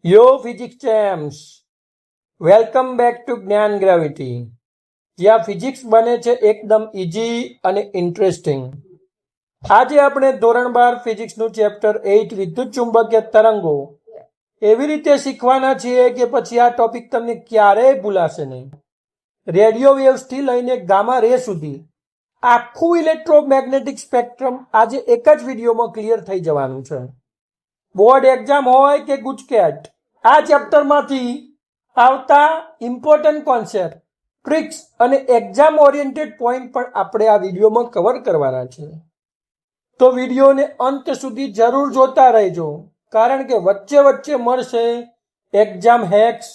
Yo physics champs, welcome back to જ્ઞાન gravity, જ્યાં physics બને છે એકદમ ઇઝી અને ઇન્ટરેસ્ટિંગ. આજે આપણે ધોરણ 12 ફિઝિક્સનું ચેપ્ટર 8 વિદ્યુત ચુંબકીય તરંગો એવી રીતે શીખવાના છીએ કે પછી આ ટોપિક તમને ક્યારેય ભૂલાશે નહીં. રેડિયો વેવ્સથી લઈને ગામા રે સુધી આખું ઇલેક્ટ્રોમેગ્નેટિક સ્પેક્ટ્રમ આજે એક જ વિડીયોમાં ક્લિયર થઈ જવાનું છે. બોર્ડ એક્ઝામ હોય કે ગુજકેટ, આ ચેપ્ટરમાંથી આવતા ઇમ્પોર્ટન્ટ કોન્સેપ્ટ, ટ્રિક્સ અને એક્ઝામ ઓરિએન્ટેડ પોઈન્ટ પણ આપણે આ વિડીયોમાં કવર કરવાના છે. તો વિડીયોને અંત સુધી જરૂર જોતા રહેજો, કારણ કે વચ્ચે વચ્ચે મળશે એક્ઝામ હેક્સ,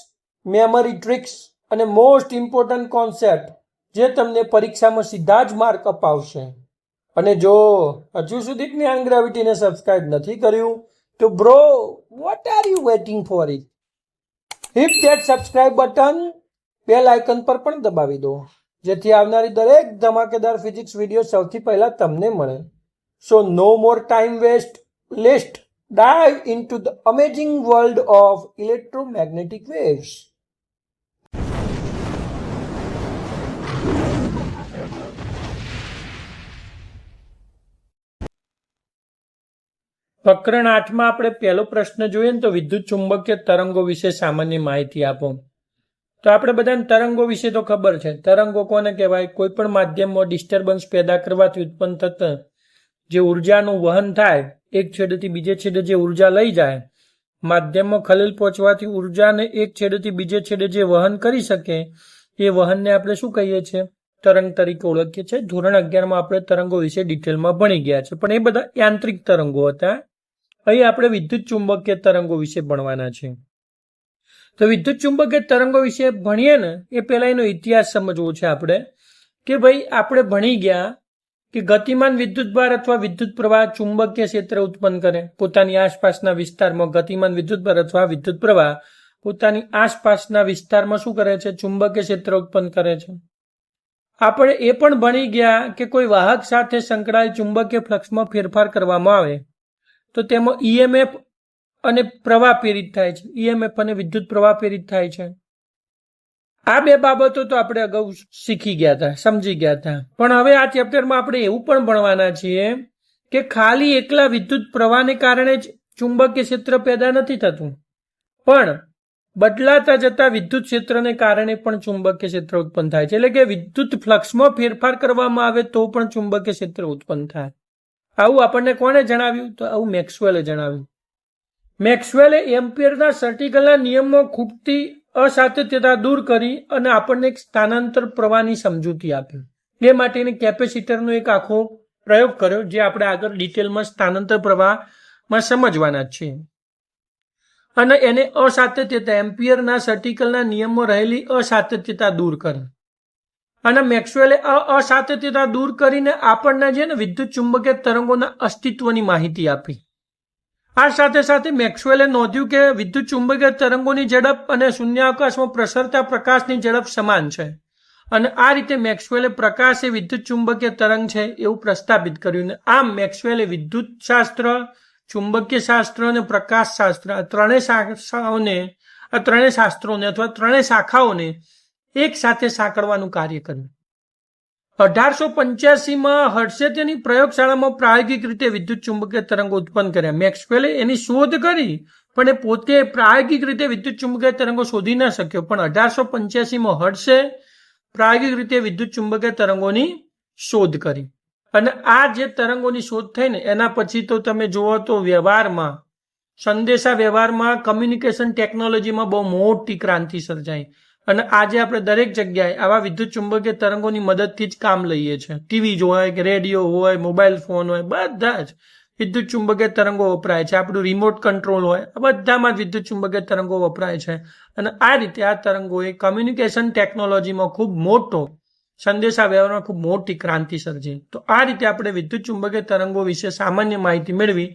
મેમરી ટ્રિક્સ અને મોસ્ટ ઇમ્પોર્ટન્ટ કોન્સેપ્ટ જે તમને પરીક્ષામાં સીધા જ માર્ક અપાવશે. અને જો હજુ સુધી જ્ઞાન ગ્રેવિટીને સબસ્ક્રાઇબ નથી કર્યું તો bro, what are you waiting for it? Hit that subscribe button, bell icon પર પણ દબાવી દો, જેથી આવનારી દરેક ધમાકેદાર ફિઝિક્સ વિડીયો સૌથી પહેલા તમને મળે. So no more time waste, let's dive into the amazing world of electromagnetic waves. પ્રકરણ 8માં આપણે પહેલો પ્રશ્ન જોઈએ ને તો વિદ્યુત ચુંબકીય તરંગો વિશે સામાન્ય માહિતી આપો. તો આપણે બધાને તરંગો વિશે તો ખબર છે. તરંગો કોને કહેવાય? કોઈ પણ માધ્યમમાં ડિસ્ટર્બન્સ પેદા કરવાથી ઉત્પન્ન થતા જે ઉર્જાનું વહન થાય, એક છેડેથી બીજે છેડે જે ઉર્જા લઈ જાય, માધ્યમમાં ખલેલ પહોંચવાથી ઉર્જાને એક છેડેથી બીજે છેડે જે વહન કરી શકે એ વહનને આપણે શું કહીએ છીએ? તરંગ તરીકે ઓળખીએ છીએ. ધોરણ 11માં આપણે તરંગો વિશે ડિટેલમાં ભણી ગયા છે, પણ એ બધા યાંત્રિક તરંગો હતા. અહીં આપણે વિદ્યુત ચુંબકીય તરંગો વિશે ભણવાના છે. તો વિદ્યુત ચુંબકીય તરંગો વિશે ભણીએ ને એ પહેલા એનો ઇતિહાસ સમજવો છે આપણે, કે ભાઈ આપણે ભણી ગયા કે ગતિમાન વિદ્યુતભાર અથવા વિદ્યુત પ્રવાહ ચુંબકીય ક્ષેત્ર ઉત્પન્ન કરે. પોતાની આસપાસના વિસ્તારમાં ગતિમાન વિદ્યુતભાર અથવા વિદ્યુત પ્રવાહ પોતાની આસપાસના વિસ્તારમાં શું કરે છે? ચુંબકીય ક્ષેત્ર ઉત્પન્ન કરે છે. આપણે એ પણ ભણી ગયા કે કોઈ વાહક સાથે સંકળાયેલ ચુંબકીય ફ્લક્સમાં ફેરફાર કરવામાં આવે તો તેમાં ઈએમએફ અને પ્રવાહ પ્રેરિત થાય છે. ઈએમએફ અને વિદ્યુત પ્રવાહ પ્રેરિત થાય છે. આ બે બાબતો તો આપણે અગાઉ શીખી ગયા હતા, સમજી ગયા હતા. પણ હવે આ ચેપ્ટરમાં આપણે એવું પણ ભણવાના છીએ કે ખાલી એકલા વિદ્યુત પ્રવાહને કારણે જ ચુંબકીય ક્ષેત્ર પેદા નથી થતું, પણ બદલાતા જતા વિદ્યુત ક્ષેત્રને કારણે પણ ચુંબકીય ક્ષેત્ર ઉત્પન્ન થાય છે. એટલે કે વિદ્યુત ફ્લક્સમાં ફેરફાર કરવામાં આવે તો પણ ચુંબકીય ક્ષેત્ર ઉત્પન્ન થાય. આવું આપણને કોણે જણાવ્યું? તો આવું મેક્સવેલે જણાવ્યું. મેક્સવેલે એમ્પિયરના સર્ટિકલના નિયમમાં ખૂટતી અસાતત્યતા દૂર કરી અને આપણને એક સ્થાનાંતર પ્રવાહની સમજૂતી આપી. એ માટેની કેપેસિટરનો એક આખો પ્રયોગ કર્યો, જે આપણે આગળ ડિટેલમાં સ્થાનાંતર પ્રવાહમાં સમજવાના છીએ. અને એને અસાતત્યતા, એમ્પિયરના સર્ટિકલના નિયમમાં રહેલી અસાતત્યતા દૂર કરી. અને મેક્સવેલે અસાતત્યતા દૂર કરીને આપણને છે ને વિદ્યુત ચુંબકીય તરંગોના અસ્તિત્વની માહિતી આપી. આ સાથે સાથે મેક્સવેલે નોંધ્યું કે વિદ્યુત ચુંબકીય તરંગોની ઝડપ અને શૂન્યાવકાશમાં પ્રસરતા પ્રકાશની ઝડપ સમાન છે. અને આ રીતે મેક્સવેલે પ્રકાશ એ વિદ્યુત ચુંબકીય તરંગ છે એવું પ્રસ્થાપિત કર્યું. આમ મેક્સવેલે વિદ્યુત શાસ્ત્ર, ચુંબકીય શાસ્ત્ર અને પ્રકાશ શાસ્ત્ર આ ત્રણેય શાસ્ત્રોને અથવા ત્રણેય શાખાઓને એક સાથે સાંકળવાનું કાર્ય કર્યું. 1885માં હર્ષે તેની પ્રયોગશાળામાં પ્રાયોગિક રીતે વિદ્યુત ચુંબકીય તરંગો ઉત્પન્ન કર્યા. મેક્સવેલે એની શોધ કરી, પણ એ પોતે પ્રાયોગિક રીતે વિદ્યુત ચુંબકીય તરંગો શોધી ન શક્યો. પણ 1885માં હર્ષે પ્રાયોગિક રીતે વિદ્યુત ચુંબકીય તરંગોની શોધ કરી. અને આ જે તરંગોની શોધ થઈ ને એના પછી તો તમે જુઓ તો વ્યવહારમાં, સંદેશા વ્યવહારમાં, કમ્યુનિકેશન ટેકનોલોજીમાં બહુ મોટી ક્રાંતિ સર્જાઈ. અને આજે આપણે દરેક જગ્યાએ આવા વિદ્યુત ચુંબકીય તરંગોની મદદથી જ કામ લઈએ છીએ. ટીવી હોય કે રેડિયો હોય, મોબાઈલ ફોન હોય, બધા જ વિદ્યુત ચુંબકીય તરંગો વપરાય છે. આપણું રિમોટ કંટ્રોલ હોય, બધામાં વિદ્યુત ચુંબકીય તરંગો વપરાય છે. અને આ રીતે આ તરંગોએ કમ્યુનિકેશન ટેકનોલોજીમાં ખૂબ મોટો, સંદેશા વ્યવહારમાં ખૂબ મોટી ક્રાંતિ સર્જી. તો આ રીતે આપણે વિદ્યુત ચુંબકીય તરંગો વિશે સામાન્ય માહિતી મેળવી.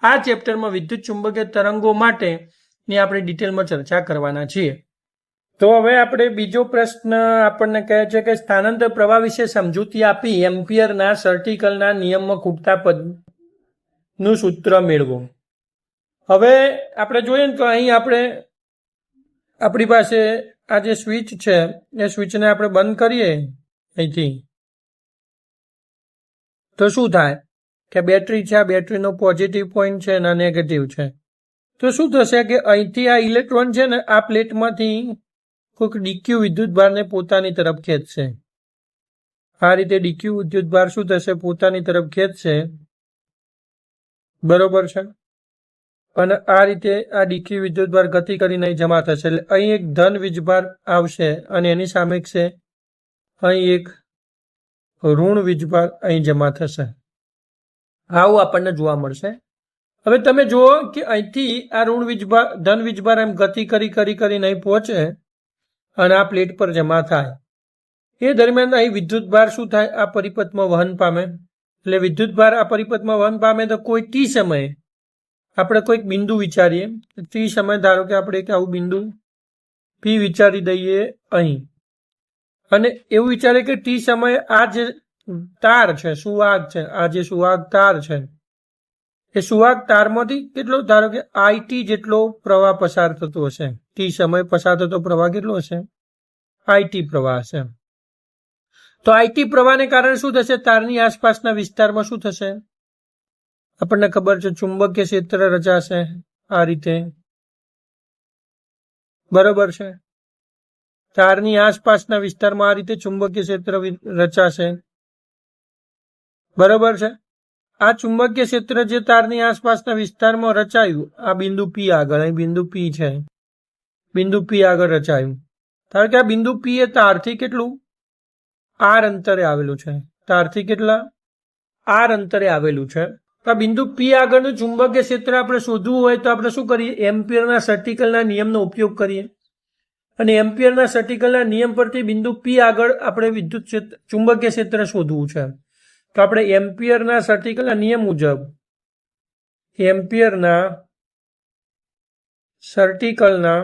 આ ચેપ્ટરમાં વિદ્યુત ચુંબકીય તરંગો માટેની આપણે ડિટેલમાં ચર્ચા કરવાના છીએ. તો હવે આપણે બીજો પ્રશ્ન આપણને કહે છે કે સ્થાનાંતર પ્રવાહ વિશે સમજૂતી આપી એમ્પિયરના સર્ટિકલના નિયમમાં ખૂટતા પદનું સૂત્ર મેળવો. હવે આપણે જોઈએ ને તો અહીં આપણી પાસે આ જે સ્વિચ છે એ સ્વિચને આપણે બંધ કરીએ અહીંથી તો શું થાય કે બેટરી છે, આ બેટરીનો પોઝિટિવ પોઈન્ટ છે અને નેગેટિવ છે. તો શું થશે કે અહીંથી આ ઇલેક્ટ્રોન છે ને આ પ્લેટમાંથી કોઈક ડીક્યુ વિદ્યુતભારને પોતાની તરફ ખેંચશે. આ રીતે ડીક્યુ વિદ્યુતભાર શું થશે, પોતાની તરફ ખેંચશે, બરોબર છે. અને આ રીતે આ ડીક્યુ વિદ્યુતભાર ગતિ કરીને અહીં જમા થશે. એટલે અહીં એક ધન વીજભાર આવશે અને એની સામે છે અહીં એક ઋણ વીજભાર અહીં જમા થશે. આવું આપણને જોવા મળશે. હવે તમે જુઓ કે અહીંથી આ ઋણ વીજભાર ધન વીજભાર એમ ગતિ કરીને અહીં પહોંચે અને આ પ્લેટ પર જમા થાય. એ દરમિયાન અહીં વિદ્યુતભાર શું થાય, આ પરિપથમાં વહન પામે. એટલે વિદ્યુતભાર આ પરિપથમાં વહન પામે તો કોઈ ટી સમયે આપણે કોઈક બિંદુ વિચારીએ. ટી સમય ધારો કે આપણે એક આવું બિંદુ પી વિચારી દઈએ અહીં, અને એવું વિચારે કે ટી સમયે આ જે તાર છે, સુવાહક છે, આ જે સુવાહક તાર છે એ સુવાહક તારમાંથી કેટલો, ધારો કે આઈટી જેટલો પ્રવાહ પસાર થતો હશે. ટી સમય પસાર થતો પ્રવાહ કેટલો હશે, આઈટી પ્રવાહ હશે. તો આઈટી પ્રવાહને કારણે શું થશે, તારની આસપાસના વિસ્તારમાં શું થશે, આપણને ખબર છે ચુંબકીય ક્ષેત્ર રચાશે આ રીતે, બરોબર છે. તારની આસપાસના વિસ્તારમાં આ રીતે ચુંબકીય ક્ષેત્ર રચાશે, બરોબર છે. આ ચુંબકીય ક્ષેત્ર જે તારની આસપાસના વિસ્તારમાં રચાયું, આ બિંદુ પી આગળ, અહીં બિંદુ પી છે, બિંદુ પી આગળ રચાયું. ધારો કે આ બિંદુ પી એ તારથી કેટલું આર અંતરે આવેલું છે, તારથી કેટલા આર અંતરે આવેલું છે. તો આ બિંદુ પી આગળનું ચુંબકીય ક્ષેત્ર આપણે શોધવું હોય તો આપણે શું કરીએ, એમ્પિયરના સર્ટિકલના નિયમનો ઉપયોગ કરીએ. અને એમ્પિયરના સર્ટિકલના નિયમ પરથી બિંદુ પી આગળ આપણે વિદ્યુત ક્ષેત્ર ચુંબકીય ક્ષેત્ર શોધવું છે. તો આપણે એમ્પિયરના સર્ટિકલના નિયમ મુજબ, એમ્પિયરના સર્ટિકલના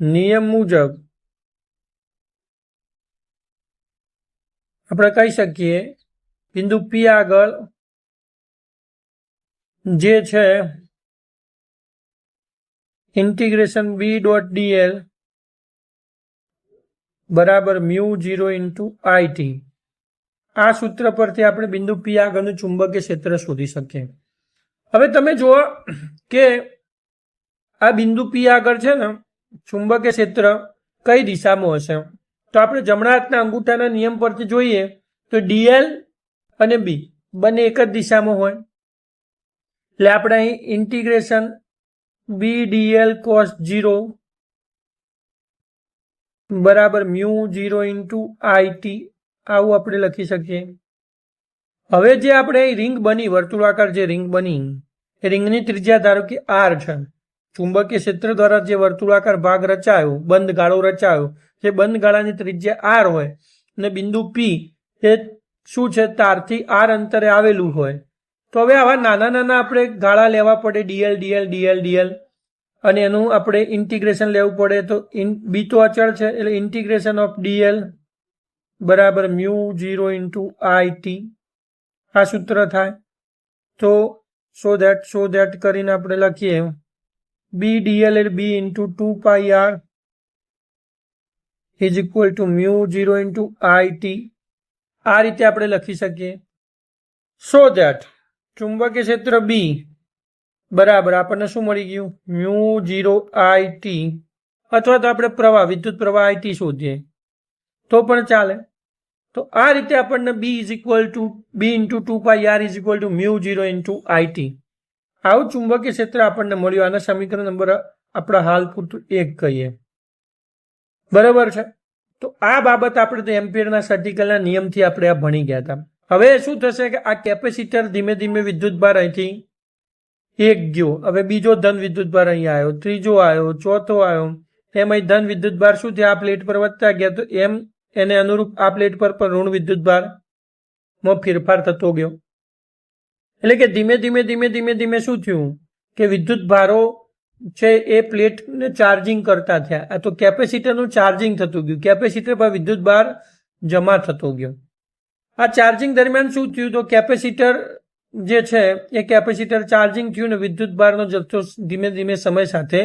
નિયમ મુજબ આપણે કહી શકીએ બિંદુ પી આગળ જે છે ઇન્ટિગ્રેશન બી ડોટ ડીએલ બરાબર μ0 ઇન્ટુ આઈટી. આ સૂત્ર પરથી આપણે બિંદુ પી આગળનું ચુંબકીય ક્ષેત્ર શોધી શકીએ. હવે તમે જુઓ કે આ બિંદુ પી આગળ છે ને ચુંબકીય ક્ષેત્ર કઈ દિશામાં હશે. તો આપણે જમણા હાથના અંગૂઠાના નિયમ પરથી જોઈએ તો ડીએલ અને બી બંને એક જ દિશામાં હોય. એટલે આપણે અહીં ઇન્ટિગ્રેશન બી ડીએલ કોસ 0 બરાબર μ0 ઇન્ટુ આઈટી આવું આપણે લખી શકીએ. હવે જે આપણે રિંગ બની, વર્તુળાકાર જે રિંગ બની, એ રિંગની ત્રિજ્યા ધારો કે આર છે. ચુંબકીય ક્ષેત્ર દ્વારા જે વર્તુળાકાર ભાગ રચાયો, બંધ ગાળો રચાયો, જે બંધ ગાળાની ત્રિજ્યા આર હોય અને બિંદુ પી એ શું છે, તારથી આર અંતરે આવેલું હોય. તો હવે આવા નાના નાના આપણે ગાળા લેવા પડે, ડીએલ ડીએલ ડીએલ ડીએલ, અને એનું આપણે ઇન્ટિગ્રેશન લેવું પડે. તો બી તો અચળ છે એટલે ઇન્ટિગ્રેશન ઓફ ડીએલ બરાબર μ0 ઇન્ટુ આઈટી આ સૂત્ર થાય. તો સો ધેટ કરીને આપણે લખીએ બી ડીએલ એટલે B into 2πr is equal to μ0 into IT. આ રીતે આપણે લખી શકીએ. સો ધેટ ચુંબકીય ક્ષેત્ર બી બરાબર આપણને શું મળી ગયું, μ0 આઈટી, અથવા તો આપણે પ્રવાહ, વિદ્યુત પ્રવાહ આઈટી શોધીએ તો પણ ચાલે. તો આ રીતે આપણને B is equal to B into 2πr is equal to μ0 into IT આવું ચુંબકીય ક્ષેત્ર આપણને મળ્યું. આના સમીકરણ નંબર આપણા હાલ પૂરતું 1 કહીએ, બરાબર છે. તો આ બાબત આપણે તો એમ્પિયરના સર્ટિકલના નિયમથી આપણે આ ભણી ગયા હતા. હવે શું થશે કે આ કેપેસિટર ધીમે ધીમે વિદ્યુતભાર અહીંથી એક ગયો, હવે બીજો ધન વિદ્યુતભાર અહીંયા આવ્યો, ત્રીજો આવ્યો, ચોથો આવ્યો, એમ અહીં ધન વિદ્યુતભાર શું થયા, આ પ્લેટ પર વધતા ગયા. તો એમ એને અનુરૂપ આ પ્લેટ પર પણ ઋણ વિદ્યુતભારમાં ફેરફાર થતો ગયો. એટલે કે ધીમે ધીમે શું થયું કે વિદ્યુતભારો છે એ પ્લેટને ચાર્જિંગ કરતા થયા. આ તો કેપેસિટરનું ચાર્જિંગ થતું ગયું, કેપેસિટર પર વિદ્યુતભાર જમા થતો ગયો. આ ચાર્જિંગ દરમિયાન શું થયું, તો કેપેસિટર જે છે એ કેપેસિટર ચાર્જિંગ થયું ને વિદ્યુત ભારનો જથ્થો ધીમે ધીમે સમય સાથે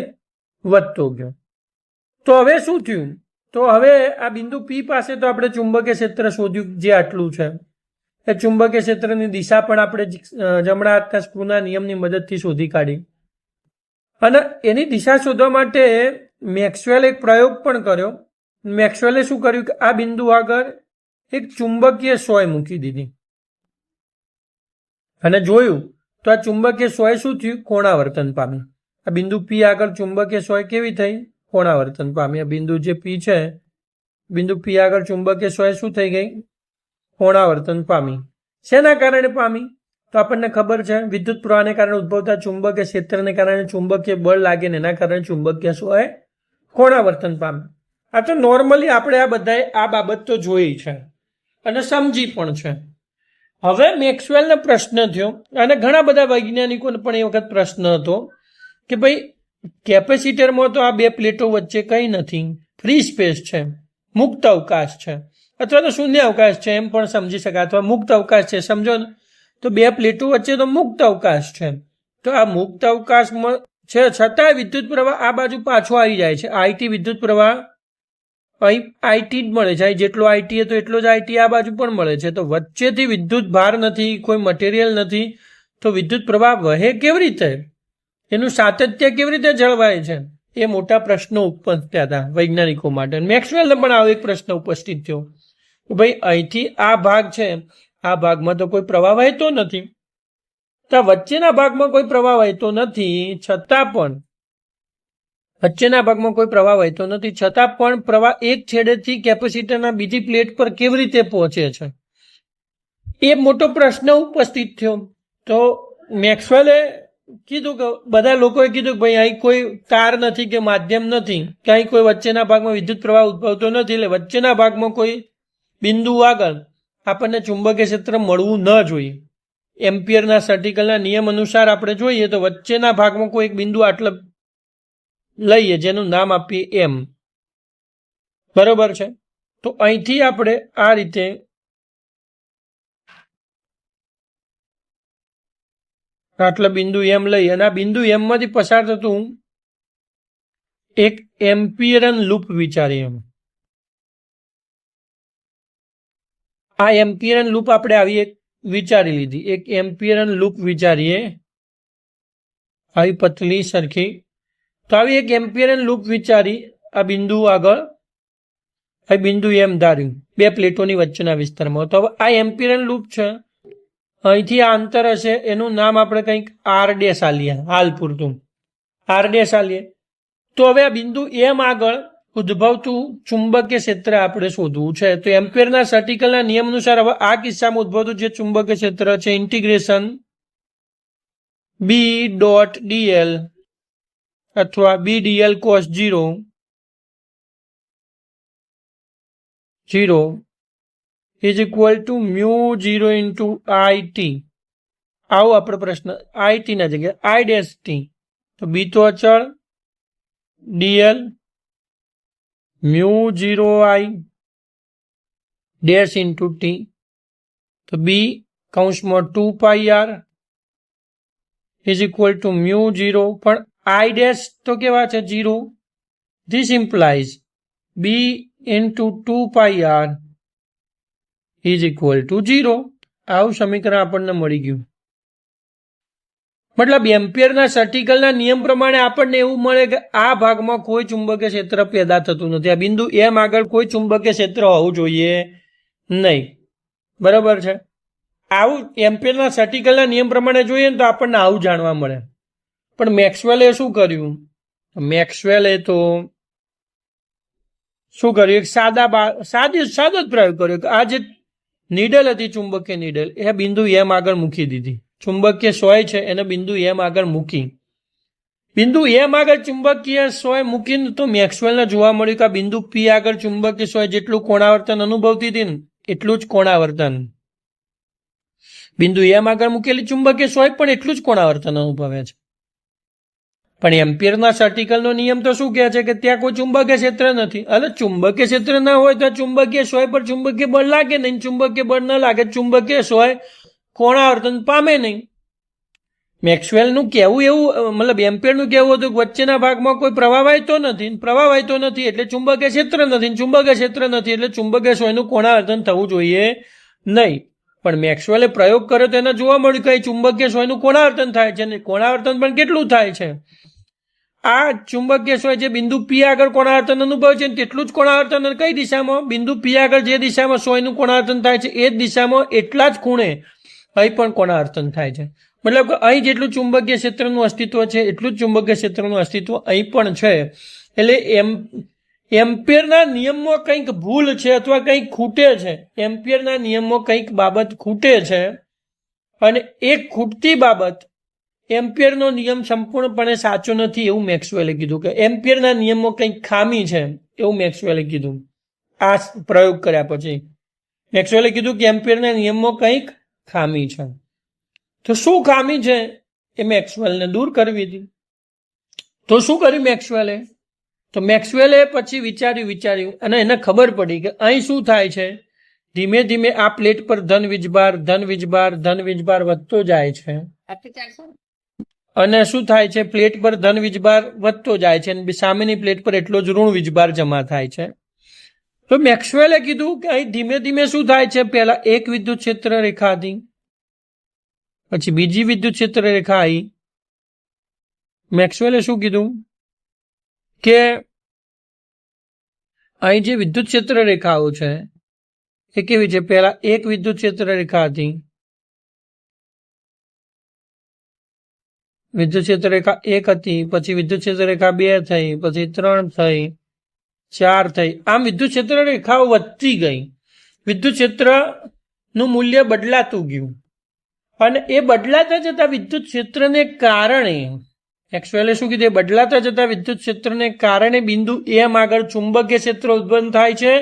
વધતો ગયો. તો હવે શું થયું? તો હવે આ બિંદુ પી પાસે તો આપણે ચુંબકીય ક્ષેત્ર શોધ્યું જે આટલું છે. એ ચુંબકીય ક્ષેત્રની દિશા પણ આપણે જમણા હાથના સ્ક્રૂના નિયમની મદદથી શોધી કાઢી. અને એની દિશા શોધવા માટે મેક્સવેલે એક પ્રયોગ પણ કર્યો. મેક્સવેલે શું કર્યું કે આ બિંદુ આગળ એક ચુંબકીય સોય મૂકી દીધી અને જોયું તો આ ચુંબકીય સોય શું થયું? કોણાવર્તન પામી. આ બિંદુ પી આગળ ચુંબકીય સોય કેવી થઈ? કોણાવર્તન પામી. આ બિંદુ જે પી છે, બિંદુ પી આગળ ચુંબકીય સોય શું થઈ ગઈ? કોણાવર્તન પામી. શેના કારણે પામી? તો આપણને ખબર છે વિદ્યુત પ્રવાહને કારણે ઉદ્ભવતા ચુંબકીય ક્ષેત્રને કારણે ચુંબકીય બળ લાગે ને એના કારણે ચુંબકીય સોય કોણાવર્તન પામે. આ તો નોર્મલી આપણે આ બધાએ આ બાબત તો જોઈ છે અને સમજી પણ છે. હવે મેક્સવેલને પ્રશ્ન થયો અને ઘણા બધા વૈજ્ઞાનિકોને પણ એ વખત પ્રશ્ન હતો કે ભાઈ કેપેસિટરમાં તો આ બે પ્લેટો વચ્ચે કંઈ નથી, ફ્રી સ્પેસ છે, મુક્ત અવકાશ છે, અથવા તો શૂન્ય અવકાશ છે એમ પણ સમજી શકાય, અથવા મુક્ત અવકાશ છે સમજો ને. તો બે પ્લેટો વચ્ચે તો મુક્ત અવકાશ છે. તો આ મુક્ત અવકાશમાં છે છતાં વિદ્યુત પ્રવાહ આ બાજુ પાછો આવી જાય છે. આઈટી વિદ્યુત પ્રવાહ અહીં આઈટી જ મળે છે. જેટલો આઈટી તો એટલો જ આઈટી આ બાજુ પણ મળે છે. તો વચ્ચેથી વિદ્યુત ભાર નથી, કોઈ મટીરિયલ નથી, તો વિદ્યુત પ્રવાહ વહે કેવી રીતે? એનું સાતત્ય કેવી રીતે જળવાય છે? એ મોટા પ્રશ્નો ઉત્પન્ન થયા હતા વૈજ્ઞાનિકો માટે. મેક્સવેલને પણ આવો એક પ્રશ્ન ઉપસ્થિત થયો કે ભાઈ અહીંથી આ ભાગ છે, આ ભાગમાં તો કોઈ પ્રવાહ વહેતો નથી, તો વચ્ચેના ભાગમાં કોઈ પ્રવાહ વહેતો નથી, છતાં પણ વચ્ચેના ભાગમાં કોઈ પ્રવાહ વહેતો નથી છતાં પણ પ્રવાહ એક છેડેથી કેપેસિટરના બીજી પ્લેટ પર કેવી રીતે પહોંચે છે? એ મોટો પ્રશ્ન ઉપસ્થિત થયો. તો મેક્સવેલે કીધું કે બધા લોકોએ કીધું કે ભાઈ અહીં કોઈ તાર નથી કે માધ્યમ નથી, કે અહીં કોઈ વચ્ચેના ભાગમાં વિદ્યુત પ્રવાહ ઉદ્ભવતો નથી, એટલે વચ્ચેના ભાગમાં કોઈ બિંદુ આગળ આપણને ચુંબકીય ક્ષેત્ર મળવું ન જોઈએ. એમ્પિયરના સર્ટિકલના નિયમ અનુસાર આપણે જોઈએ તો વચ્ચેના ભાગમાં કોઈ એક બિંદુ આટલે લઈએ જેનું નામ આપીએ એમ. બરોબર છે? તો અહીંથી આપણે આ રીતે આટલા બિંદુ એમ લઈએ અને આ બિંદુ એમમાંથી પસાર થતું એક એમ્પિયરન લૂપ વિચારીએ. આ એમ્પિયરન લૂપ આપણે આવી એક વિચારી લીધી. એક એમ્પિયરન લૂપ વિચારીએ આવી પતલી સરખી. તો આવી એક એમ્પિયરન લૂપ વિચારી આ બિંદુ આગળ આ બિંદુ એમ ધાર્યું બે પ્લેટોની વચ્ચેના વિસ્તારમાં. તો હવે આ એમ્પિયરન લૂપ છે, અહીંથી આ અંતર હશે, એનું નામ આપણે કંઈક આર ડેશ આલીએ, હાલ પૂરતું આર ડેશ આલીએ. તો હવે આ બિંદુ એમ આગળ ઉદ્ભવતું ચુંબકીય ક્ષેત્ર આપણે શોધવું છે. તો એમ્પિયરના સર્ટિકલના નિયમ અનુસાર હવે આ કિસ્સામાં ઉદ્ભવતું જે ચુંબકીય ક્ષેત્ર છે ઇન્ટિગ્રેશન બી ડોટ ડીએલ અથવા B DL cos 0 is equal to mu 0 into I T. આવો આપણે પ્રશ્ન આઈ ટી ના જગ્યાએ આઈ ડેશ ટી. તો બી તો અચળ, DL mu 0 I dash into T. તો બી કૌંસમાં 2 pi R is equal to mu 0, પણ આઈ ડેશ તો કેવા છે 0. This implies B into 2 pi R is equal to 0. આવું સમીકરણ આપણને મળી ગયું. મતલબ એમ્પિયરના સર્ટિકલના નિયમ પ્રમાણે આપણને એવું મળે કે આ ભાગમાં કોઈ ચુંબકીય ક્ષેત્ર પેદા થતું નથી. આ બિંદુ એમ આગળ કોઈ ચુંબકીય ક્ષેત્ર હોવું જોઈએ નહીં. બરાબર છે? આવું એમ્પિયરના સર્ટિકલના નિયમ પ્રમાણે જોઈએ ને તો આપણને આવું જાણવા મળે. પણ મેક્સવેલે શું કર્યું? મેક્સવેલે તો શું કર્યું? એક સાદો જ પ્રયોગ કર્યો કે આ જે નીડલ હતી ચુંબકીય નીડલ એ બિંદુ એમ આગળ મૂકી દીધી. ચુંબકીય સોય છે એને બિંદુ એમ આગળ મૂકી. બિંદુ એમ આગળ ચુંબકીય સોય મૂકીને તો મેક્સવેલને જોવા મળ્યું કે આ બિંદુ પી આગળ ચુંબકીય સોય જેટલું કોણાવર્તન અનુભવતી હતી ને એટલું જ કોણાવર્તન બિંદુ એમ આગળ મૂકેલી ચુંબકીય સોય પણ એટલું જ કોણાવર્તન અનુભવે છે. પણ એમ્પિયરના સર્ટિકલનો નિયમ તો શું કહે છે કે ત્યાં કોઈ ચુંબકીય ક્ષેત્ર નથી. એટલે ચુંબકીય ક્ષેત્ર ના હોય તો ચુંબકીય સોય પર ચુંબકીય બળ લાગે નહીં, ચુંબકીય બળ ન લાગે ચુંબકીય સોય કોણાવર્તન પામે નહીં. મેક્સવેલનું કહેવું એવું, મતલબ એમ્પિયરનું કહેવું હતું કે વચ્ચેના ભાગમાં કોઈ પ્રવાહ વહેતો નથી, પ્રવાહ વહેતો નથી એટલે ચુંબકીય ક્ષેત્ર નથી, ચુંબકીય ક્ષેત્ર નથી એટલે ચુંબકીય સોયનું કોણાવર્તન થવું જોઈએ નહીં. પણ મેક્સવેલે પ્રયોગ કર્યો તો એને જોવા મળ્યું કે ચુંબકીય સોયનું કોણાવર્તન થાય છે, અને કોણાવર્તન પણ કેટલું થાય છે. આ ચુંબકીય સોય જે બિંદુ પી આગળ કોણાવર્તન અનુભવે છે તેટલું જ કોણાવર્તન કઈ દિશામાં, બિંદુ પી આગળ જે દિશામાં સોયનું કોણાવર્તન થાય છે એ જ દિશામાં એટલા જ ખૂણે અહીં પણ કોણાવર્તન થાય છે. મતલબ કે અહીં જેટલું ચુંબકીય ક્ષેત્રનું અસ્તિત્વ છે એટલું જ ચુંબકીય ક્ષેત્રનું અસ્તિત્વ અહીં પણ છે. એટલે એમ્પિયરના નિયમમાં કંઈક ભૂલ છે અથવા કંઈક ખૂટે છે. એમ્પિયરના નિયમમાં કંઈક બાબત ખૂટે છે, અને એ ખૂટતી બાબત એમ્પિયરનો નિયમ સંપૂર્ણપણે સાચો નથી એવું મેક્સવેલે કીધું, કે એમ્પિયરના નિયમમાં કંઈક ખામી છે એવું મેક્સવેલે કીધું. આ પ્રયોગ કર્યા પછી મેક્સવેલે કીધું કે એમ્પિયરના નિયમમાં કંઈક ખામી છે. તો શું ખામી છે એ મેક્સવેલને દૂર કરવી હતી. તો શું કર્યું મેક્સવેલે? તો મેક્સવેલે પછી વિચાર્યું અને એને ખબર પડી કે અહીં શું થાય છે, ધીમે ધીમે આ પ્લેટ પર ધન વીજભાર વધતો જાય છે. અને શું થાય છે, પ્લેટ પર ધન વીજભાર વધતો જાય છે અને સામેની પ્લેટ પર એટલો જ ઋણ વીજભાર જમા થાય છે. તો મેક્સવેલે કીધું કે અહીં ધીમે ધીમે શું થાય છે, પહેલા એક વિદ્યુત ક્ષેત્ર રેખા હતી, પછી બીજી વિદ્યુત ક્ષેત્ર રેખા આવી. મેક્સવેલે શું કીધું કે અહીં જે વિદ્યુત ક્ષેત્ર રેખાઓ છે એ કેવી છે, પહેલા એક વિદ્યુત ક્ષેત્ર રેખા હતી, વિદ્યુત ક્ષેત્ર રેખા 1 હતી, પછી વિદ્યુત ક્ષેત્ર રેખા 2 થઈ, પછી 3 થઈ, 4 થઈ. આમ વિદ્યુત ક્ષેત્ર રેખાઓ વધતી ગઈ. વિદ્યુત ક્ષેત્રનું મૂલ્ય બદલાતું ગયું, અને એ બદલાતા જતા વિદ્યુત ક્ષેત્રને કારણે મેક્સવેલે શું કીધું, બદલાતા જતા વિદ્યુત ક્ષેત્રને કારણે બિંદુ એમ આગળ ચુંબકીય ક્ષેત્ર ઉત્પન્ન થાય છે,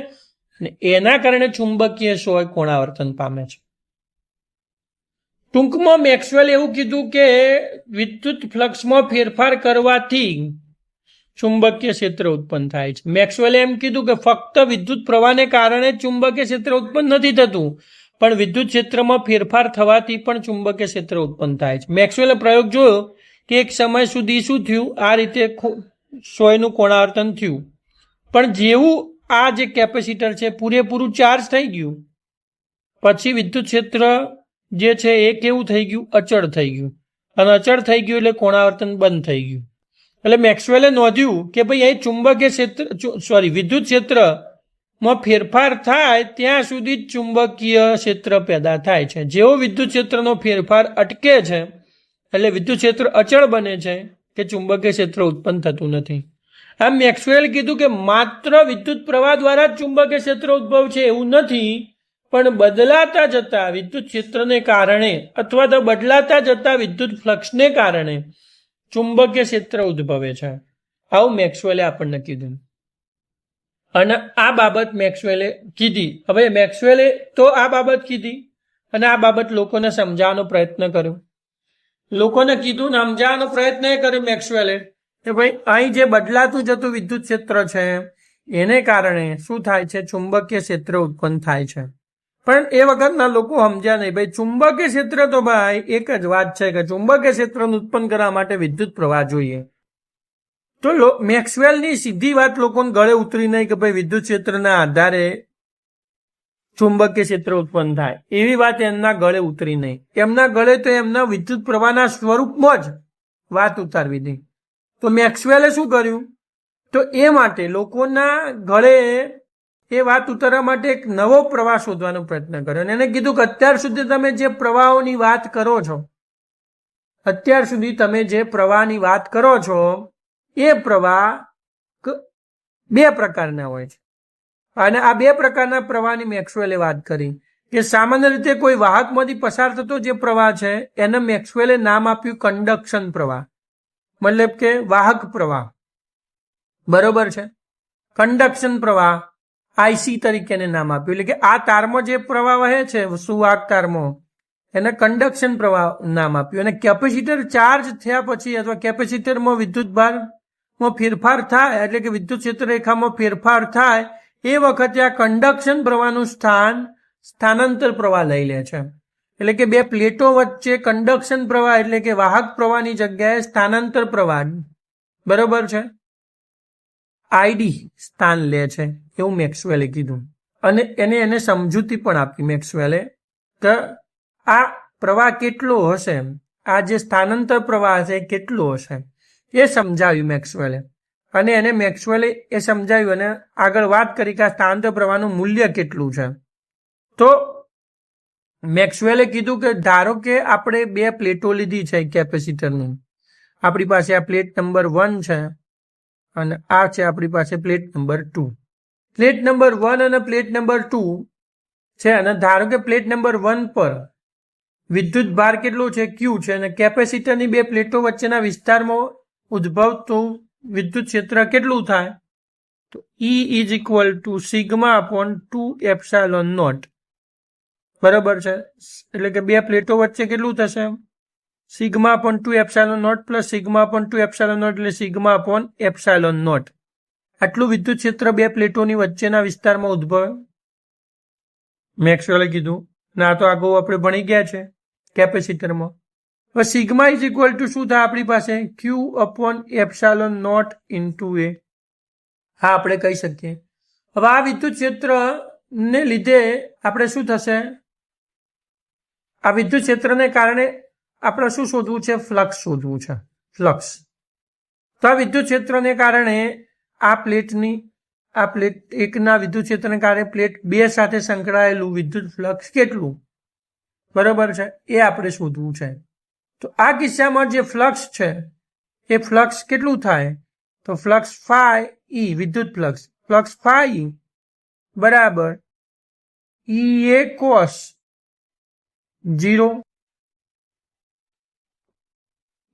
અને એના કારણે ચુંબકીય સોય કોણાવર્તન પામે છે. ટૂંકમાં મેક્સવેલે એવું કીધું કે વિદ્યુત ફ્લક્સમાં ફેરફાર કરવાથી ચુંબકીય ક્ષેત્ર ઉત્પન્ન થાય છે. મેક્સવેલે એમ કીધું કે ફક્ત વિદ્યુત પ્રવાહને કારણે ચુંબકીય ક્ષેત્ર ઉત્પન્ન નથી થતું, પણ વિદ્યુત ક્ષેત્રમાં ફેરફાર થવાથી પણ ચુંબકીય ક્ષેત્ર ઉત્પન્ન થાય છે. મેક્સવેલે પ્રયોગ જોયો કે એક સમય સુધી શું થયું, આ રીતે સોયનું કોણાવર્તન થયું, પણ જેવું આ જે કેપેસિટર છે પૂરેપૂરું ચાર્જ થઈ ગયું પછી વિદ્યુત ક્ષેત્ર જે છે એ કેવું થઈ ગયું, અચળ થઈ ગયું, અને અચળ થઈ ગયું એટલે કોણાવર્તન બંધ થઈ ગયું. એટલે મેક્સવેલે નોંધ્યું કે ભાઈ અહીં ચુંબકીય ક્ષેત્ર વિદ્યુત ક્ષેત્રમાં ફેરફાર થાય ત્યાં સુધી જ ચુંબકીય ક્ષેત્ર પેદા થાય છે. જેવો વિદ્યુત ક્ષેત્રનો ફેરફાર અટકે છે એટલે વિદ્યુત ક્ષેત્ર અચળ બને છે કે ચુંબકીય ક્ષેત્ર ઉત્પન્ન થતું નથી. આમ મેક્સવેલે કીધું કે માત્ર વિદ્યુત પ્રવાહ દ્વારા જ ચુંબકીય ક્ષેત્ર ઉદ્ભવ છે એવું નથી, પણ બદલાતા જતા વિદ્યુત ક્ષેત્રને કારણે અથવા તો બદલાતા જતા વિદ્યુત ફ્લક્સને કારણે ચુંબકીય ક્ષેત્ર ઉદ્ભવે છે. આવું મેક્સવેલે આપણને કીધું, અને આ બાબત મેક્સવેલે કીધી. હવે મેક્સવેલે તો આ બાબત કીધી અને આ બાબત લોકોને સમજાવવાનો પ્રયત્ન કર્યો. લોકોને કીધું ને સમજાવવાનો પ્રયત્ન એ કર્યો મેક્સવેલે કે ભાઈ અહીં જે બદલાતું જતું વિદ્યુત ક્ષેત્ર છે એને કારણે શું થાય છે, ચુંબકીય ક્ષેત્ર ઉત્પન્ન થાય છે. પણ એ વખતના લોકો સમજ્યા નહીં. ભાઈ ચુંબકીય ક્ષેત્ર તો ભાઈ એક જ વાત છે કે ચુંબકીય ક્ષેત્રનું ઉત્પન્ન કરવા માટે વિદ્યુત પ્રવાહ જોઈએ. તો મેક્સવેલની સીધી વાત લોકોને ગળે ઉતરી નહીં કે ભાઈ વિદ્યુત ક્ષેત્રના આધારે ચુંબકીય ક્ષેત્ર ઉત્પન્ન થાય, એવી વાત એમના ગળે ઉતરી નહીં. એમના ગળે તો એમના વિદ્યુત પ્રવાહના સ્વરૂપમાં જ વાત ઉતારવી હતી. તો મેક્સવેલે શું કર્યું, તો એ માટે લોકોના ગળે એ વાત ઉતારવા માટે એક નવો પ્રવાહ શોધવાનો પ્રયત્ન કર્યો, અને એને કીધું કે અત્યાર સુધી તમે જે પ્રવાહોની વાત કરો છો, અત્યાર સુધી તમે જે પ્રવાહની વાત કરો છો એ પ્રવાહ 2 પ્રકારના હોય છે. અને આ 2 પ્રકારના પ્રવાહની મેક્સવેલે વાત કરી કે સામાન્ય રીતે કોઈ વાહકમાંથી પસાર થતો જે પ્રવાહ છે એને મેક્સવેલે નામ આપ્યું કંડક્શન પ્રવાહ, મતલબ કે વાહક પ્રવાહ. બરોબર છે. કંડક્શન પ્રવાહ આઈસી તરીકે નામ આપ્યું, એટલે કે આ તારમાં જે પ્રવાહ વહે છે સુવાહક તારમાં એને કંડક્શન પ્રવાહ નામ આપ્યું. અને કેપેસિટર ચાર્જ થયા પછી અથવા કેપેસિટરમાં વિદ્યુતભારમાં ફેરફાર થાય એટલે કે વિદ્યુત ક્ષેત્ર રેખામાં ફેરફાર થાય એ વખતે આ કંડક્શન પ્રવાહનું સ્થાનાંતર પ્રવાહ લઈ લે છે. એટલે કે બે પ્લેટો વચ્ચે કંડક્શન પ્રવાહ એટલે કે વાહક પ્રવાહની જગ્યાએ સ્થાનાંતર પ્રવાહ બરોબર છે આઈડી સ્થાન લે છે એવું મેક્સવેલે કીધું અને એને સમજૂતી પણ આપી મેક્સવેલે કે આ પ્રવાહ કેટલો હશે, આ જે સ્થાનાંતર પ્રવાહ છે કેટલો હશે એ સમજાવ્યું મેક્સવેલે અને એને મેક્સવેલે એ સમજાવ્યું અને આગળ વાત કરી કે આ સ્થાનાંતર પ્રવાહનું મૂલ્ય કેટલું છે. તો મેક્સવેલે કીધું કે ધારો કે આપણે બે પ્લેટો લીધી છે કેપેસિટરની, આપણી પાસે આ પ્લેટ નંબર 1 છે અને આ છે આપણી પાસે પ્લેટ નંબર 2. પ્લેટ નંબર 1 અને પ્લેટ નંબર 2 છે અને ધારો કે પ્લેટ નંબર 1 પર વિદ્યુત ભાર કેટલો છે Q છે અને કેપેસિટરની બે પ્લેટો વચ્ચેના વિસ્તારમાં ઉદ્ભવતું વિદ્યુત ક્ષેત્ર કેટલું થાય તો E is equal to sigma upon 2 epsilon naught બરાબર છે. એટલે કે બે પ્લેટો વચ્ચે કેટલું થશે sigma upon 2 epsilon naught plus sigma upon 2 epsilon naught એટલે સિગ્મા અપોન એપ્સાઇલોન નોટ. આટલું વિદ્યુત ક્ષેત્ર બે પ્લેટોની વચ્ચેના વિસ્તારમાં ઉદ્ભવે મેક્સવેલે કીધું ને આ તો આગળ આપણે ભણી ગયા છે કેપેસિટરમાં. હવે સિગ્મા ઇઝ ઇક્વલ ટુ શું થાય આપણી પાસે Q upon epsilon naught into A. હા આપણે કહી શકીએ. હવે આ વિદ્યુત ક્ષેત્રને લીધે આપણે શું થશે, આ વિદ્યુત ક્ષેત્રને કારણે આપણે શું શોધવું છે ફ્લક્સ શોધવું છે ફ્લક્સ. તો આ વિદ્યુત ક્ષેત્રને કારણે આ પ્લેટ એકના વિદ્યુત ક્ષેત્રને કારણે પ્લેટ 2 સાથે સંકળાયેલું વિદ્યુત ફ્લક્સ કેટલું બરાબર છે એ આપણે શોધવું છે. તો આ કિસ્સામાં જે ફ્લક્સ છે એ ફ્લક્સ કેટલું થાય તો ફ્લક્સ ફાઈ ઈ વિદ્યુત ફ્લક્સ ફાઈ બરાબર ઈ એ કોસ 0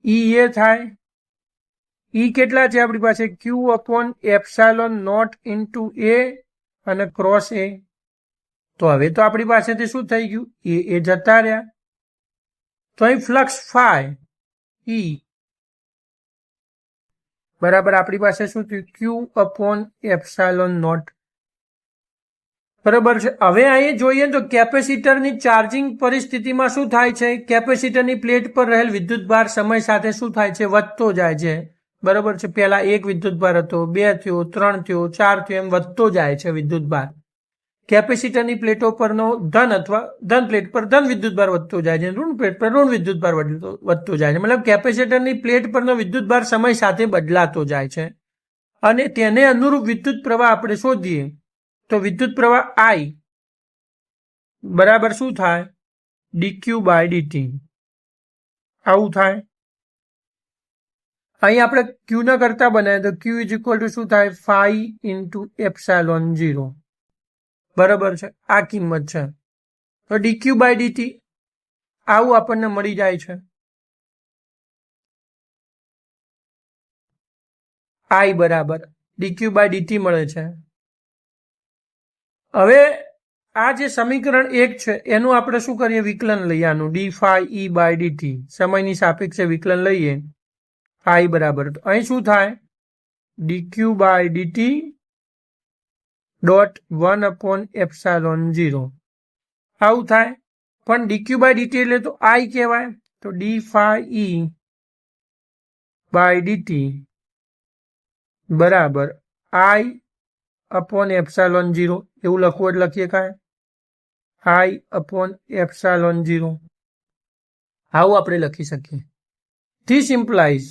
ઈ એ થાય. ઈ કેટલા છે આપણી પાસે Q upon epsilon naught into A અને ક્રોસ A. તો હવે તો આપણી પાસેથી શું થઈ ગયું એ જતા રહ્યા. તો અહીં ફ્લક્સ ફાઈ ઈ બરાબર આપણી પાસે શું થયું Q અપોન એપ્સાઇલોન નોટ બરાબર છે. હવે અહીં જોઈએ તો કેપેસિટરની ચાર્જિંગ પરિસ્થિતિમાં શું થાય છે, કેપેસિટરની પ્લેટ પર રહેલ વિદ્યુત ભાર સમય સાથે શું થાય છે વધતો જાય છે બરાબર છે. પહેલા 1 વિદ્યુત ભાર હતો, 2 થયો, 3 થયો, 4 થયો, એમ વધતો જાય છે વિદ્યુત ભાર. કેપેસિટરની પ્લેટો પરનો ધન અથવા ધન પ્લેટ પર ધન વિદ્યુત ભાર વધતો જાય છે, ઋણ પ્લેટ પર ઋણ વિદ્યુત ભાર વધતો જાય છે. મતલબ કેપેસિટરની પ્લેટ પરનો વિદ્યુત ભાર સમય સાથે બદલાતો જાય છે અને તેને અનુરૂપ વિદ્યુત પ્રવાહ આપણે શોધીએ તો વિદ્યુત પ્રવાહ I બરાબર શું થાય dq બાય dt આવું થાય. અહીં આપણે Q ના કરતા બનાવીએ તો Q ઇઝ ઇક્વલ ટુ શું થાય ફાઈ ઇન્ટુ એપ્સાઇલોન 0 બરાબર છે. આ કિંમત છે તો dq બાય dt આવું આપણને મળી જાય છે. I બરાબર dq બાય dt મળે છે. હવે આ જે સમીકરણ 1 છે એનું આપણે શું કરીએ વિકલન લઈએ આનું d phi e by dt સમયની સાપેક્ષે વિકલન લઈએ I બરાબર તો અહીં શું થાય dq by dt dot 1 upon epsilon 0 આવું થાય. પણ dq બાય dt એટલે તો I કહેવાય તો d phi e by dt બરાબર I અપોન એપ્સાઇલોન 0 એવું લખવું એટલે લખીએ કાંઈ I અપોન એપ્સાઇલોન 0 આવું આપણે લખી શકીએ. ધીસ ઇમ્પ્લાઇઝ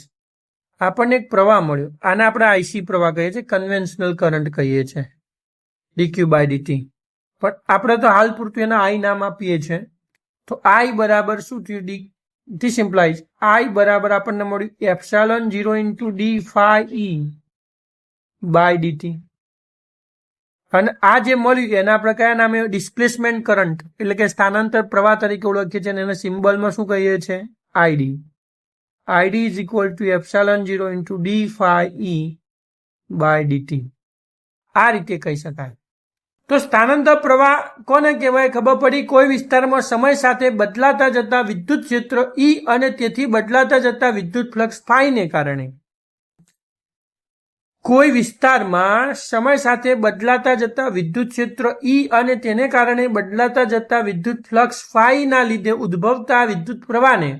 આપણને એક પ્રવાહ મળ્યો, આને આપણે IC પ્રવાહ કહીએ છીએ, કન્વેન્શનલ કરંટ કહીએ છીએ dq બાય dt. પણ આપણે તો હાલ પૂરતું એના I નામ આપીએ છીએ. તો I બરાબર શું થયું ધીસ ઇમ્પ્લાઇઝ I બરાબર આપણને મળ્યું epsilon 0 into d phi e by dt અને આ જે મળ્યું એના આપણે કયા નામે ડિસ્પ્લેસમેન્ટ કરંટ એટલે કે સ્થાનાંતર પ્રવાહ તરીકે ઓળખીએ છીએ અને એના સિમ્બોલમાં શું કહીએ છીએ ID. ID is equal to epsilon 0 into d phi e by dt આ રીતે કહી શકાય. તો સ્થાનાંતર પ્રવાહ કોને કહેવાય ખબર પડી, કોઈ વિસ્તારમાં સમય સાથે બદલાતા જતા વિદ્યુત ક્ષેત્ર E અને તેથી બદલાતા જતા વિદ્યુત ફ્લક્સ ફાઈ ને કારણે કોઈ વિસ્તારમાં સમય સાથે બદલાતા જતા વિદ્યુત ક્ષેત્ર ઈ અને તેને કારણે બદલાતા જતા વિદ્યુત ફ્લક્સ ફાઈના લીધે ઉદ્ભવતા વિદ્યુત પ્રવાહને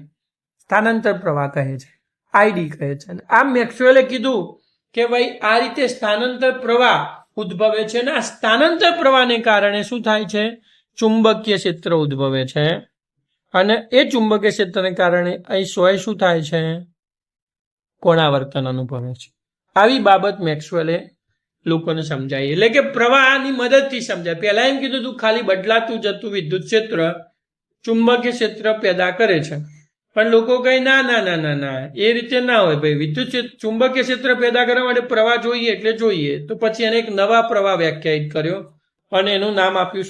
સ્થાનાંતર પ્રવાહ કહે છે, આઈડી કહે છે. આમ મેક્સવેલે કીધું કે ભાઈ આ રીતે સ્થાનાંતર પ્રવાહ ઉદ્ભવે છે અને આ સ્થાનાંતર પ્રવાહને કારણે શું થાય છે? ચુંબકીય ક્ષેત્ર ઉદ્ભવે છે અને એ ચુંબકીય ક્ષેત્રને કારણે અહીં સોય શું થાય છે? કોણાવર્તન અનુભવે છે. આવી બાબત મેક્સવેલે લોકોને સમજાય, એટલે કે પ્રવાહની મદદથી સમજાય. પહેલા એમ કીધું હતું ખાલી બદલાતું જતું વિદ્યુત ક્ષેત્ર ચુંબકીય ક્ષેત્ર પેદા કરે છે, પણ લોકો કહે ના ના ના ના ના, એ રીતે ના હોય ભાઈ. વિદ્યુત ચુંબકીય ક્ષેત્ર પેદા કરવા માટે પ્રવાહ જોઈએ એટલે જોઈએ. તો પછી એને એક નવા પ્રવાહ વ્યાખ્યાયિત કર્યો અને એનું નામ આપ્યું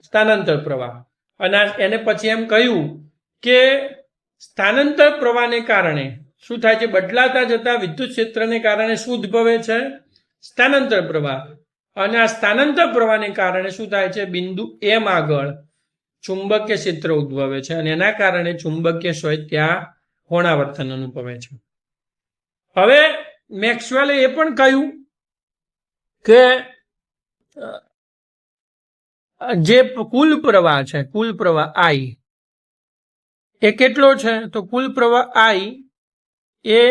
સ્થાનાંતર પ્રવાહ. અને એને પછી એમ કહ્યું કે સ્થાનાંતર પ્રવાહને કારણે શું થાય છે? બદલાતા જતા વિદ્યુત ક્ષેત્રને કારણે શું ઉદ્ભવે છે? સ્થાનાંતર પ્રવાહ. અને આ સ્થાનાંતર પ્રવાહને કારણે શું થાય છે? બિંદુ એમ આગળ ચુંબકીય ક્ષેત્ર ઉદ્ભવે છે અને એના કારણે ચુંબકીય સોય ત્યાં કોણાવર્તન અનુભવે છે. હવે મેક્સવેલે એ પણ કહ્યું કે જે કુલ પ્રવાહ છે, કુલ પ્રવાહ આઈ એ કેટલો છે? તો કુલ પ્રવાહ આઈ એ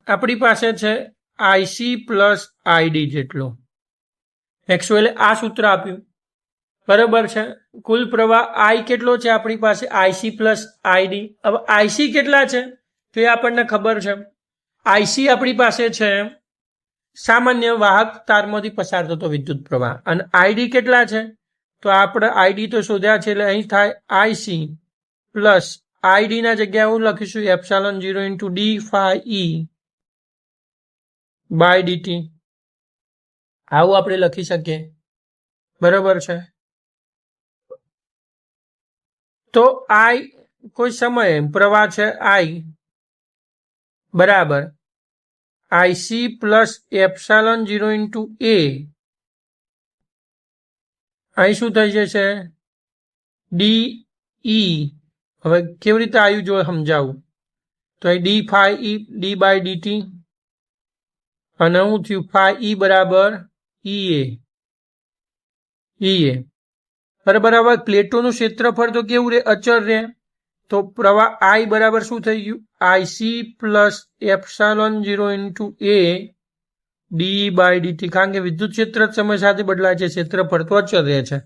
આપણી પાસે છે આઈસી પ્લસ આઈડી જેટલો. મેક્સવેલે આ સૂત્ર આપ્યું, બરાબર છે. કુલ પ્રવાહ આઈ કેટલો છે આપણી પાસે? IC plus ID. હવે આઈસી કેટલા છે તો એ આપણને ખબર છે. આઈસી આપણી પાસે છે સામાન્ય વાહક તારમાંથી પસાર થતો વિદ્યુત પ્રવાહ. અને આઈડી કેટલા છે? તો આપણે આઈડી તો શોધ્યા છે, એટલે અહીં થાય આઈસી પ્લસ આઈડી ના જગ્યાએ હું લખીશું epsilon 0 into D phi E by DT. આવું આપણે લખી શકીએ, બરાબર છે. તો આઈ કોઈ સમયે પ્રવાહ છે આઈ બરાબર IC plus epsilon 0 into A. અહીં શું થઈ જશે? D E. હવે કેવી રીતે આવ્યું જો સમજાવું તો અહીં D phi E D by DT અને શું થયું? ફાઈ ઈ બરાબર ઈ એ. બરાબર. હવે પ્લેટોનું ક્ષેત્રફળ તો કેવું રે? અચળ રે. તો પ્રવાહ આઈ બરાબર શું થઈ ગયું? IC plus epsilon 0 into A D by DT. કારણ કે વિદ્યુત ક્ષેત્ર સમય સાથે બદલાય છે, ક્ષેત્રફળ તો અચળ રહે છે.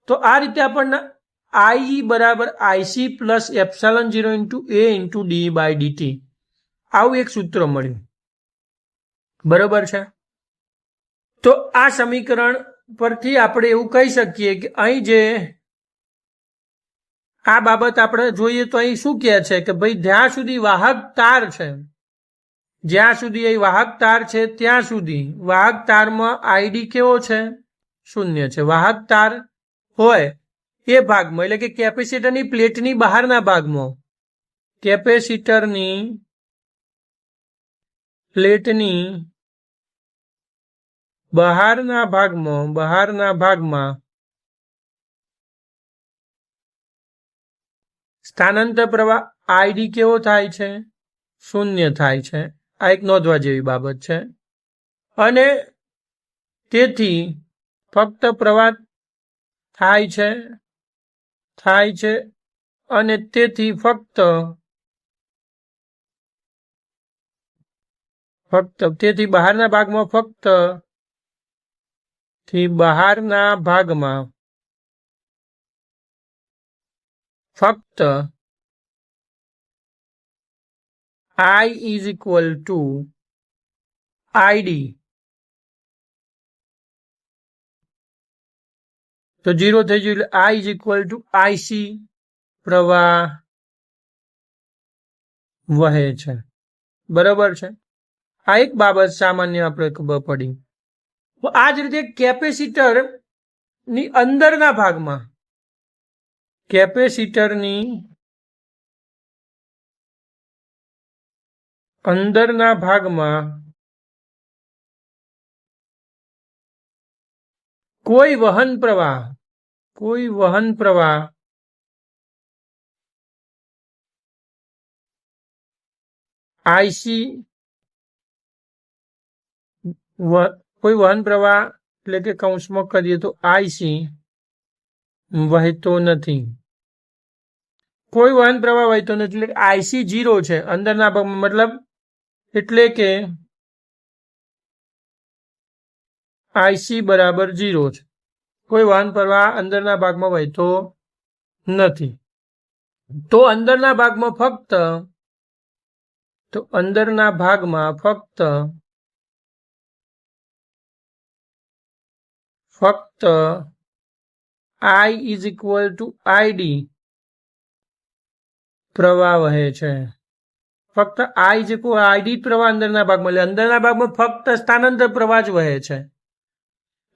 તો આ રીતે આપણને આઈ બરાબર IC plus epsilon 0 into A into D by DT આવું એક સૂત્ર મળ્યું, બરાબર છે. તો આ સમીકરણ પરથી આપણે એવું કહી શકીએ કે અહીં જે આ બાબત આપણે જોઈએ તો અહીં શું કહે છે કે ભાઈ જ્યાં સુધી વાહક તાર છે, જ્યાં સુધી અહીં વાહક તાર છે ત્યાં સુધી વાહક તારમાં આઈડી કેવો છે? 0 છે. વાહક તાર હોય એ ભાગમાં, એટલે કે કેપેસિટરની પ્લેટની બહારના ભાગમાં, કેપેસિટરની પ્લેટની બહારના ભાગમાં સ્થાનાંતર પ્રવાહ આઈડી કેવો થાય છે? 0 થાય છે. આ એક નોંધવા જેવી બાબત છે. અને તેથી ફક્ત પ્રવાહ થાય છે અને તેથી ફક્ત બહારના ભાગમાં ફક્ત I is equal to ID. તો 0 થઈ ગયું એટલે I is equal to IC પ્રવાહ વહે છે, બરાબર છે. આ એક બાબત સામાન્ય આપણે ખબર પડી. આ જ રીતે કેપેસિટર ની અંદરના ભાગમાં કોઈ વહન પ્રવાહ IC કોઈ વહન પ્રવાહ એટલે કે કૌંસમાં કરીએ તો આઈસી વહેતો નથી, કોઈ વહન પ્રવાહ વહેતો નથી એટલે આઈસી 0 છે અંદરના ભાગમાં, મતલબ એટલે કે આઈસી બરાબર 0 છે, કોઈ વહન પ્રવાહ અંદરના ભાગમાં વહેતો નથી. તો અંદરના ભાગમાં ફક્ત I is equal two ID પ્રવાહ વહે છે, ફક્ત I ઇઝ ઇક્વલ આઈડી પ્રવાહ અંદરના ભાગમાં, એટલે અંદરના ભાગમાં ફક્ત સ્થાનાંતર પ્રવાહ જ વહે છે.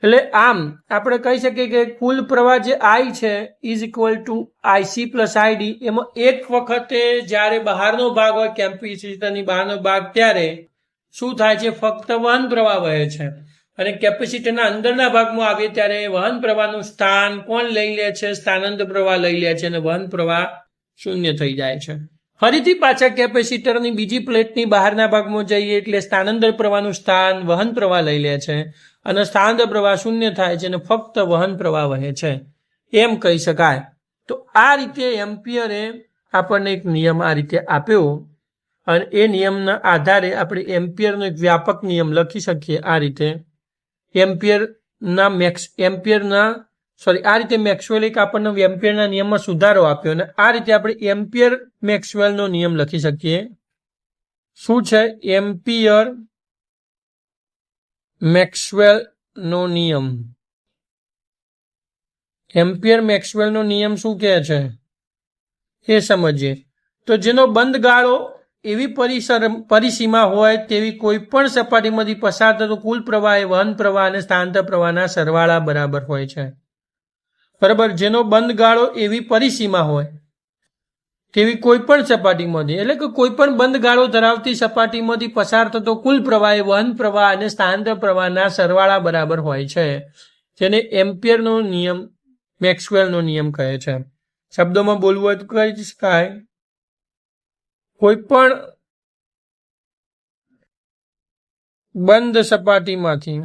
એટલે આમ આપણે કહી શકીએ કે કુલ પ્રવાહ જે I છે is equal two IC plus ID, એમાં એક વખતે જ્યારે બહારનો ભાગ હોય કેપેસિટરની બહારનો ભાગ ત્યારે શું થાય છે, ફક્ત વહન પ્રવાહ વહે છે, અને કેપેસિટરના અંદરના ભાગમાં આવીએ ત્યારે વહન પ્રવાહનું સ્થાન કોણ લઈ લે છે, સ્થાનાંતર પ્રવાહ લઈ લે છે, અને વહન પ્રવાહ શૂન્ય થઈ જાય છે. ફરીથી પાછા કેપેસિટરની બીજી પ્લેટની બહારના ભાગમાં જઈએ એટલે સ્થાનાંતર પ્રવાહનું સ્થાન વહન પ્રવાહ લઈ લે છે, અને સ્થાનાંતર પ્રવાહ શૂન્ય થાય છે અને ફક્ત વહન પ્રવાહ વહે છે, એમ કહી શકાય. તો આ રીતે એમ્પિયરે આપણને એક નિયમ આ રીતે આપ્યો, અને એ નિયમના આધારે આપણે એમ્પિયરનો એક વ્યાપક નિયમ લખી શકીએ આ રીતે. આ રીતે મેક્સવેલ એક આપણને એમ્પિયરના નિયમમાં સુધારો આપ્યો, અને આ રીતે આપણે એમ્પિયર મેક્સવેલનો નિયમ લખી શકીએ. શું છે એમ્પિયર મેક્સવેલનો નિયમ? એમ્પિયર મેક્સવેલનો નિયમ શું કહે છે એ સમજીએ. તો જેનો બંધ ગાળો એવી પરિસીમા હોય તેવી કોઈ પણ સપાટીમાંથી પસાર થતો કુલ પ્રવાહ એ વહન પ્રવાહ અને સ્થાનાંતર પ્રવાહના સરવાળા બરાબર હોય છે. બરાબર, જેનો બંધ ગાળો એવી પરિસીમા હોય તેવી કોઈ પણ સપાટીમાંથી, એટલે કે કોઈ પણ બંધ ગાળો ધરાવતી સપાટીમાંથી પસાર થતો કુલ પ્રવાહ એ વહન પ્રવાહ અને સ્થાનાંતર પ્રવાહના સરવાળા બરાબર હોય છે, જેને એમ્પિયરનો નિયમ મેક્સવેલનો નિયમ કહે છે. શબ્દોમાં બોલવું હોય તો કહી શકાય કોઈ પણ બંધ સપાટીમાંથી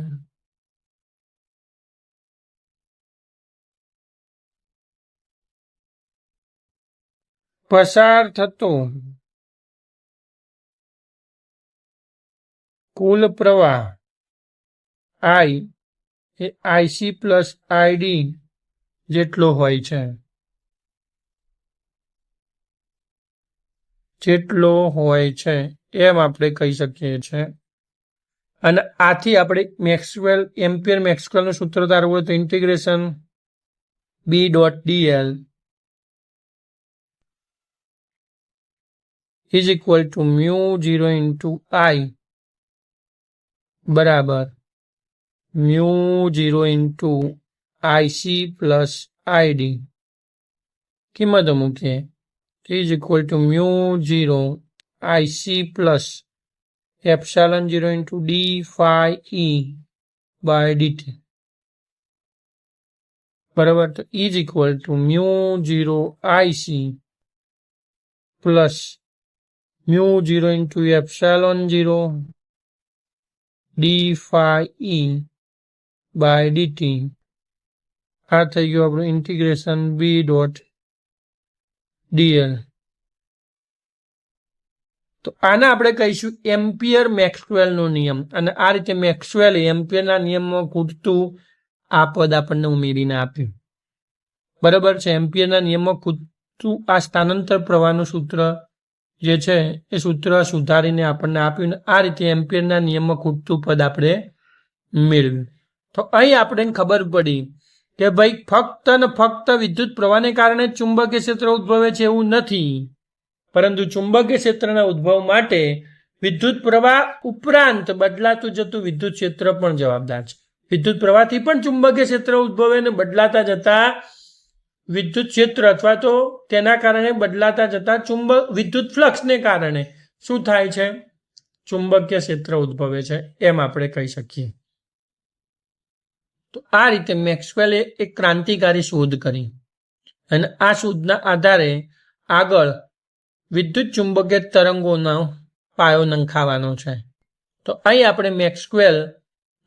પસાર થતો કુલ પ્રવાહ I A IC plus ID જેટલો હોય છે, એમ આપણે કહી શકીએ છીએ. અને આથી આપણે એમ્પિયર મેક્સવેલનું સૂત્ર ધારવું હોય તો integration B.dl is equal to μ0 into I બરાબર μ0 ઇન્ટુ આઈસી પ્લસ આઈડી, કિંમતો મૂકીએ is equal to μ0 IC plus epsilon 0 into D phi E by DT. બરાબર, તો is equal to μ0 IC plus μ0 into epsilon 0 D phi E by DT. આ થઈ ગયું આપણું integration B.dl. તો આને આપણે કહીશું એમ્પિયર મેક્સવેલનો નિયમ, અને આ રીતે મેક્સવેલે એમ્પિયરના નિયમમાં ખૂટતું આ પદ આપણને ઉમેરીને આપ્યું. બરાબર છે, એમ્પિયરના નિયમમાં ખૂટતું આ સ્થાનાંતર પ્રવાહનું સૂત્ર જે છે એ સૂત્ર સુધારીને આપણને આપ્યું, ને આ રીતે એમ્પિયરના નિયમમાં ખૂટતું પદ આપણે મેળવ્યું. તો અહીં આપણે ખબર પડી કે ભાઈ ફક્ત ને ફક્ત વિદ્યુત પ્રવાહને કારણે ચુંબકીય ક્ષેત્ર ઉદ્ભવે છે એવું નથી, પરંતુ ચુંબકીય ક્ષેત્રના ઉદ્ભવ માટે વિદ્યુત પ્રવાહ ઉપરાંત બદલાતું જતું વિદ્યુત ક્ષેત્ર પણ જવાબદાર છે. વિદ્યુત પ્રવાહથી પણ ચુંબકીય ક્ષેત્ર ઉદ્ભવે અને બદલાતા જતા વિદ્યુત ક્ષેત્ર અથવા તો તેના કારણે બદલાતા જતા વિદ્યુત ફ્લક્સને કારણે શું થાય છે, ચુંબકીય ક્ષેત્ર ઉદ્ભવે છે, એમ આપણે કહી શકીએ. તો આ રીતે મેક્સવેલે એક ક્રાંતિકારી શોધ કરી, અને આ શોધના આધારે આગળ વિદ્યુત ચુંબકીય તરંગોનો પાયો નંખાવાનો છે. તો અહીં આપણે મેક્સવેલ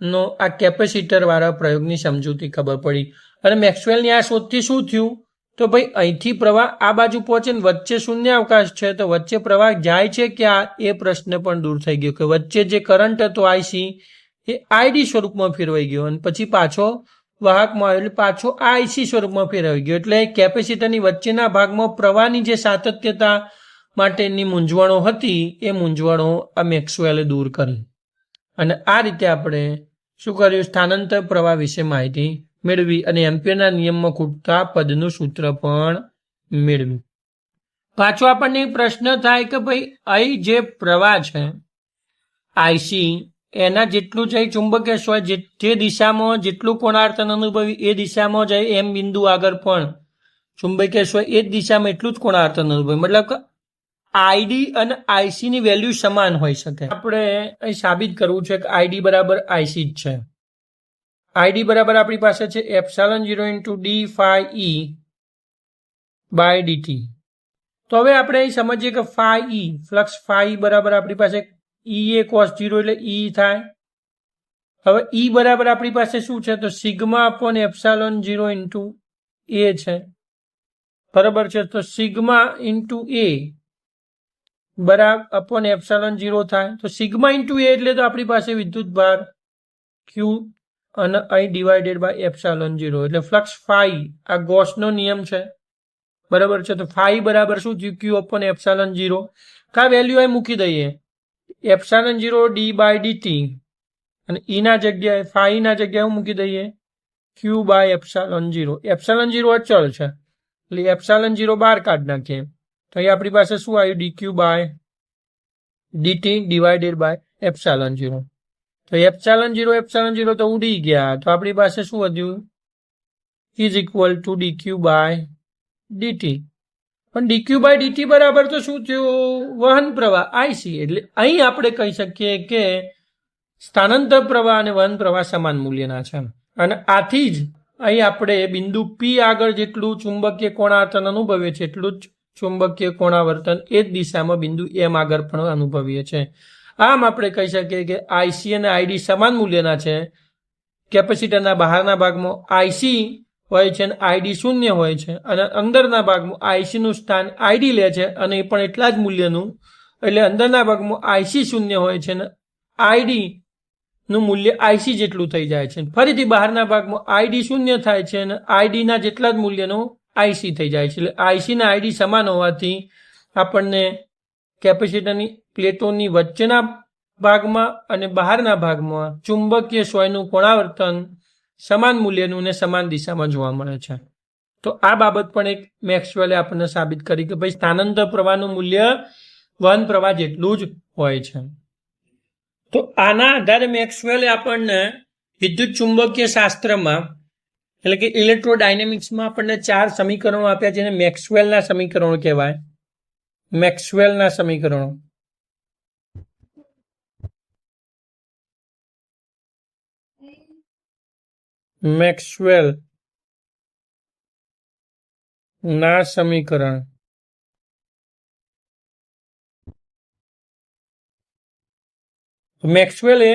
નો આ કેપેસિટર વાળા પ્રયોગની સમજૂતી ખબર પડી. અને મેક્સવેલની આ શોધથી શું થયું તો ભાઈ અહીંથી પ્રવાહ આ બાજુ પહોંચે ને વચ્ચે શૂન્યાવકાશ છે તો વચ્ચે પ્રવાહ જાય છે ક્યાં એ પ્રશ્ન પણ દૂર થઈ ગયો કે વચ્ચે જે કરંટ હતો આઈસી એ આઈડી સ્વરૂપમાં ફેરવાઈ ગયો અને પછી પાછો વાહકમાં આવ્યો એટલે પાછો આઈસી સ્વરૂપમાં ફેરવાઈ ગયો. એટલે કેપેસિટરની વચ્ચેના ભાગમાં પ્રવાહની જે સાતત્યતા માટેની મૂંઝવણો હતી એ મૂંઝવણો આ મેક્સવેલે દૂર કરી. અને આ રીતે આપણે શું કર્યું, સ્થાનાંતર પ્રવાહ વિશે માહિતી મેળવી અને એમ્પિયરના નિયમમાં ખૂટતા પદનું સૂત્ર પણ મેળવ્યું. પાછો આપણને પ્રશ્ન થાય કે ભાઈ અહીં જે પ્રવાહ છે આઈસી એના જેટલું જ ચુંબકીય સ્વય જે દિશામાં જેટલું કોણાર્તન અનુભવી એ દિશામાં જાય એમ બિંદુ આગળ પણ ચુંબકીય સ્વય એ જ દિશામાં એટલું જ કોણાર્તન અનુભવી, મતલબ કે આઈડી અને આઈસી ની વેલ્યુ સમાન હોઈ શકે. આપણે અહીં સાબિત કરવું છે કે આઈડી બરાબર આઈસી જ છે. આઈડી બરાબર આપણી પાસે છે epsilon 0 into D phi E by DT. તો હવે આપણે અહીં સમજીએ કે ફાઈ ઈ ફ્લક્સ ફાઈ બરાબર આપણી પાસે ઈ એ કોસ 0 એટલે ઈ થાય. હવે ઈ બરાબર આપણી પાસે શું છે તો સિગ્મા અપોન એપ્સિલોન 0 ઇન્ટુ એ છે, બરાબર છે. તો સિગ્મા ઇન્ટુ એ બરાબર અપોન એપ્સિલોન 0 થાય. તો સિગ્મા ઇન્ટુ એ એટલે તો આપણી પાસે વિદ્યુત ભાર ક્યુ અને અહીં ડિવાઇડેડ બાય એપ્સિલોન 0 એટલે ફ્લક્સ ફાઈ આ ગોસનો નિયમ છે, બરાબર છે. તો ફાઈ બરાબર શું થયું ક્યુ અપોન એપ્સિલોન 0. કા વેલ્યુ અહીં મૂકી દઈએ એપ્સિલોન 0 ડી બાય ડીટી અને ઈ ના જગ્યાએ ફાઈ ના જગ્યાએ મૂકી દઈએ ક્યુ બાય એપ્સિલોન 0. એપ્સિલોન 0 અચળ છે એટલે એપ્સિલોન 0 બહાર કાઢ નાખીએ તો અહીં આપણી પાસે શું આવ્યું dq by DT divided by epsilon 0. તો એપ્સિલોન 0 તો ઉડી ગયા તો આપણી પાસે શું વધ્યું is equal to dq by DT. પણ ડીક્યુ બાય ડીટી બરાબર તો શું થયું વહન પ્રવાહ આઈસી. એટલે અહીં આપણે કહી શકીએ કે સ્થાનાંતર પ્રવાહ અને વહન પ્રવાહ સમાન મૂલ્યના છે. અને આથી જ અહીં આપણે બિંદુ પી આગળ જેટલું ચુંબકીય કોણાવર્તન અનુભવીએ છીએ એટલું જ ચુંબકીય કોણાવર્તન એ જ દિશામાં બિંદુ એમ આગળ પણ અનુભવીએ છીએ. આમ આપણે કહી શકીએ કે આઈસી અને આઈડી સમાન મૂલ્યના છે. કેપેસિટરના બહારના ભાગમાં આઈસી હોય છે અને આઈડી શૂન્ય હોય છે અને અંદરના ભાગમાં આઈસીનું સ્થાન આઈડી લે છે અને એ પણ એટલા જ મૂલ્યનું. એટલે અંદરના ભાગમાં આઈસી શૂન્ય હોય છે અને આઈડી નું મૂલ્ય આઈસી જેટલું થઈ જાય છે. ફરીથી બહારના ભાગમાં આઈડી શૂન્ય થાય છે અને આઈડીના જેટલા જ મૂલ્યનું આઈસી થઈ જાય છે. એટલે આઈસી ના આઈડી સમાન હોવાથી આપણને કેપેસિટરની પ્લેટોની વચ્ચેના ભાગમાં અને બહારના ભાગમાં ચુંબકીય સ્વયનું કોણાવર્તન સમાન મૂલ્યનું ને સમાન દિશામાં જોવા મળે છે. તો આ બાબત પણ એક મેક્સવેલે આપણને સાબિત કરી કે ભાઈ સ્થાનાંતર પ્રવાહનું મૂલ્ય વહન પ્રવાહ જેટલું જ હોય છે. તો આના આધારે મેક્સવેલે આપણને વિદ્યુત ચુંબકીય શાસ્ત્રમાં એટલે કે ઇલેક્ટ્રોડાયનેમિક્સમાં આપણને 4 સમીકરણો આપ્યા જેને મેક્સવેલના સમીકરણો કહેવાય. મેક્સવેલના સમીકરણો મેક્સવેલ ના સમીકરણ. મેક્સવેલે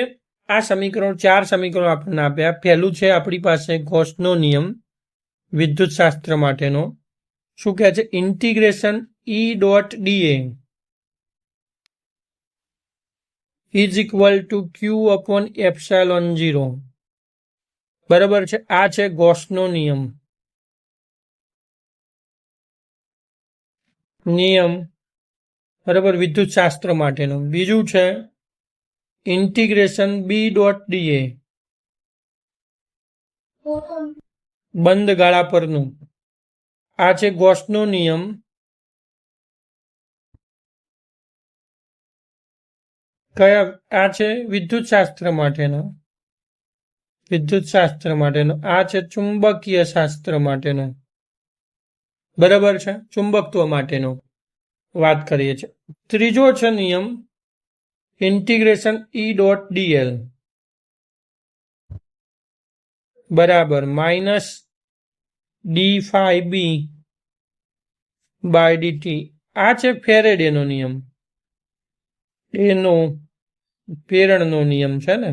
આ સમીકરણો 4 સમીકરણો આપણને આપ્યા. પહેલું છે આપણી પાસે ગોસનો નિયમ વિદ્યુત શાસ્ત્ર માટેનો. શું કહે છે integration E dot dA is equal to Q upon epsilon 0. બરાબર છે. આ છે ગોસનો નિયમ બરાબર વિદ્યુત શાસ્ત્ર માટેનો. બીજું છે ઇન્ટિગ્રેશન બી ડોટ ડીએ બંધ ગાળા પરનું. આ છે ગોસનો નિયમ કયા આ છે વિદ્યુત શાસ્ત્ર માટેનો. આ છે ચુંબકીય શાસ્ત્ર માટેનો. બરાબર છે. ચુંબકત્વ માટેનો વાત કરીએ છીએ. ત્રીજો છે નિયમ ઇન્ટિગ્રેશન ઈ ડોટ ડીએલ બરાબર minus D phi B by DT. આ છે ફેરેડેનો નિયમ. એનો પ્રેરણનો નિયમ છે ને.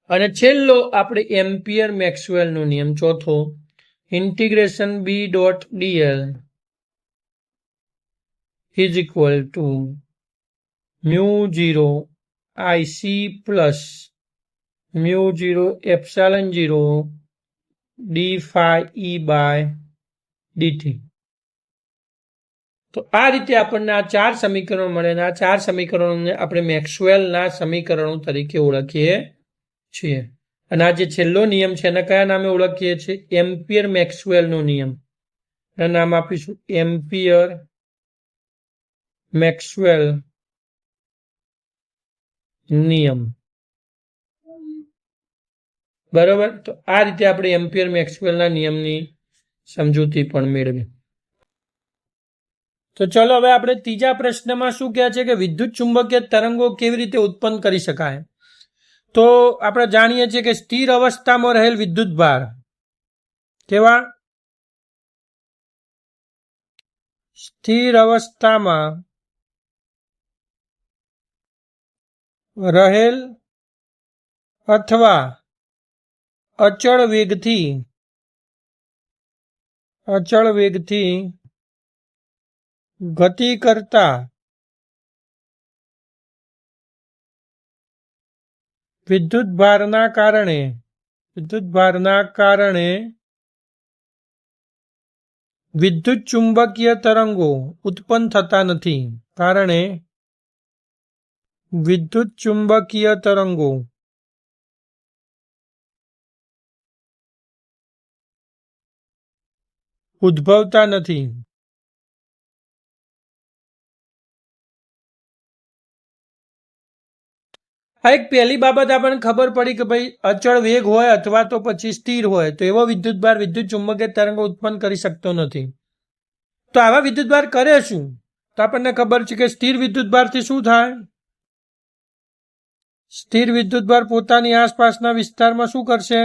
અને છેલ્લો આપણે એમ્પિયર મેક્સવેલનો નિયમ ચોથો integration B dot dl is equal to mu 0 IC plus mu 0 epsilon 0 D phi E by DT. તો આ રીતે આપણને આ 4 સમીકરણો મળે અને આ 4 સમીકરણોને આપણે મેક્સવેલના સમીકરણો તરીકે ઓળખીએ છીએ. અને આ જે છેલ્લો નિયમ છે એને કયા નામે ઓળખીએ છીએ? એમ્પિયર મેક્સવેલનો નિયમ. એનું નામ આપીશું એમ્પિયર મેક્સવેલ નિયમ. બરાબર. તો આ રીતે આપણે એમ્પિયર મેક્સવેલના નિયમની સમજૂતી પણ મેળવી. તો ચલો હવે આપણે ત્રીજા પ્રશ્નમાં શું કહે છે કે વિદ્યુત ચુંબકીય તરંગો કેવી રીતે ઉત્પન્ન કરી શકાય. તો આપણે જાણીએ છીએ કે સ્થિર અવસ્થામાં રહેલ વિદ્યુત ભાર કેવા? સ્થિર અવસ્થામાં રહેલ અથવા અચળ વેગથી ગતિ કરતા વિદ્યુત ભારના કારણે વિદ્યુત ચુંબકીય તરંગો ઉત્પન્ન થતા નથી. વિદ્યુત ચુંબકીય તરંગો ઉદ્ભવતા નથી. આ એક પહેલી બાબત આપણને ખબર પડી કે ભાઈ અચળ વેગ હોય અથવા તો પછી સ્થિર હોય તો એવો વિદ્યુતભાર વિદ્યુત ચુંબકીય તરંગો ઉત્પન્ન કરી શકતો નથી. તો આવા વિદ્યુતભાર કરે શું? તો આપણને ખબર છે કે સ્થિર વિદ્યુતભારથી શું થાય? સ્થિર વિદ્યુતભાર પોતાની આસપાસના વિસ્તારમાં શું કરશે?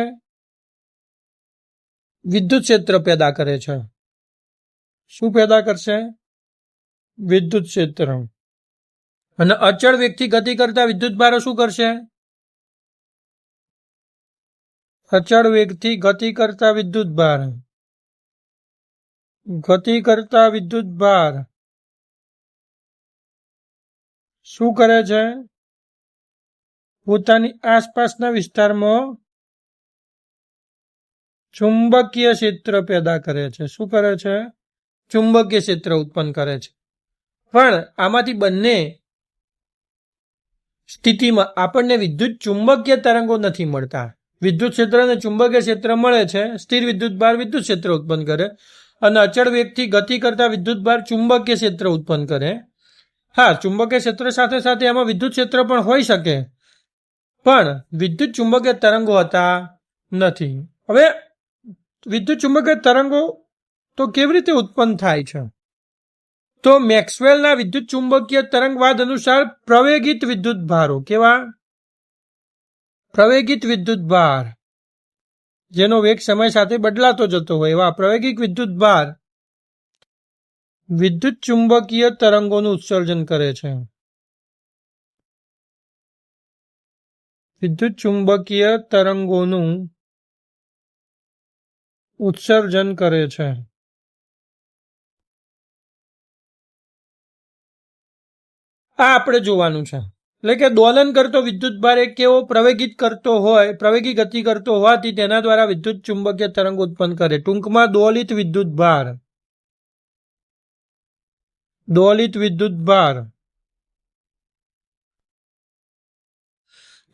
વિદ્યુત ક્ષેત્ર પેદા કરે છે. શું પેદા કરશે? વિદ્યુત ક્ષેત્ર. અને અચળ વેગથી ગતિ કરતા વિદ્યુતભારો શું કરશે? અચળ વેગથી ગતિ કરતા વિદ્યુતભાર શું કરે છે? પોતાની આસપાસના વિસ્તારમાં ચુંબકીય ક્ષેત્ર પેદા કરે છે. શું કરે છે? ચુંબકીય ક્ષેત્ર ઉત્પન્ન કરે છે. પણ આમાંથી બંને સ્થિતિમાં આપણને વિદ્યુત ચુંબકીય તરંગો નથી મળતા. વિદ્યુત ક્ષેત્ર અને ચુંબકીય ક્ષેત્ર મળે છે. સ્થિર વિદ્યુતભાર વિદ્યુત ક્ષેત્ર ઉત્પન્ન કરે અને અચળ વેગથી ગતિ કરતા વિદ્યુતભાર ચુંબકીય ક્ષેત્ર ઉત્પન્ન કરે. હા, ચુંબકીય ક્ષેત્ર સાથે સાથે એમાં વિદ્યુત ક્ષેત્ર પણ હોઈ શકે પણ વિદ્યુત ચુંબકીય તરંગો હોતા નથી. હવે વિદ્યુત ચુંબકીય તરંગો તો કેવી રીતે ઉત્પન્ન થાય છે? તો મેક્સવેલના વિદ્યુત ચુંબકીય તરંગવાદ અનુસાર પ્રવેગિત વિદ્યુતભારો કેવા? પ્રવેગિત વિદ્યુતભાર જેનો વેગ સમય સાથે બદલાતો જતો હોય એવા પ્રવેગિક વિદ્યુતભાર વિદ્યુત ચુંબકીય તરંગોનું ઉત્સર્જન કરે છે. વિદ્યુત ચુંબકીય તરંગોનું ઉત્સર્જન કરે છે. આ આપણે જોવાનું છે. એટલે કે દોલન કરતો વિદ્યુતભાર એક કેવો પ્રવેગિત ગતિ કરતો હોવાથી તેના દ્વારા વિદ્યુત ચુંબકીય તરંગ ઉત્પન્ન કરે. ટૂંકમાં દોલિત વિદ્યુતભાર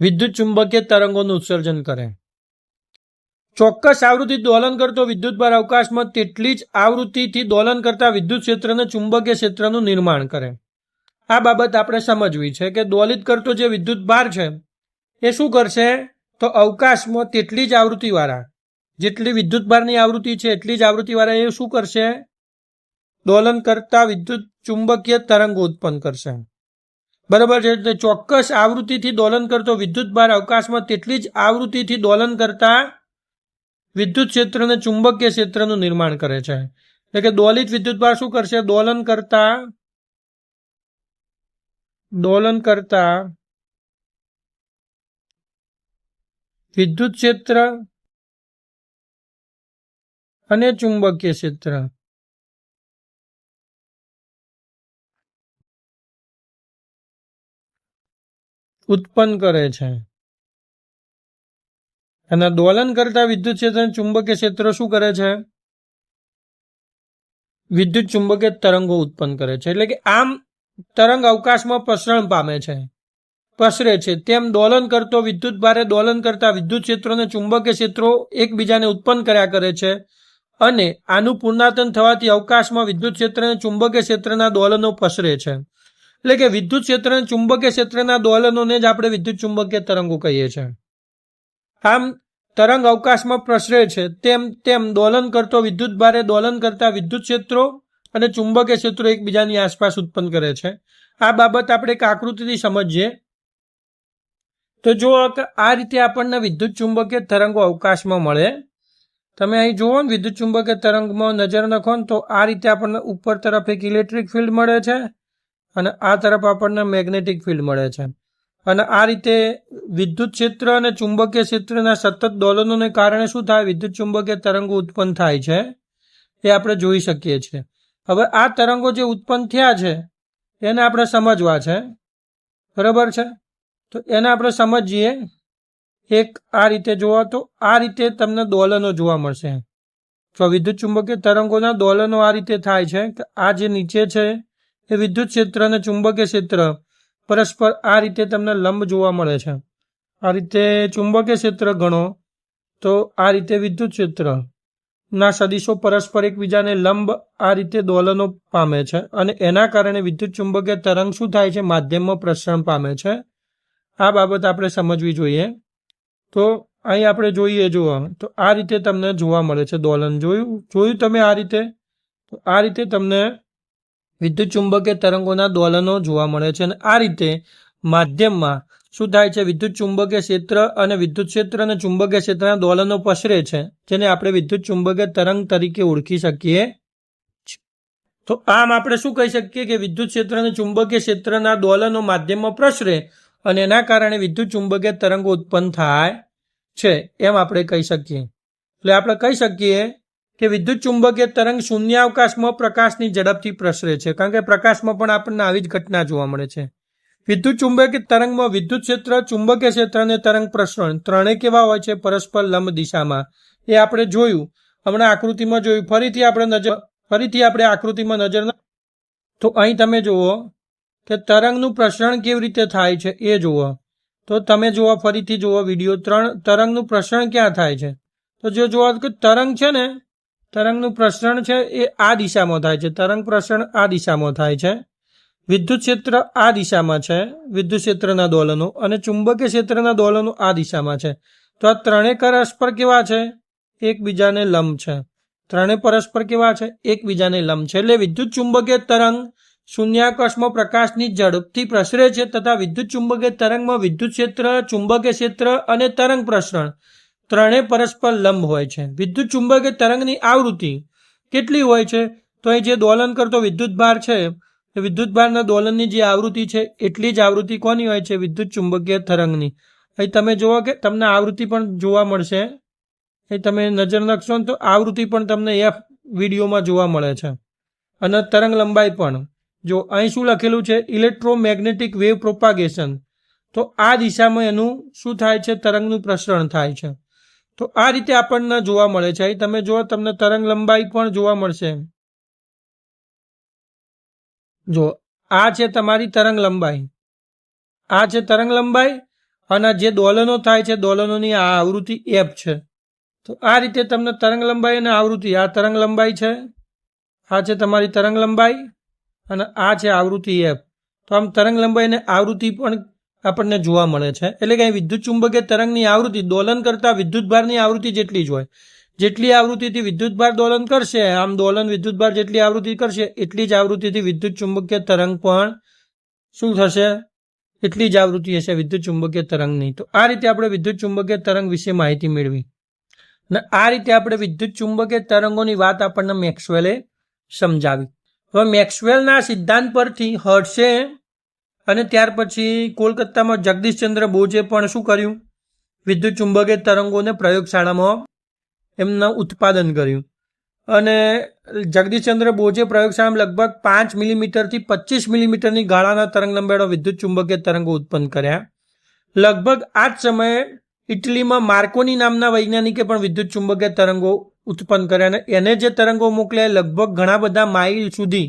વિદ્યુત ચુંબકીય તરંગોનું ઉત્સર્જન કરે. ચોક્કસ આવૃત્તિ દોલન કરતો વિદ્યુતભાર અવકાશમાં તેટલી જ આવૃત્તિથી દોલન કરતા વિદ્યુત ક્ષેત્ર અને ચુંબકીય ક્ષેત્રનું નિર્માણ કરે. આ બાબત આપણે સમજવી છે કે દોલિત કરતો જે વિદ્યુતભાર છે એ શું કરશે? તો અવકાશમાં તેટલી જ આવૃત્તિવાળા, જેટલી વિદ્યુતભારની આવૃત્તિ છે એટલી જ આવૃત્તિવાળા એ શું કરશે? દોલન કરતા વિદ્યુત ચુંબકીય તરંગો ઉત્પન્ન કરશે. બરાબર છે. એટલે ચોક્કસ આવૃત્તિથી દોલન કરતો વિદ્યુતભાર અવકાશમાં તેટલી જ આવૃત્તિથી દોલન કરતા વિદ્યુત ક્ષેત્ર અને ચુંબકીય ક્ષેત્રનું નિર્માણ કરે છે. એટલે કે દોલિત વિદ્યુતભાર શું કરશે? દોલન કરતા વિદ્યુત ક્ષેત્ર અને ચુંબકીય ક્ષેત્ર ઉત્પન્ન કરે છે. અને દોલન કરતા વિદ્યુત ક્ષેત્ર અને ચુંબકીય ક્ષેત્ર શું કરે છે? વિદ્યુત ચુંબકીય તરંગો ઉત્પન્ન કરે છે. એટલે કે આમ તરંગ અવકાશમાં પ્રસરણ પામે છે, પ્રસરે છે, તેમ દોલન કરતો વિદ્યુત ભારે દોલન કરતા વિદ્યુત ક્ષેત્રો અને ચુંબકીય ક્ષેત્રો એકબીજાને ઉત્પન્ન કર્યા કરે છે. અને આનું પૂર્ણાતન થવાથી અવકાશમાં વિદ્યુત ક્ષેત્ર અને ચુંબકીય ક્ષેત્રના દોલનો પ્રસરે છે. એટલે કે વિદ્યુત ક્ષેત્ર અને ચુંબકીય ક્ષેત્રના દોલનોને જ આપણે વિદ્યુત ચુંબકીય તરંગો કહીએ છીએ. આમ તરંગ અવકાશમાં પ્રસરે છે તેમ તેમ દોલન કરતો વિદ્યુત ભારે દોલન કરતા વિદ્યુત ક્ષેત્રો અને ચુંબકીય ક્ષેત્રો એકબીજાની આસપાસ ઉત્પન્ન કરે છે. આ બાબત આપણે એક આકૃતિથી સમજીએ તો જો આ રીતે આપણને વિદ્યુત ચુંબકીય તરંગો અવકાશમાં મળે. તમે અહીં જુઓ ને, વિદ્યુત ચુંબકીય તરંગમાં નજર નાખો ને તો આ રીતે આપણને ઉપર તરફ એક ઇલેક્ટ્રિક ફિલ્ડ મળે છે અને આ તરફ આપણને મેગ્નેટિક ફિલ્ડ મળે છે. અને આ રીતે વિદ્યુત ક્ષેત્ર અને ચુંબકીય ક્ષેત્રના સતત દોલનોને કારણે શું થાય? વિદ્યુત ચુંબકીય તરંગો ઉત્પન્ન થાય છે, એ આપણે જોઈ શકીએ છીએ. હવે આ તરંગો જે ઉત્પન્ન થયા છે એને આપણે સમજવા છે, બરાબર છે? તો એને આપણે સમજીએ. એક આ રીતે જોવા તો આ રીતે તમને દોલનો જોવા મળશે. તો વિદ્યુત ચુંબકીય તરંગોના દોલનો આ રીતે થાય છે કે આ જે નીચે છે એ વિદ્યુત ક્ષેત્ર અને ચુંબકીય ક્ષેત્ર પરસ્પર આ રીતે તમને લંબ જોવા મળે છે. આ રીતે ચુંબકીય ક્ષેત્ર ગણો તો આ રીતે વિદ્યુત ક્ષેત્રના સદિશો પરસ્પર એકબીજાને લંબ આ રીતે દોલનો પામે છે અને એના કારણે વિદ્યુત ચુંબકીય તરંગ શું થાય છે? માધ્યમમાં પ્રસરણ પામે છે. આ બાબત આપણે સમજવી જોઈએ. તો અહીં આપણે જોઈએ, જુઓ તો આ રીતે તમને જોવા મળે છે દોલન. જોયું તમે આ રીતે? તો આ રીતે તમને વિદ્યુત ચુંબકીય તરંગોના દોલનો જોવા મળે છે. અને આ રીતે માધ્યમમાં શું થાય છે? વિદ્યુત ચુંબકીય ક્ષેત્ર અને વિદ્યુત ક્ષેત્ર અને ચુંબકીય ક્ષેત્રના દોલનો પ્રસરે છે, જેને આપણે વિદ્યુત ચુંબકીય તરંગ તરીકે ઓળખી શકીએ. તો આમ આપણે શું કહી શકીએ કે વિદ્યુત ક્ષેત્ર અને ચુંબકીય ક્ષેત્રના દોલનો માધ્યમમાં પ્રસરે અને એના કારણે વિદ્યુત ચુંબકીય તરંગો ઉત્પન્ન થાય છે, એમ આપણે કહી શકીએ. એટલે આપણે કહી શકીએ કે વિદ્યુત ચુંબકીય તરંગ શૂન્યાવકાશમાં પ્રકાશની ઝડપથી પ્રસરે છે, કારણ કે પ્રકાશમાં પણ આપણને આવી જ ઘટના જોવા મળે છે. વિદ્યુત ચુંબકીય તરંગમાં વિદ્યુત ક્ષેત્ર, ચુંબકીય ક્ષેત્ર અને તરંગ પ્રસરણ ત્રણેય કેવા હોય છે? પરસ્પર લંબ દિશામાં. એ આપણે જોયું, હમણાં આકૃતિમાં જોયું. ફરીથી આપણે આકૃતિમાં નજર તો અહીં તમે જુઓ કે તરંગનું પ્રસરણ કેવી રીતે થાય છે એ જુઓ. તો તમે જુઓ, ફરીથી જુઓ વિડીયો. તરંગનું પ્રસરણ ક્યાં થાય છે? તો જો જુઓ કે તરંગ છે ને, તરંગનું પ્રસરણ છે એ આ દિશામાં થાય છે. તરંગ પ્રસરણ આ દિશામાં થાય છે. વિદ્યુત ક્ષેત્ર આ દિશામાં છે, વિદ્યુત ક્ષેત્રના દોલનો, અને ચુંબકીય ક્ષેત્રના દોલનો આ દિશામાં છે. તો આ ત્રણેય પરસ્પર કેવા છે? એકબીજાને લંબ છે. ત્રણેય પરસ્પર કેવા છે? એકબીજાને લંબ છે. એટલે વિદ્યુત ચુંબકીય તરંગ શૂન્યાવકાશમાં પ્રકાશની ઝડપથી પ્રસરે છે તથા વિદ્યુત ચુંબકીય તરંગમાં વિદ્યુત ક્ષેત્ર, ચુંબકીય ક્ષેત્ર અને તરંગ પ્રસરણ ત્રણેય પરસ્પર લંબ હોય છે. વિદ્યુત ચુંબકીય તરંગની આવૃત્તિ કેટલી હોય છે? તો અહીં જે દોલન કરતો વિદ્યુત ભાર છે, એ વિદ્યુત ભારના દોલનની જે આવૃત્તિ છે એટલી જ આવૃત્તિ કોની હોય છે? વિદ્યુત ચુંબકીય તરંગની. અહીં તમે જુઓ કે તમને આવૃત્તિ પણ જોવા મળશે. એ તમે નજર નાખશો ને તો આવૃત્તિ પણ તમને એ વિડીયોમાં જોવા મળે છે. અને તરંગ લંબાઈ પણ. જો અહીં શું લખેલું છે? Electromagnetic wave propagation. તો આ દિશામાં એનું શું થાય છે? તરંગનું પ્રસરણ થાય છે. તો આ રીતે આપણને જોવા મળે છે. અહીં તમે જુઓ, તમને તરંગ લંબાઈ પણ જોવા મળશે. જો આ છે તમારી તરંગ લંબાઈ, આ છે તરંગ લંબાઈ, અને જે દોલનો થાય છે દોલનોની આ આવૃત્તિ એફ છે. તો આ રીતે તમને તરંગ લંબાઈ અને આવૃત્તિ, આ તરંગ લંબાઈ છે, આ છે તમારી તરંગ લંબાઈ, અને આ છે આવૃત્તિ એફ. તો આમ તરંગ લંબાઈ અને આવૃત્તિ પણ આપણને જોવા મળે છે. એટલે કે વિદ્યુત ચુંબકીય તરંગની આવૃત્તિ દોલન કરતા વિદ્યુતભારની આવૃત્તિ જેટલી જ હોય. જેટલી આવૃત્તિથી વિદ્યુતભાર દોલન કરશે, આમ દોલન વિદ્યુતભાર જેટલી આવૃત્તિ કરશે એટલી જ આવૃત્તિથી વિદ્યુત ચુંબકીય તરંગ પણ શું થશે? એટલી જ આવૃત્તિ હશે વિદ્યુત ચુંબકીય તરંગની. તો આ રીતે આપણે વિદ્યુત ચુંબકીય તરંગ વિશે માહિતી મેળવી. અને આ રીતે આપણે વિદ્યુત ચુંબકીય તરંગોની વાત આપણને મેક્સવેલે સમજાવી. હવે મેક્સવેલના સિદ્ધાંત પરથી હર્ટ્ઝે અને ત્યાર પછી કોલકાતામાં જગદીશચંદ્ર બોઝે પણ શું કર્યું? વિદ્યુત ચુંબકીય તરંગોને પ્રયોગશાળામાં એમનું ઉત્પાદન કર્યું. અને જગદીશચંદ્ર બોઝે પ્રયોગશાળામાં લગભગ 5 મિલીમીટરથી 25 મિલીમીટરની ગાળાના તરંગ લંબાઈના વિદ્યુત ચુંબકીય તરંગો ઉત્પન્ન કર્યા. લગભગ આ જ સમયે ઇટલીમાં માર્કોની નામના વૈજ્ઞાનિકે પણ વિદ્યુત ચુંબકીય તરંગો ઉત્પન્ન કર્યા અને એને જે તરંગો મોકલ્યા લગભગ ઘણા બધા માઇલ સુધી,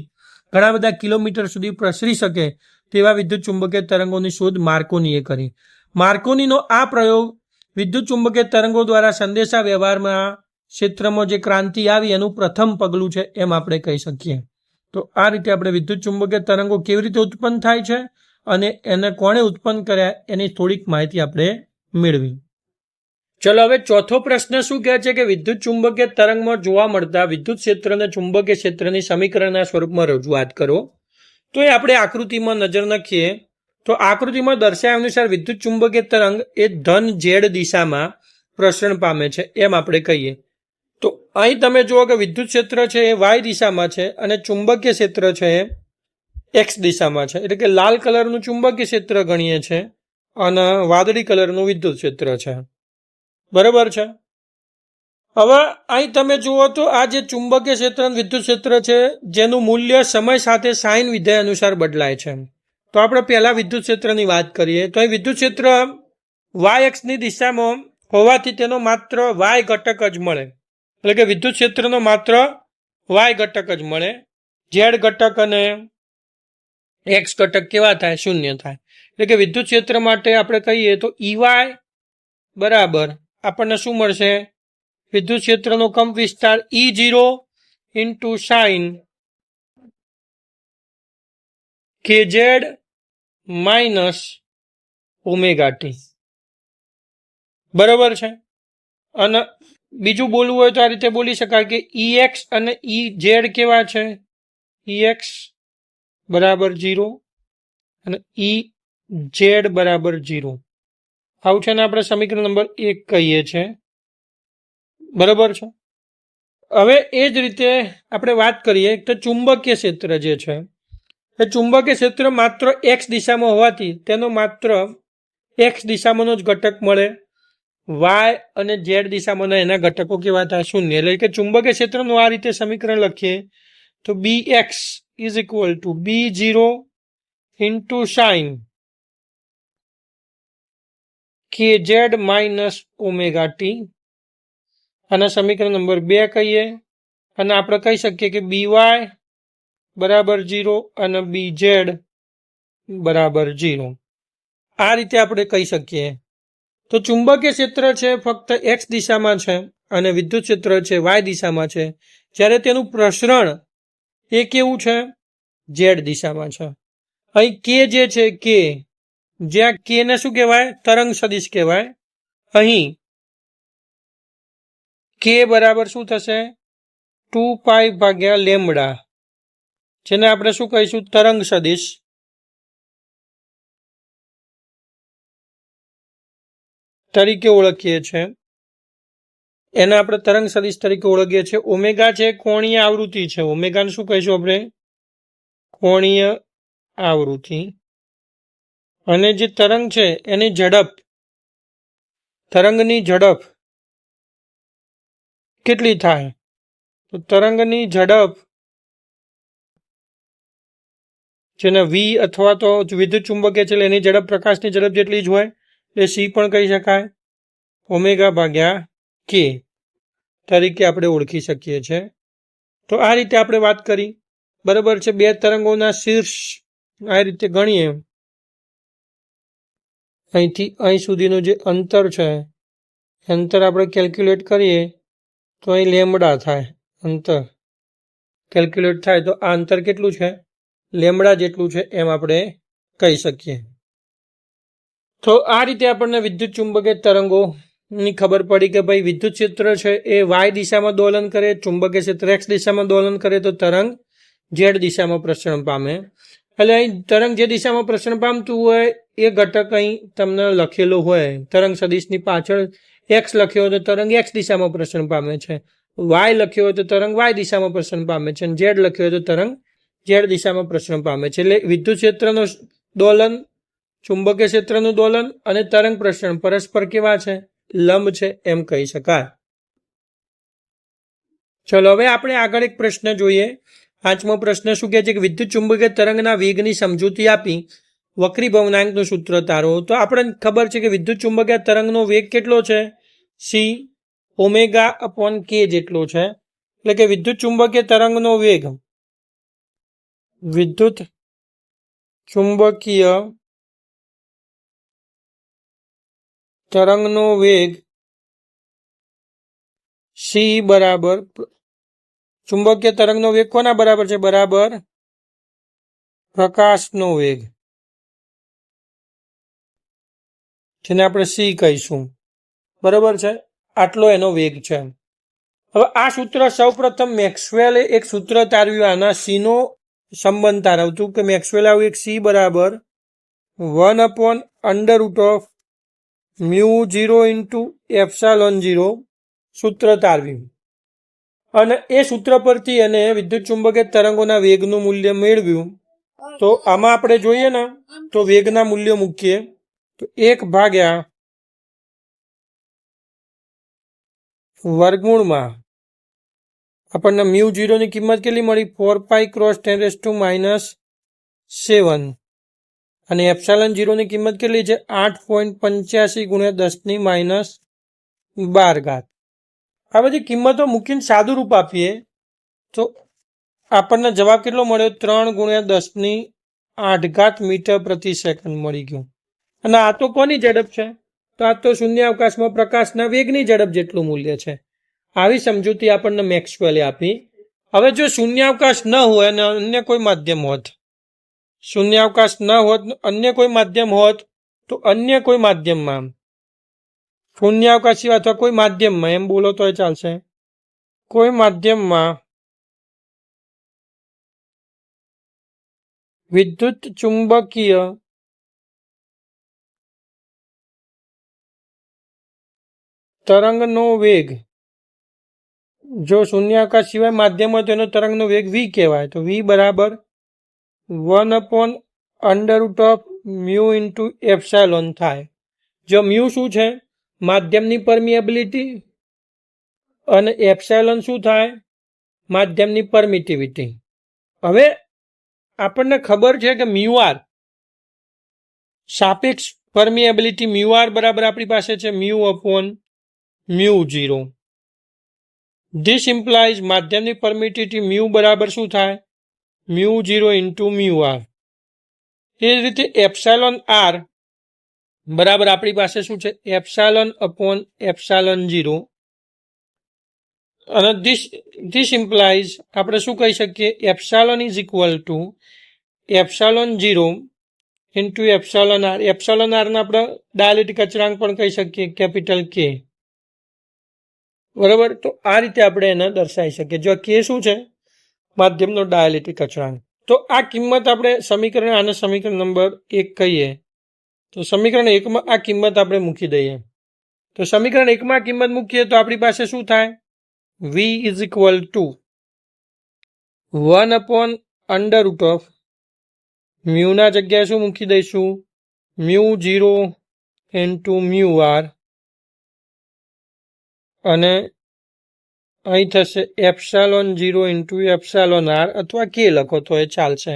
ઘણા બધા કિલોમીટર સુધી પ્રસરી શકે તેવા વિદ્યુત ચુંબકીય તરંગોની શોધ માર્કોનીએ કરી. માર્કોનીનો આ પ્રયોગ વિદ્યુત ચુંબકીય તરંગો દ્વારા સંદેશા વ્યવહારમાં ક્ષેત્રમાં જે ક્રાંતિ આવી એનું પ્રથમ પગલું છે એમ આપણે કહી શકીએ. તો આ રીતે આપણે વિદ્યુત ચુંબકીય તરંગો કેવી રીતે ઉત્પન્ન થાય છે અને એને કોણે ઉત્પન્ન કર્યા એની થોડીક માહિતી આપણે મેળવી. ચલો હવે ચોથો પ્રશ્ન શું કહે છે કે વિદ્યુત ચુંબકીય તરંગમાં જોવા મળતા વિદ્યુત ક્ષેત્રને ચુંબકીય ક્ષેત્રની સમીકરણના સ્વરૂપમાં રજૂઆત કરો. તો એ આપણે આકૃતિમાં નજર નાખીએ તો આકૃતિમાં દર્શાવ્યા અનુસાર વિદ્યુત ચુંબકીય તરંગ એ ધન ઝેડ દિશામાં પ્રસરણ પામે છે એમ આપણે કહીએ. તો અહીં તમે જુઓ કે વિદ્યુત ક્ષેત્ર છે એ વાય દિશામાં છે અને ચુંબકીય ક્ષેત્ર છે એ એક્સ દિશામાં છે. એટલે કે લાલ કલરનું ચુંબકીય ક્ષેત્ર ગણીએ છે અને વાદળી કલરનું વિદ્યુત ક્ષેત્ર છે. બરાબર છે. હવે અહીં તમે જુઓ તો આ જે ચુંબકીય ક્ષેત્ર અને વિદ્યુત ક્ષેત્ર છે જેનું મૂલ્ય સમય સાથે સાઇન વિધેય અનુસાર બદલાય છે. તો આપણે પહેલા વિદ્યુત ક્ષેત્રની વાત કરીએ તો અહીં વિદ્યુત ક્ષેત્ર વાય એક્સની દિશામાં હોવાથી તેનો માત્ર વાય ઘટક જ મળે. એટલે કે વિદ્યુત ક્ષેત્રનો માત્ર વાય ઘટક જ મળે. ઝેડ ઘટક અને એક્સ ઘટક કેવા થાય? શૂન્ય થાય. એટલે કે વિદ્યુત ક્ષેત્ર માટે આપણે કહીએ તો ઈવાય બરાબર આપણને શું મળશે? વિદ્યુત ક્ષેત્રનો કંપ વિસ્તાર E0 into sign KZ minus omega T. બરાબર છે. અને બીજું બોલવું હોય તો આ રીતે બોલી શકાય કે EX અને EZ કેવા છે? EX બરાબર 0 અને EZ બરાબર 0. આવું છે ને આપણે સમીકરણ નંબર 1 કહીએ છીએ. બરાબર છે. હવે એ જ રીતે આપણે વાત કરીએ તો ચુંબકીય ક્ષેત્ર જે છે એ ચુંબકીય ક્ષેત્ર માત્ર એક્સ દિશામાં હોવાથી તેનો માત્ર એક્સ દિશામાંનો જ ઘટક મળે. વાય અને ઝેડ દિશામાંના એના ઘટકો કેવા થાય? શૂન્ય. એટલે કે ચુંબકીય ક્ષેત્રનું આ રીતે સમીકરણ લખીએ તો BX is equal two B0 into sign KZ minus omega T. અને સમીકરણ નંબર 2 કહીએ અને આપણે કહી શકીએ કે BY બરાબર 0 અને BZ બરાબર 0. આ રીતે આપણે કહી શકીએ. તો ચુંબકીય ક્ષેત્ર છે ફક્ત એક્સ દિશામાં છે અને વિદ્યુત ક્ષેત્ર છે વાય દિશામાં છે, જ્યારે તેનું પ્રસરણ એ કેવું છે? ઝેડ દિશામાં છે. અહીં કે જે છે કે જ્યાં કે ને શું કહેવાય? તરંગ સદિશ કહેવાય. અહીં કે બરાબર શું થશે? 2π ભાગ્યા લેમ્બડા, જેને આપણે શું કહીશું? તરંગ સદિશ. તરીકે ઓળખીએ છીએ. એને આપણે તરંગ સદિશ તરીકે ઓળખીએ છીએ. ઓમેગા છે કોણીય આવૃત્તિ છે. ઓમેગાને શું કહીશું આપણે? કોણીય આવૃત્તિ. અને જે તરંગ છે એની ઝડપ, તરંગની ઝડપ કેટલી થાય? તો તરંગની ઝડપ જેને V અથવા તો વિદ્યુત ચુંબકીય છે એની ઝડપ પ્રકાશની ઝડપ જેટલી જ હોય એટલે C પણ કહી શકાય. ઓમેગા ભાગ્યા કે તરીકે આપણે ઓળખી શકીએ છીએ. તો આ રીતે આપણે વાત કરી. બરાબર છે. બે તરંગોના શીર્ષ આ રીતે ગણીએ. અહીંથી અહીં સુધીનું જે અંતર છે અંતર આપણે કેલ્ક્યુલેટ કરીએ તો અહીં લેમ્બડા થાય. અંતર કેલ્ક્યુલેટ થાય તો આ અંતર કેટલું છે? લેમ્બડા જેટલું છે એમ આપણે કહી શકીએ. તો આ રીતે આપણને વિદ્યુત ચુંબકીય તરંગોની ખબર પડી કે ભાઈ વિદ્યુત ક્ષેત્ર છે એ વાય દિશામાં દોલન કરે, ચુંબકીય ક્ષેત્ર એક્સ દિશામાં દોલન કરે તો તરંગ ઝેડ દિશામાં પ્રસરણ પામે. એટલે અહીં તરંગ જે દિશામાં પ્રસરણ પામતું હોય એ ઘટક અહીં તમને લખેલો હોય. તરંગ સદિશની પાછળ એક્સ લખ્યો હોય તો તરંગ એક્સ દિશામાં પ્રસરણ પામે છે, વાય લખ્યો હોય તો તરંગ વાય દિશામાં પ્રસરણ પામે છે, અને ઝેડ લખ્યો હોય તો તરંગ ઝેડ દિશામાં પ્રસરણ પામે છે. એટલે વિદ્યુત ક્ષેત્રનો દોલન ચુંબકીય ક્ષેત્રનું દોલન અને તરંગ પ્રસરણ પરસ્પર કેવા છે? લંબ છે એમ કહી શકાય. ચલો હવે આપણે આગળ એક પ્રશ્ન જોઈએ. 5મો પ્રશ્ન શું કહે છે કે વિદ્યુત ચુંબકીય તરંગના વેગની સમજૂતી આપી વક્રી ભવનાંકનું સૂત્ર તારો. તો આપણને ખબર છે કે વિદ્યુત ચુંબકીય તરંગનો વેગ કેટલો છે? સી ઓમેગા અપોન કે જેટલો છે. એટલે કે વિદ્યુત ચુંબકીય તરંગનો વેગ સી બરાબર ચુંબકીય તરંગનો વેગ કોના બરાબર છે? બરાબર પ્રકાશનો વેગ, જેને આપણે સી કહીશું. બરાબર છે, આટલો એનો વેગ છે. હવે આ સૂત્ર સૌપ્રથમ મેક્સવેલે એક સૂત્ર તારવ્યું આના સી નો સંબંધ તારવતું કે મેક્સવેલ આવ્યું એક સી બરાબર 1/√μ0 × ε0 સૂત્ર તારવ્યું અને એ સૂત્ર પરથી એને વિદ્યુત ચુંબકીય તરંગોના વેગનું મૂલ્ય મેળવ્યું. તો આમાં આપણે જોઈએ ને તો વેગના મૂલ્યો મૂકીએ તો 1/√માં આપણને μ0 ની કિંમત કેટલી મળી? 4π × 10⁻⁷ અને ε0 ની કિંમત કેટલી છે? 8.85 × 10⁻12. આ બધી કિંમતો મૂકીને સાદું રૂપ આપીએ તો આપણને જવાબ કેટલો મળ્યો? 3 × 10⁸ મીટર પ્રતિ સેકન્ડ મળી ગયું. અને આ તો કોની ઝડપ છે? તો આ તો શૂન્યાવકાશમાં પ્રકાશના વેગની ઝડપ જેટલું મૂલ્ય છે. આવી સમજૂતી આપણને મેક્સવેલે આપી. હવે જો શૂન્યાવકાશ ન હોય અને અન્ય કોઈ માધ્યમ હોત, તો અન્ય કોઈ માધ્યમમાં શૂન્યાવકાશી અથવા કોઈ માધ્યમમાં એમ બોલો તો ચાલશે, કોઈ માધ્યમમાં વિદ્યુત ચુંબકીય તરંગનો વેગ, જો શૂન્યાવકાશ સિવાય માધ્યમ હોય તો એનો તરંગનો વેગ v કહેવાય. તો v બરાબર 1/√μ × ε થાય. જો મ્યુ શું છે? માધ્યમની પરમિએબિલિટી અને એપ્સાયલોન શું થાય? માધ્યમની પરમિટિવિટી. હવે આપણને ખબર છે કે મ્યુઆર સાપેક્ષ પરમિએબિલિટી મ્યુઆર બરાબર આપણી પાસે છે μ/μ0. ધીસ ઇમ્પ્લાઇઝ માધ્યમની પરમિટિવિટી મ્યુ બરાબર શું થાય? μ0 × μr. એ જ રીતે એપ્સાયલોન આર બરાબર આપણી પાસે શું છે? ε/ε0. અને ધીસ ઇમ્પ્લાઇઝ આપણે શું કહી શકીએ? Epsilon is equal to ε0 × εr. Epsilon R ને આપણે ડાયલેક્ટ્રિક અચળાંક પણ કહી શકીએ, કેપિટલ કે. બરાબર, તો આ રીતે આપણે એને દર્શાવી શકીએ. જો કે શું છે? માધ્યમનો ડાયલેક્ટ્રિક અચળાંક. તો આ કિંમત આપણે આને સમીકરણ નંબર 1 કહીએ. તો સમીકરણ 1માં આ કિંમત આપણે મૂકી દઈએ. તો સમીકરણ 1માં કિંમત મૂકીએ તો આપણી પાસે શું થાય? v ઇઝ ઇક્વલ ટુ 1/√μ ના જગ્યાએ શું મૂકી દઈશું? μ0 × μr અને અહીં થશે ε0 × εr અથવા કે લખો તો એ ચાલશે.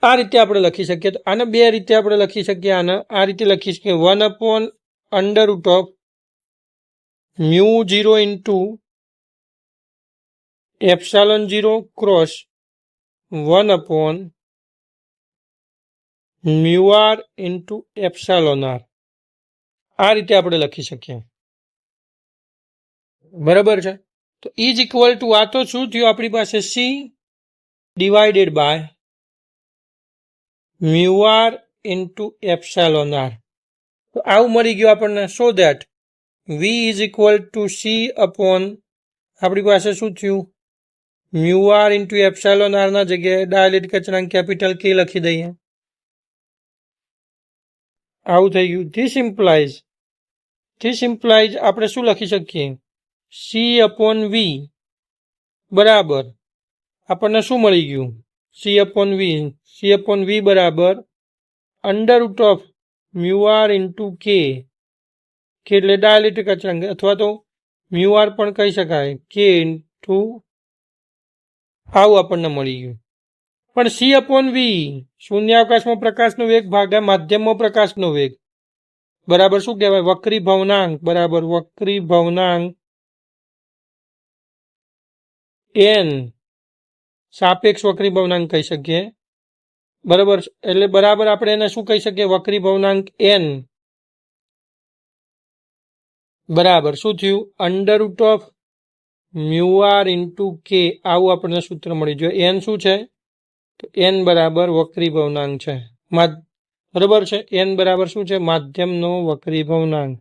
આ રીતે આપણે લખી શકીએ. તો આને બે રીતે આપણે લખી શકીએ. આને આ રીતે લખી શકીએ 1/√μ0 × ε0 ક્રોસ 1/μr × εr. આ રીતે આપણે લખી શકીએ. બરાબર છે. તો ઇઝ ઇક્વલ ટુ આ તો શું થયું? આપણી પાસે C divided by μr × εr. તો આવું મળી ગયું આપણને. So that v is equal two C upon આપણી પાસે શું થયું? μr × εr ના જગ્યાએ ડાયલેક્ટ્રિક અચળાંક કેપિટલ કે લખી દઈએ. આવું થઈ ગયું. ધીસ ઇમ્પ્લાઇઝ આપણે શું લખી શકીએ? C/V બરાબર આપણને શું મળી ગયું? C/V બરાબર under root of mu R into K એટલે ડાયલેક્ટ્રિક અચળાંક, અથવા તો મ્યુ આર પણ કહી શકાય, કે ઇન્ટુ આવું આપણને મળી ગયું. પણ સી અપોન વી શૂન્યાવકાશમાં પ્રકાશનો વેગ ભાગ્યા માધ્યમમાં પ્રકાશનો વેગ બરાબર શું કહેવાય? વક્રી ભવનાંક બરાબર વક્રી ભવનાંક એન સાપેક્ષ વક્રી ભવનાંક કહી શકીએ બરાબર. એટલે બરાબર આપણે એને શું કહી શકીએ? વક્રી ભવનાંક એન બરાબર શું થયું? Under root of mu R into K આવું આપણને સૂત્ર મળી જોઈએ. એન શું છે? તો એન બરાબર વક્રી ભવનાંક છે બરાબર છે. એન બરાબર શું છે? માધ્યમનો વક્રી ભવનાંક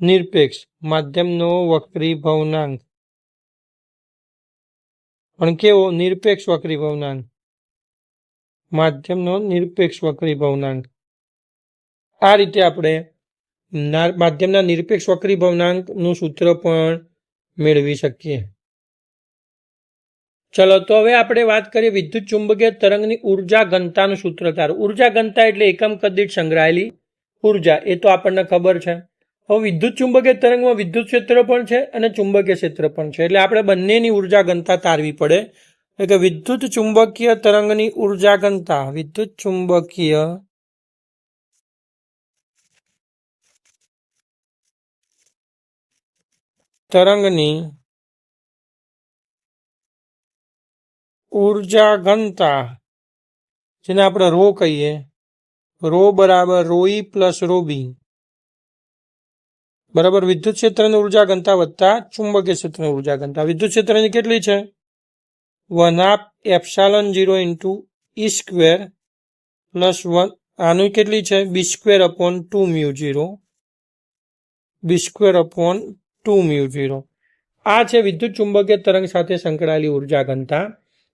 નિરપેક્ષ માધ્યમનો વક્રી ભવનાંક પણ કેવો? નિરપેક્ષ વક્રી ભવનાંક માધ્યમનો નિરપેક્ષ વક્રી ભવનાંક. આ રીતે આપણે માધ્યમના નિરપેક્ષ વક્રી ભવનાંકનું સૂત્ર પણ મેળવી શકીએ. ચલો તો હવે આપણે વાત કરીએ વિદ્યુત ચુંબકીય તરંગની ઉર્જા ઘનતાનું સૂત્ર. તારું ઉર્જા ઘનતા એટલે એકમ કદ દીઠ સંગ્રહાયેલી ઉર્જા, એ તો આપણને ખબર છે. હવે વિદ્યુત ચુંબકીય તરંગમાં વિદ્યુત ક્ષેત્ર પણ છે અને ચુંબકીય ક્ષેત્ર પણ છે, એટલે આપણે બંનેની ઉર્જા ઘનતા તારવી પડે. એટલે કે વિદ્યુત ચુંબકીય તરંગની ઉર્જા ઘનતા, વિદ્યુત ચુંબકીય તરંગની ઉર્જા ઘનતા જેને આપણે રો કહીએ, રો બરાબર રો ઈ પ્લસ રો બી બરાબર વિદ્યુત ક્ષેત્રની ઉર્જા ઘનતા વત્તા ચુંબકીય ક્ષેત્રની ઉર્જા ઘનતા. વિદ્યુત ક્ષેત્રની કેટલી છે? 1/2 epsilon 0 into E square plus 1 આનું કેટલી છે? બી સ્ક્વેર અપોન 2 મ્યુ 0 બી સ્ક્વેર અપોન 2 મ્યુ 0. આ છે વિદ્યુત ચુંબકીય તરંગ સાથે સંકળાયેલી ઉર્જા ઘનતા.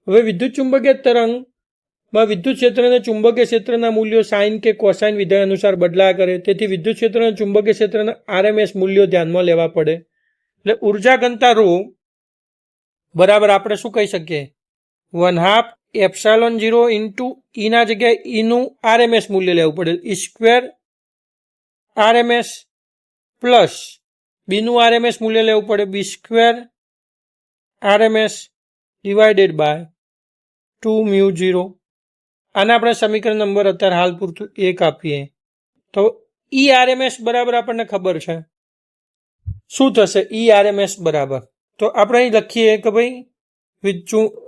હવે વિદ્યુત ચુંબકીય તરંગમાં વિદ્યુત ક્ષેત્ર અને ચુંબકીય ક્ષેત્રના મૂલ્યો સાઇન કે કોસાઇન વિધેય અનુસાર બદલાયા કરે, તેથી વિદ્યુત ક્ષેત્ર અને ચુંબકીય ક્ષેત્રના આરએમએસ મૂલ્યો ધ્યાનમાં લેવા પડે. એટલે ઉર્જા ઘનતા રો બરાબર આપણે શું કહી શકીએ? 1/2 એપ્સાલોન 0 ઇન્ટુ ઈના જગ્યાએ ઈનું આરએમએસ મૂલ્ય લેવું પડે, ઈ સ્ક્વેર આરએમએસ પ્લસ બીનું આરએમએસ મૂલ્ય લેવું પડે, B square RMS divided by 2 mu 0. આને આપણે સમીકરણ નંબર અત્યારે હાલ પૂરતું 1 આપીએ તો ઈ આરએમએસ બરાબર આપણને ખબર છે શું થશે? ઈ આરએમએસ બરાબર તો આપણે અહીં લખીએ કે ભાઈ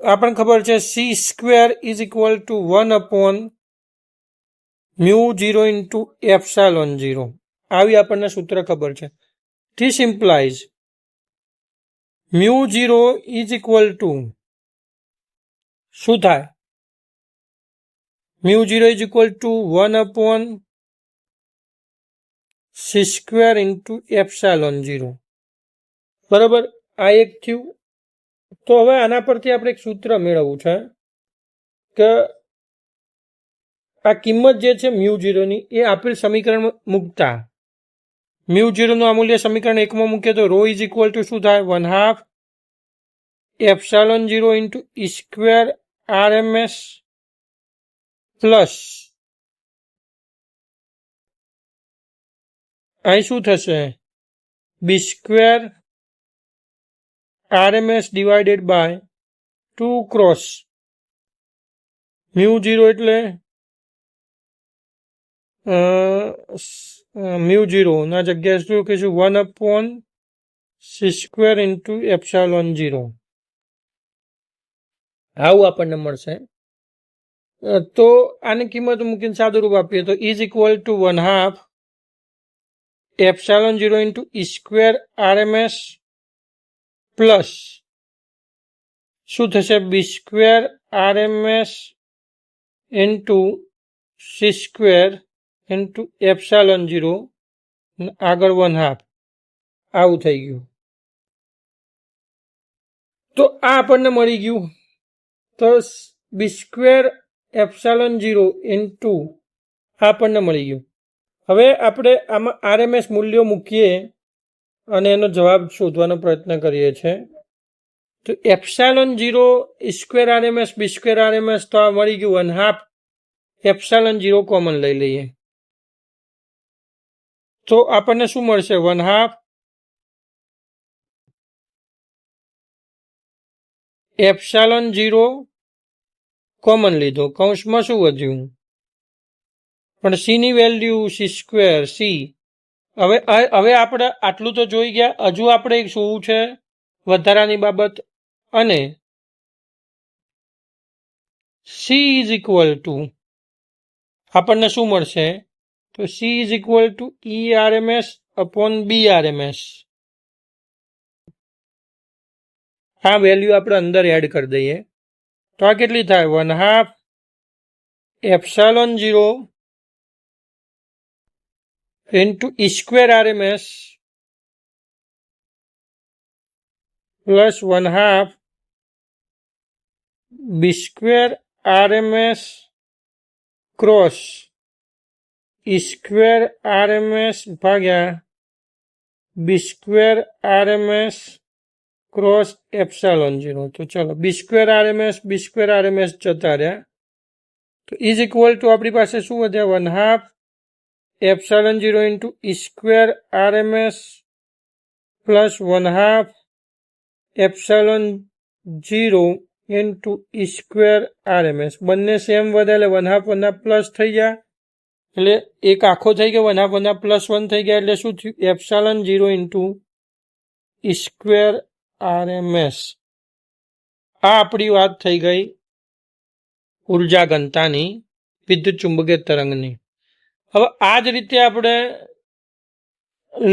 આપણને ખબર છે C square is equal to 1 upon mu 0 into epsilon 0. આવી આપણને સૂત્ર ખબર છે. This implies mu 0 is equal to શું થાય? Mu 0 is equal to 1 upon C square into epsilon 0 બરાબર. આ એક થયું. તો હવે આના પરથી આપણે એક સૂત્ર મેળવવું છે કે આ કિંમત જે છે મ્યુ 0ની એ આપેલ સમીકરણ મૂકતા મ્યુ 0નું આ મૂલ્ય સમીકરણ 1 માં મૂકીએ તો રો ઇઝ ઇક્વલ ટુ શું થાય? 1/2 epsilon 0 into E square RMS plus અહીં શું થશે? B square RMS divided by 2 cross mu 0 એટલે મ્યુ 0 ના જગ્યાએ શું કહીશું? 1 upon C square into epsilon 0 આવું આપણને મળશે. તો આની કિંમત મૂકીને સાદું રૂપ આપીએ તો is equal to 1/2 epsilon 0 into E square RMS plus શું થશે? B square RMS into C square into epsilon 0 આગળ 1/2 આવું થઈ ગયું. તો આ આપણને મળી ગયું. તો બી સ્ક્વેર એપ્સાલોન 0 ઇન્ટુ આપણને મળી ગયું. હવે આપણે આમાં આરએમએસ મૂલ્યો મૂકીએ અને એનો જવાબ શોધવાનો પ્રયત્ન કરીએ છીએ. તો એપ્સાલોન 0 સ્ક્વેર આરએમએસ બી સ્ક્વેર આરએમએસ તો આ મળી ગયું 1/2 ε0 કોમન લઈ લઈએ તો આપણને શું મળશે 1/2 ε0 કોમન લીધો, કૌંસમાં શું વધ્યું પણ c ની વેલ્યુ c², c. હવે આપણે આટલું તો જોઈ ગયા, હજુ આપણે શું છે વધારાની બાબત, અને c ઇઝ ઇક્વલ ટુ આપણને શું મળશે તો c is equal two ERMS upon BRMS. આ વેલ્યુ આપણે અંદર એડ કરી દઈએ તો આ કેટલી થાય 1/2 ε0 into E²RMS plus 1/2 B²RMS cross E²RMS ભાગ્યા B²RMS ક્રોસ ε0. તો ચલો B²RMS જતા રહ્યા તો ઇઝ ઇક્વલ ટુ આપણી પાસે શું વધ્યા 1/2 ε0 into E²RMS plus 1/2 ε0 into E²RMS. બંને સેમ વધે એટલે 1/2 પ્લસ થઈ ગયા, એટલે એક આખો થઈ ગયો, 1/2 પ્લસ 1 થઈ ગયા, એટલે શું થયું ε0 into E²RMS. આ આપણી વાત થઈ ગઈ ઉર્જા ઘનતાની વિદ્યુત ચુંબકીય તરંગની. હવે આ જ રીતે આપણે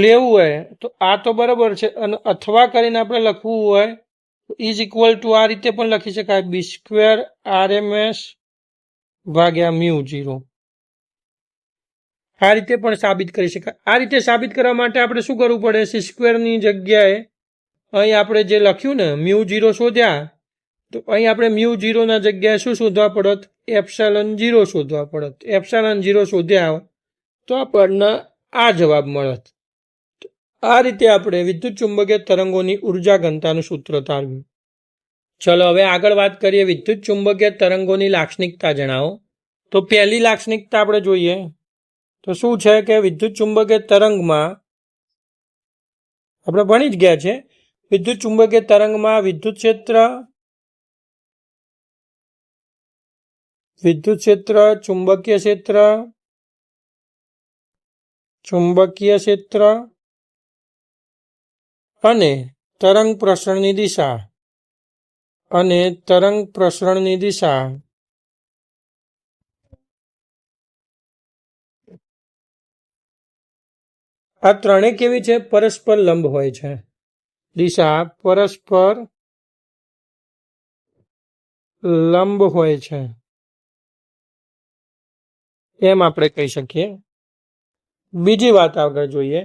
લેવું હોય તો આ તો બરાબર છે, અને અથવા કરીને આપણે લખવું હોય તો ઇઝ ઇક્વલ ટુ આ રીતે પણ લખી શકાય B²RMS ભાગ્યા μ0. આ રીતે પણ સાબિત કરી શકાય. આ રીતે સાબિત કરવા માટે આપણે શું કરવું પડે, c² ની જગ્યાએ અહીં આપણે જે લખ્યું ને μ0 શોધ્યા, તો અહીં આપણે μ0 ના જગ્યાએ શું શોધવા પડત, ε0 શોધવા પડત. ε0 શોધ્યા તો આપણને આ જવાબ મળત. આ રીતે આપણે વિદ્યુત ચુંબકીય તરંગોની ઉર્જા ઘનતાનું સૂત્ર તારવ્યું. ચલો હવે આગળ વાત કરીએ વિદ્યુત ચુંબકીય તરંગોની લાક્ષણિકતા જણાવો. તો પહેલી લાક્ષણિકતા આપણે જોઈએ તો શું છે કે વિદ્યુત ચુંબકીય તરંગમાં આપણે ભણી જ ગયા છે, વિદ્યુત ચુંબકીય તરંગમાં વિદ્યુત ક્ષેત્ર, ચુંબકીય ક્ષેત્ર અને તરંગ પ્રસરણની દિશા આ ત્રણે કેવી છે, પરસ્પર લંબ હોય છે. દિશા પરસ્પર લંબ હોય છે એમ આપણે કહી શકીએ. બીજી વાત આગળ જોઈએ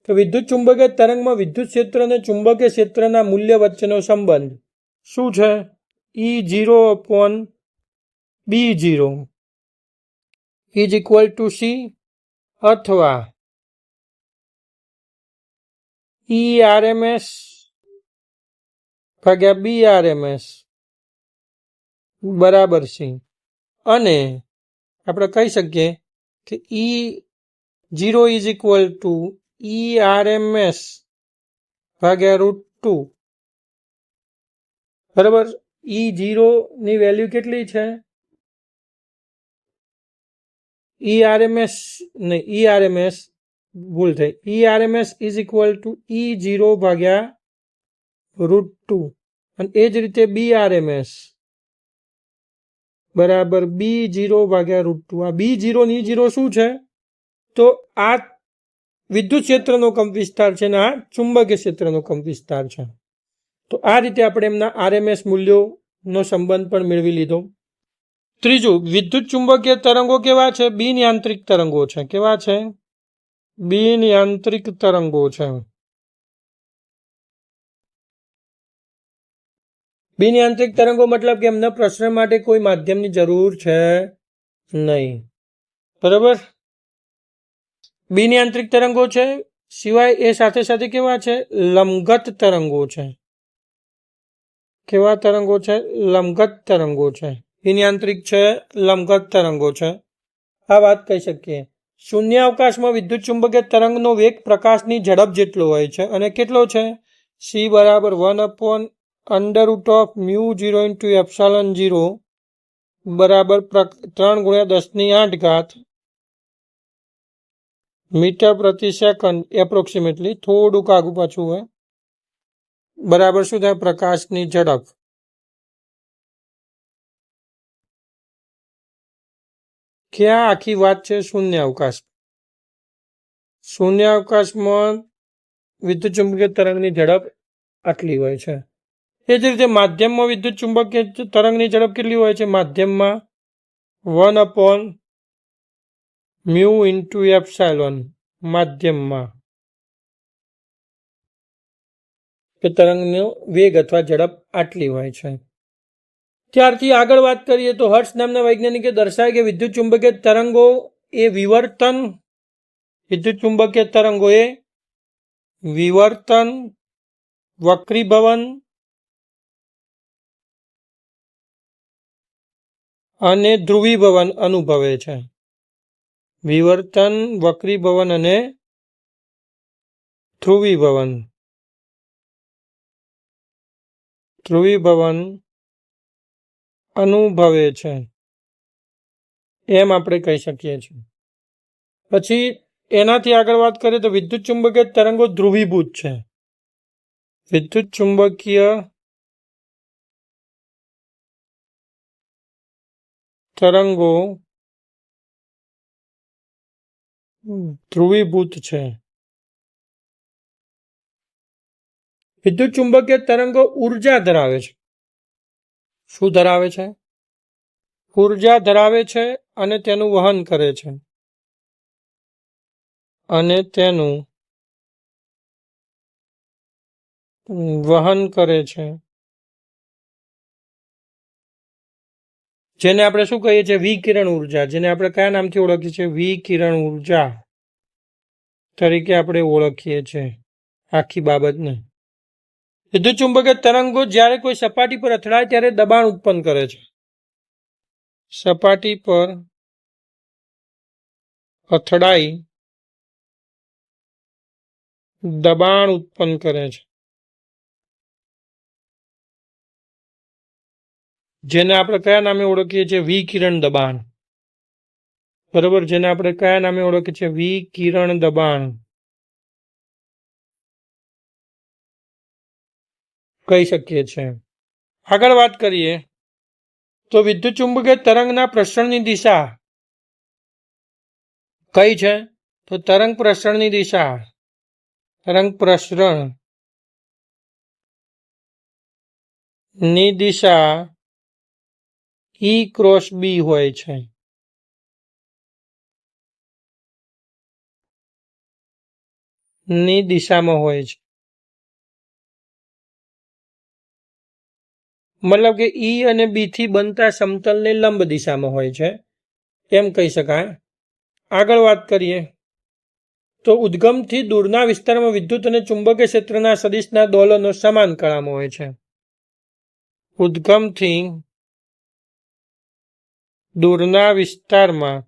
તો વિદ્યુત ચુંબકીય તરંગમાં વિદ્યુત ક્ષેત્ર અને ચુંબકીય ક્ષેત્રના મૂલ્ય વચ્ચેનો સંબંધ શું છે, E0 upon B0 is equal two C અથવા ERMS ભાગ્યા BRMS બરાબર છે. અને આપણે કહી શકીએ કે E0 is equal two ERMS ભાગ્યા √2. બરાબર, E0 ની વેલ્યુ કેટલી છે, ERMS ભૂલ થઈ, ERMS is equal to E0 ભાગ્યા √2. અને એ જ રીતે BRMS બરાબર B0 ભાગ્યા √2. આ B0 ની 0 શું છે, તો આ વિદ્યુત ક્ષેત્રનો કંપ વિસ્તાર છે ને આ ચુંબકીય ક્ષેત્રનો કંપ વિસ્તાર છે. તો આ રીતે આપણે એમના RMS મૂલ્યોનો સંબંધ પણ મેળવી લીધો. ત્રીજું, વિદ્યુત ચુંબકીય તરંગો કેવા છે, બિનયાંત્રિક તરંગો છે. કેવા છે, બિનયાંત્રિક તરંગો છે. બિનયાંત્રિક તરંગો મતલબ કે એમના પ્રસરણ માટે કોઈ માધ્યમની જરૂર છે નહીં. બરાબર, બિનયાંત્રિક તરંગો છે, સિવાય એ સાથે સાથે કેવા છે, લંબગત તરંગો છે. કેવા તરંગો છે, લંબગત તરંગો છે. બિનયાંત્રિક છે, લંબગત તરંગો છે. આ વાત કહી શકીએ. શૂન્યાવકાશમાં વિદ્યુત ચુંબકીય તરંગનો વેગ પ્રકાશની ઝડપ જેટલો હોય છે અને કેટલો છે? c બરાબર 1/√μ0 × બરાબર 3 × 10⁸ મીટર પ્રતિ સેકન્ડ એપ્રોક્સિમેટલી, થોડુંક આગું પાછું હોય, બરાબર શું થાય? પ્રકાશની ઝડપ. ક્યાં આખી વાત છે? શૂન્યાવકાશ. શૂન્યાવકાશમાં વિદ્યુત ચુંબકીય તરંગની ઝડપ આટલી હોય છે. એ જ રીતે માધ્યમમાં વિદ્યુત ચુંબકીય તરંગની ઝડપ કેટલી હોય છે? માધ્યમમાં 1/μ × માધ્યમમાં કે તરંગનો વેગ અથવા ઝડપ આટલી હોય છે. ત્યારથી આગળ વાત કરીએ તો હર્ટ્ઝ નામના વૈજ્ઞાનિકે દર્શાવ્યું કે વિદ્યુત ચુંબકીય તરંગો એ વિવર્તન વક્રીભવન અને ધ્રુવીભવન અનુભવે છે. વિવર્તન, વક્રીભવન અને ધ્રુવીભવન અનુભવે છે, એમ આપણે કહી શકીએ છીએ. પછી એનાથી આગળ વાત કરીએ તો વિદ્યુત ચુંબકીય તરંગો ધ્રુવીભૂત છે. વિદ્યુત ચુંબકીય તરંગો ધ્રુવીભૂત છે. વિદ્યુત ચુંબકીય તરંગો ઉર્જા ધરાવે છે. શું ધરાવે છે? ઉર્જા ધરાવે છે અને તેનું વહન કરે છે. જેને આપણે શું કહીએ છીએ? વિકિરણ ઉર્જા. જેને આપણે કયા નામથી ઓળખીએ છીએ? વિકિરણ ઉર્જા તરીકે આપણે ઓળખીએ છીએ આખી બાબતને. વિદ્યુત ચુંબકીય તરંગો જ્યારે કોઈ સપાટી પર અથડાય ત્યારે દબાણ ઉત્પન્ન કરે છે. સપાટી પર અથડાઈ દબાણ ઉત્પન્ન કરે છે, જેને આપણે કયા નામે ઓળખીએ છીએ? વિકિરણ દબાણ. બરોબર, જેને આપણે કયા નામે ઓળખીએ છીએ? વિકિરણ દબાણ કહી શકીએ છીએ. આગળ વાત કરીએ તો વિદ્યુત ચુંબકીય તરંગના પ્રસરણની દિશા કઈ છે? તો તરંગ પ્રસરણની દિશા, તરંગ પ્રસરણની દિશા E×B હોય છે. ની દિશામાં હોય છે. મતલબ કે E અને B થી બનતા સમતલને લંબ દિશામાં હોય છે, એમ કહી શકાય. આગળ વાત કરીએ તો ઉદ્ગમથી દૂરના વિસ્તારમાં વિદ્યુત અને ચુંબકીય ક્ષેત્રના સદિશના દોલનો સમાન કળામાં હોય છે. ઉદ્ગમથી દૂરના વિસ્તારમાં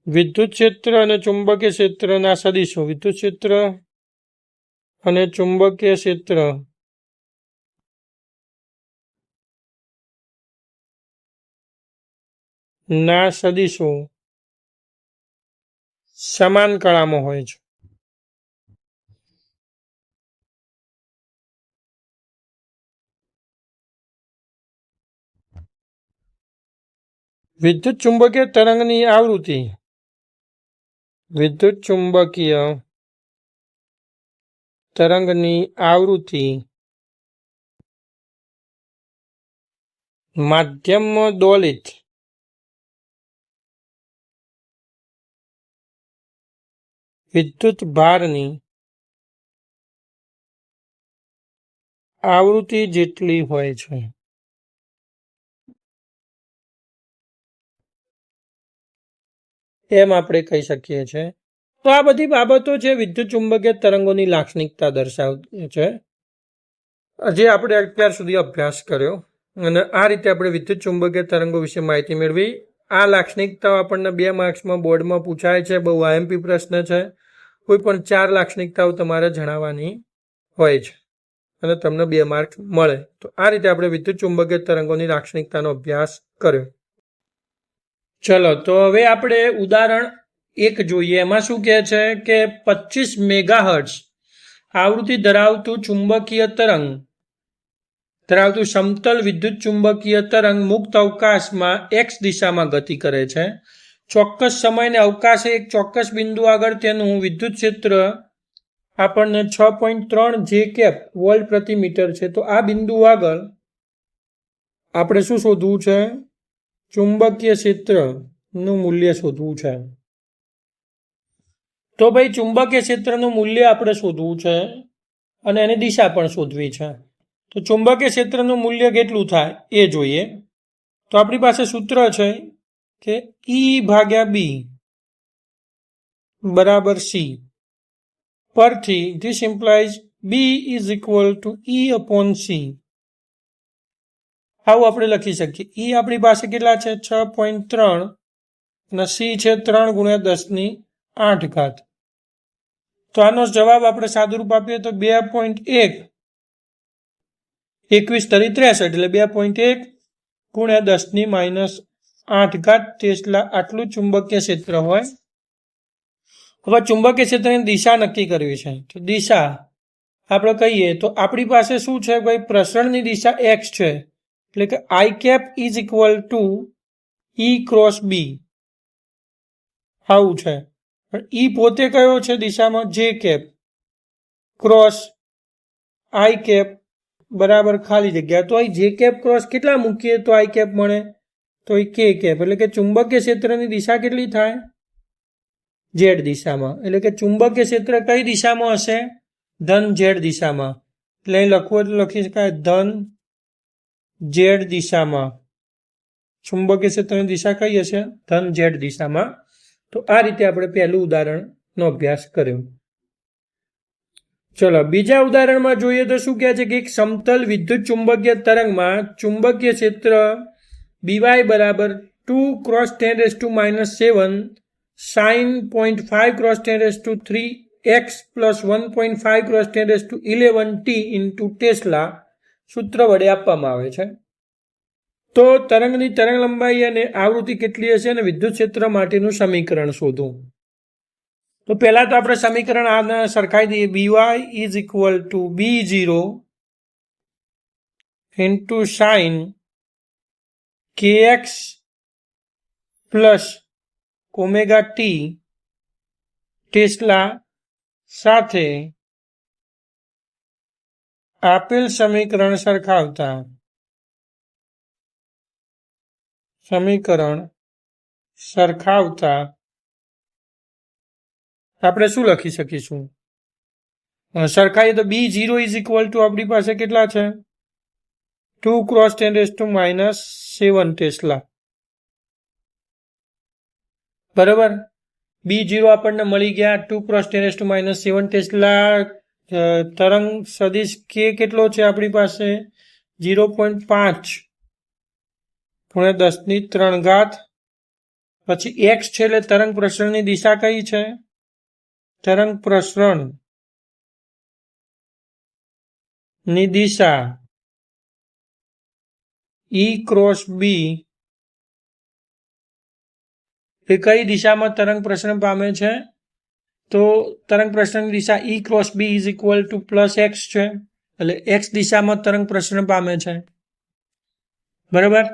વિદ્યુત ક્ષેત્ર અને ચુંબકીય ક્ષેત્રના સદિશો, વિદ્યુત ક્ષેત્ર અને ચુંબકીય ક્ષેત્ર ના સદિશો સમાન કળામાં હોય છે. વિદ્યુત ચુંબકીય તરંગની આવૃત્તિ, વિદ્યુત ચુંબકીય તરંગની આવૃત્તિ માધ્યમમાં દોલિત વિદ્યુત ભારની આવૃત્તિ જેટલી હોય છે. એમ આપણે કહી શકીએ છીએ. તો આ બધી બાબતો છે વિદ્યુત ચુંબકીય તરંગોની લાક્ષણિકતા દર્શાવે છે, જે આપણે અત્યાર સુધી અભ્યાસ કર્યો. અને આ રીતે આપણે વિદ્યુત ચુંબકીય તરંગો વિશે માહિતી મેળવી. આ લાક્ષણિકતાઓ આપણને 2 માર્ક્સમાં બોર્ડમાં પૂછાય છે. બહુ આઈએમપી પ્રશ્ન છે. કોઈ પણ 4 લાક્ષણિકતાઓ તમારે જણાવવાની હોય છે અને તમને 2 માર્ક્સ મળે. તો આ રીતે આપણે વિદ્યુત ચુંબકીય તરંગોની લાક્ષણિકતાનો અભ્યાસ કર્યો. ચલો તો હવે આપણે ઉદાહરણ 1 જોઈએ. એમાં શું કહે છે કે 25 મેગાહર્ટ્ઝ આવૃત્તિ ધરાવતું ચુંબકીય તરંગ ધરાવતું સમતલ વિદ્યુત ચુંબકીય તરંગ મુક્ત અવકાશમાં x દિશામાં ગતિ કરે છે. ચોક્કસ સમય અને અવકાશે એક ચોક્કસ બિંદુ આગળ તેનું વિદ્યુત ક્ષેત્ર આપણને 6.3 જે કેપ વોલ્ટ પ્રતિ મીટર છે. તો આ બિંદુ આગળ આપણે શું શોધવું છે? ચુંબકીય ક્ષેત્રનું મૂલ્ય શોધવું છે. તો ભાઈ ચુંબકીય ક્ષેત્રનું મૂલ્ય આપણે શોધવું છે અને એની દિશા પણ શોધવી છે. તો ચુંબકીય ક્ષેત્રનું મૂલ્ય કેટલું થાય એ જોઈએ. તો આપણી પાસે સૂત્ર છે કે E/B બરાબર C પરથી this implies B is equal two E/C. આવું આપણે લખી શકીએ. E આપણી પાસે કેટલા છે? 6.3 અને C છે 3 × 10⁸. તો આનો જવાબ આપણે સાદુરૂપ આપીએ તો 2.1 21 × 63 એટલે 2.1 × 10⁻8 ટેસ્લા આટલું ચુંબકીય ક્ષેત્ર હોય. હવે ચુંબકીય ક્ષેત્રની દિશા નક્કી કરવી છે. તો દિશા આપણે કહીએ તો આપણી પાસે શું છે ભાઈ? પ્રસરણની દિશા x છે એટલે કે I cap is equal two E/B આવું છે. પણ E પોતે કયો છે દિશામાં? J cap cross I cap બરાબર ખાલી જગ્યા. તો અહીં J cap ક્રોસ કેટલા મૂકીએ તો I cap મળે? તો એ K cap. એટલે કે ચુંબકીય ક્ષેત્રની દિશા કેટલી થાય? Z દિશામાં. એટલે કે ચુંબકીય ક્ષેત્ર કઈ દિશામાં હશે? ધન Z દિશામાં. એટલે અહીં લખવું એટલે લખી શકાય ધન Z દિશામાં. ચુંબકીય ક્ષેત્રની દિશા કઈ હશે? ધન Z દિશામાં. તો આ રીતે આપણે પહેલું ઉદાહરણનો અભ્યાસ કર્યો. ચલો બીજા ઉદાહરણમાં જોઈએ તો શું કહે છે કે એક સમતલ વિદ્યુત ચુંબકીય તરંગમાં ચુંબકીય ક્ષેત્ર By બરાબર 2 × 10⁻7 sin 0.5 × 10⁻3x + 1.5 × 10⁻11 t into tesla સૂત્ર વડે આપવામાં આવે છે. તો તરંગની તરંગ લંબાઈ અને આવૃત્તિ કેટલી હશે અને વિદ્યુત ક્ષેત્ર માટેનું સમીકરણ શોધો. તો પહેલા તો આપણે સમીકરણ આને સરખાઈ દઈએ. By is equal two B0 into sine kx plus omega T tesla સાથે આપેલ સમીકરણ સરખાવતા આપણે શું લખી શકીશું? સરખાઈએ તો B0 ઇઝ ઇક્વલ ટુ આપણી પાસે કેટલા છે? 2 × 10⁻7 ટેસ્લા. બરાબર. B0 આપણને મળી ગયા 2 × 10⁻7 ટેસ્લા. તરંગ સદિશ K કેટલો છે આપણી પાસે? 0.5 × 10⁻3. પછી x છે એટલે તરંગ પ્રસરણની દિશા કઈ છે? તરંગ પ્રસરણની દિશા E/B એ કઈ દિશામાં તરંગ પ્રસરણ પામે છે? તો તરંગ પ્રસરણની દિશા E/B is equal two +x છે. એટલે x દિશામાં તરંગ પ્રસરણ પામે છે. બરાબર.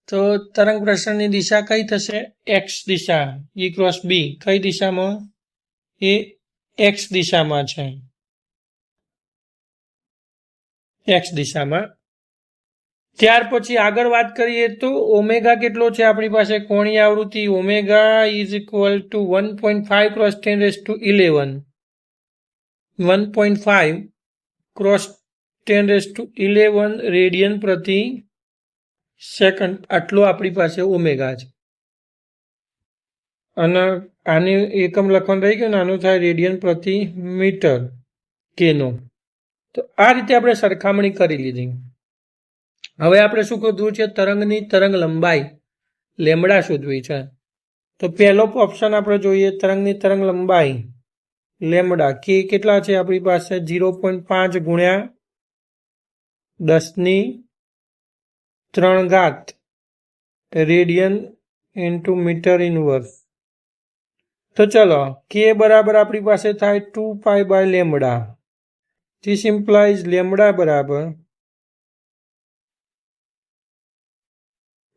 તો તરંગ પ્રસરણની દિશા કઈ થશે? x દિશા. E/B કઈ દિશામાં? એ x દિશામાં છે. x દિશામાં. ત્યાર પછી આગળ વાત કરીએ તો ઓમેગા કેટલો છે આપણી પાસે? કોણીય આવૃત્તિ omega is equal two 1.5 × 10⁻11 1.5 × 10⁻11 radian પ્રતિ સેકન્ડ આટલો આપણી પાસે ઓમેગા છે. અને આની એકમ લખવાનું રહી ગયું, આનું થાય રેડિયન પ્રતિ મીટર કેનો. તો આ રીતે આપણે સરખામણી કરી લીધી. હવે આપણે શું શોધવું છે? તરંગની તરંગ લંબાઈ લેમડા શોધવી છે. તો પહેલો ઓપ્શન આપણે જોઈએ, તરંગની તરંગ લંબાઈ લેમડા કે કેટલા છે આપણી પાસે? 0.5 ગુણ્યા 10³ રેડિયન ઇન્ટુ મીટર ઇનવર્સ. તો ચલો કે બરાબર આપણી પાસે થાય 2π/λ. This implies લેમડા બરાબર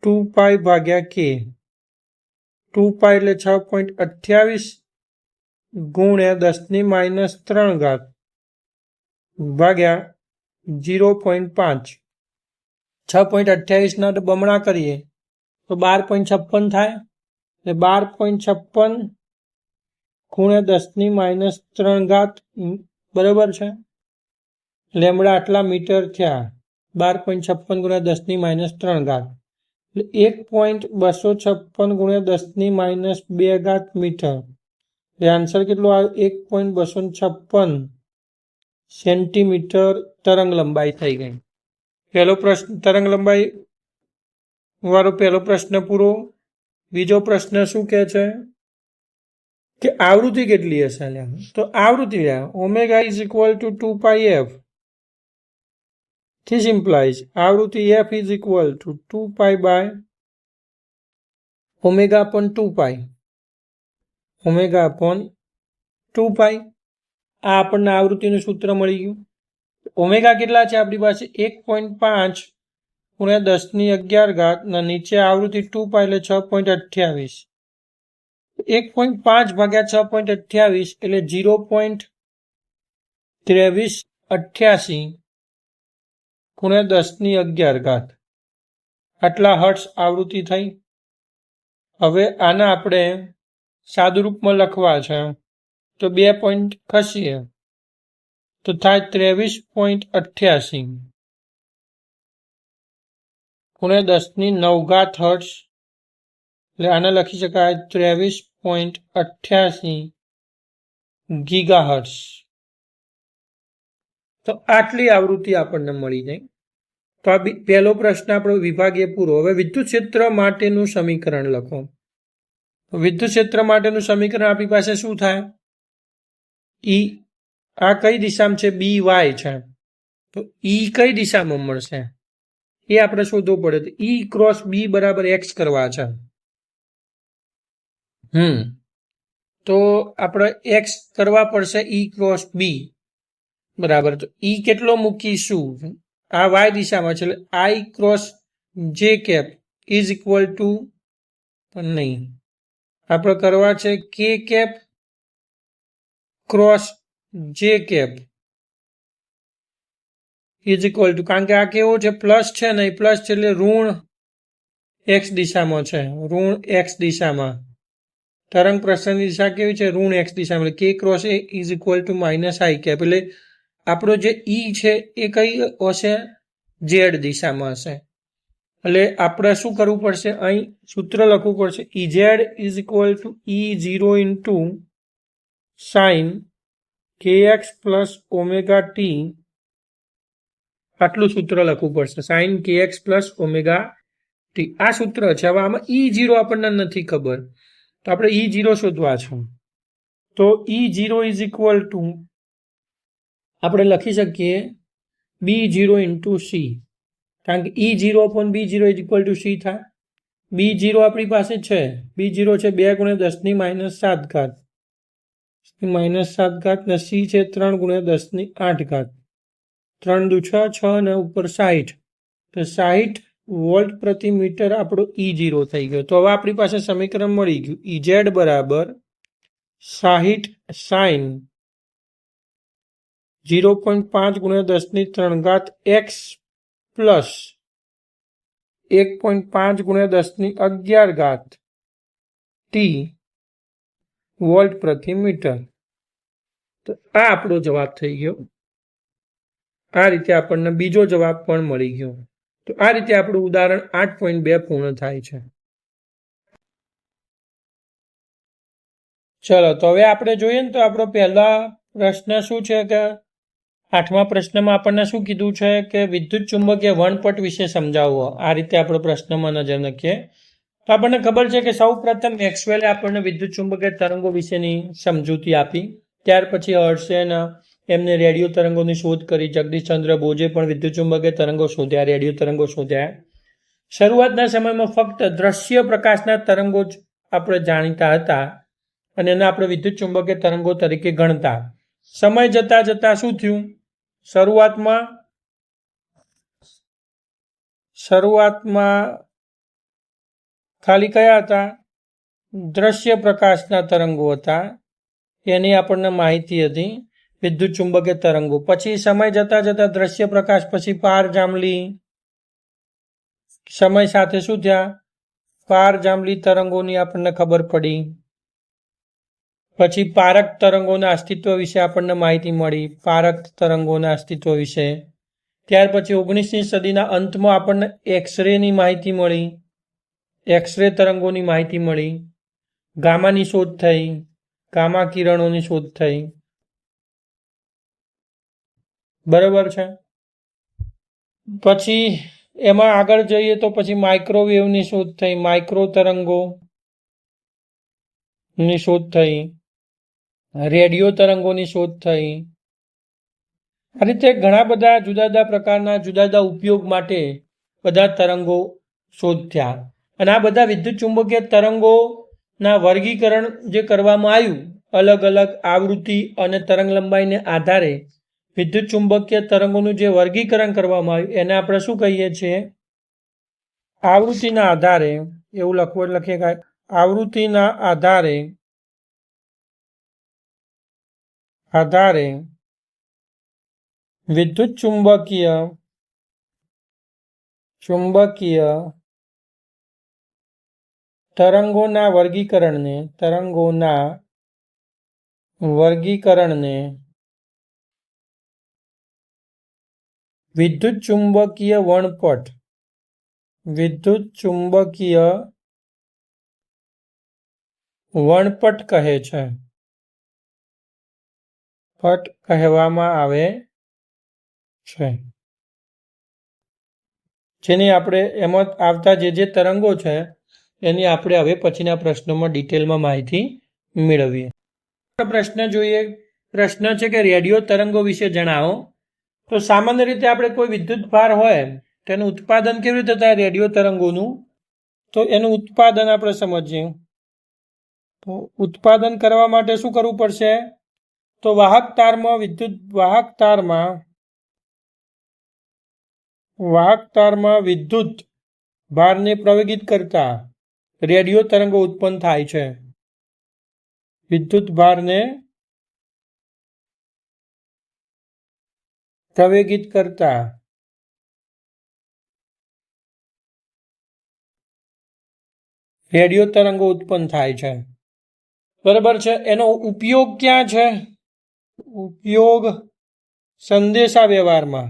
2π/k. 2π એટલે 6.28 ગુણ્યા 10³ ભાગ્યા 0.5. 6.28 ના બમણા કરીએ તો 12.56 થાય. એટલે 12.56 ગુણ્યા 10³ બરાબર છે. લેમડા આટલા મીટર થયા. 12.56 ગુણ્યા 10³ એટલે 1.256 ગુણ્યા 10⁻² મીટર. એટલે આન્સર કેટલો આવે? 1.256 સેન્ટીમીટર તરંગ લંબાઈ થઈ ગઈ. પહેલો પ્રશ્ન તરંગ લંબાઈ વાળો પહેલો પ્રશ્ન પૂરો. બીજો પ્રશ્ન શું કહે છે કે આવૃત્તિ કેટલી હશે? તો આવૃત્તિ omega is equal two 2πf. This implies આવૃત્તિ f is equal to 2π/ω/2π. ω/2π. આ આપણને આવૃત્તિનું સૂત્ર મળી ગયું. ઓમેગા કેટલા છે આપણી પાસે? 1.5 ગુણ્યા 10⁻11 ના નીચે આવૃત્તિ 2π એટલે 6.28. 1.5 ભાગ્યા 6.28 એટલે 0.2388 ગુણ્યા 10⁻11. આટલા હર્ટ્ઝ આવૃત્તિ થઈ. હવે આના આપણે સાદુરૂપમાં લખવા છે તો 2 પોઈન્ટ ખસીએ તો થાય 23.88 ગુણ્યા 10⁹ હર્ટ્ઝ. એટલે આને લખી શકાય 23.88 ગીગાહર્ટ્ઝ. તો આટલી આવૃત્તિ આપણને મળી જાય. તો આ પહેલો પ્રશ્ન આપણો વિભાગીય પૂરો. હવે વિદ્યુત ક્ષેત્ર માટેનું સમીકરણ લખો. વિદ્યુત ક્ષેત્ર માટેનું સમીકરણ આપણી પાસે શું થાય? ઈ આ કઈ દિશામાં છે? BY છે. તો ઈ કઈ દિશામાં મળશે એ આપણે શોધવું પડે. તો ઈ ક્રોસ બી બરાબર X કરવા છે. તો આપણે X કરવા પડશે ઈ ક્રોસ બી બરાબર. તો ઈ કેટલો મૂકીશું? આ વાય દિશામાં છે એટલે I cross J cap is equal to નહીં, આપણે કરવા છે કે cap cross J cap is equal to, કારણ કે આ કેવો છે? પ્લસ છે ને, પ્લસ છે એટલે ઋણ X દિશામાં છે. ઋણ X દિશામાં તરંગ પ્રસરણની દિશા કેવી છે? ઋણ X દિશામાં. એટલે કે cross A is equal to -I cap. એટલે આપણો જે ઈ છે એ કઈ હશે? ઝેડ દિશામાં હશે. એટલે આપણે શું કરવું પડશે? અહીં સૂત્ર લખવું પડશે. EZ is equal to E0 into sine kx plus omega T. આટલું સૂત્ર લખવું પડશે. Sine kx plus omega T આ સૂત્ર છે. હવે આમાં E0 આપણને નથી ખબર તો આપણે E0 શોધવા છે. તો E0 ઇઝ ઇક્વલ ટુ આપણે લખી શકીએ B0 ઇન્ટુ સી, કારણ કે E0 upon B0 is equal two C થાય. B0 આપણી પાસે છે, B0 છે 2 ગુણ્યા 10⁻7 ને સી છે 3 ગુણ્યા 10⁸. 3 દુ 6 6 ને ઉપર 60 તો 60 વોલ્ટ પ્રતિ મીટર આપણો E0 થઈ ગયો. તો હવે આપણી પાસે સમીકરણ મળી ગયું. EZ બરાબર 60 સાઇન 0.5 ગુણ્યા 10⁻³ x પ્લસ 1.5 ગુણ્યા 10⁻11 ટી વોલ્ટ પ્રતિ મીટર. તો આ આપણો જવાબ થઈ ગયો. આ રીતે આપણને બીજો જવાબ પણ મળી ગયો. તો આ રીતે આપણું ઉદાહરણ 8.2 પૂર્ણ થાય છે. ચલો તો હવે આપણે જોઈએ ને તો આપણો પહેલા પ્રશ્ન શું છે કે 8મા પ્રશ્નમાં આપણને શું કીધું છે કે વિદ્યુત ચુંબકીય વર્ણપટ વિશે સમજાવો. આ રીતે આપણે પ્રશ્નમાં નજર નાખીએ તો આપણને ખબર છે કે સૌ પ્રથમ મેક્સવેલે આપણને વિદ્યુત ચુંબકીય તરંગો વિશેની સમજૂતી આપી. ત્યાર પછી હર્ષેન એમને રેડિયો તરંગોની શોધ કરી. જગદીશચંદ્ર બોઝે પણ વિદ્યુત ચુંબકીય તરંગો શોધ્યા, રેડિયો તરંગો શોધ્યા. શરૂઆતના સમયમાં ફક્ત દ્રશ્ય પ્રકાશના તરંગો જ આપણે જાણીતા હતા અને એને આપણે વિદ્યુત ચુંબકીય તરંગો તરીકે ગણતા. સમય જતા જતા શું થયું? શરૂઆતમાં ખાલી કયા હતા? દ્રશ્ય પ્રકાશના તરંગો હતા, એની આપણને માહિતી હતી, વિદ્યુત ચુંબકીય તરંગો. પછી સમય જતા જતા દ્રશ્ય પ્રકાશ પછી પારજાંબલી, સમય સાથે શું થયા? પારજાંબલી તરંગોની આપણને ખબર પડી. પછી પારક તરંગોના અસ્તિત્વ વિશે આપણને માહિતી મળી, પારક તરંગોના અસ્તિત્વ વિશે. ત્યાર પછી 19મી સદીના અંતમાં આપણને એક્સરેની માહિતી મળી, એક્સરે તરંગોની માહિતી મળી. ગામાની શોધ થઈ, ગામા કિરણોની શોધ થઈ. બરાબર છે. પછી એમાં આગળ જઈએ તો પછી માઇક્રોવેવની શોધ થઈ, માઇક્રો તરંગોની શોધ થઈ, રેડિયો તરંગોની શોધ થઈ. આ રીતે ઘણા બધા જુદા જુદા પ્રકારના જુદા જુદા ઉપયોગ માટે બધા તરંગો શોધ્યા. અને આ બધા વિદ્યુત ચુંબકીય તરંગોના વર્ગીકરણ જે કરવામાં આવ્યું, અલગ અલગ આવૃત્તિ અને તરંગ લંબાઈને આધારે વિદ્યુત ચુંબકીય તરંગોનું જે વર્ગીકરણ કરવામાં આવ્યું એને આપણે શું કહીએ છીએ? આવૃત્તિના આધારે, એવું લખીએ કે આવૃત્તિના આધારે વિદ્યુત ચુંબકીય તરંગોના વર્ગીકરણને વિદ્યુત ચુંબકીય વર્ણપટ કહે છે, પટ કહેવામાં આવે છે. જેની આપણે એમાં આવતા જે તરંગો છે એની આપણે હવે પછીના પ્રશ્નોમાં ડિટેલમાં માહિતી મેળવીએ. પ્રશ્ન જોઈએ. પ્રશ્ન છે કે રેડિયો તરંગો વિશે જણાવો. તો સામાન્ય રીતે આપણે કોઈ વિદ્યુત ભાર હોય તેનું ઉત્પાદન કેવી રીતે થાય રેડિયો તરંગોનું? તો એનું ઉત્પાદન આપણે સમજીએ. તો ઉત્પાદન કરવા માટે શું કરવું પડશે? તો વાહક તારમાં વિદ્યુત ભારને પ્રવેગિત કરતા રેડિયો તરંગો ઉત્પન્ન થાય છે. વિદ્યુત ભારને પ્રવેગિત કરતા રેડિયો તરંગો ઉત્પન્ન થાય છે. બરાબર છે. એનો ઉપયોગ ક્યાં છે? ઉપયોગ સંદેશા વ્યવહારમાં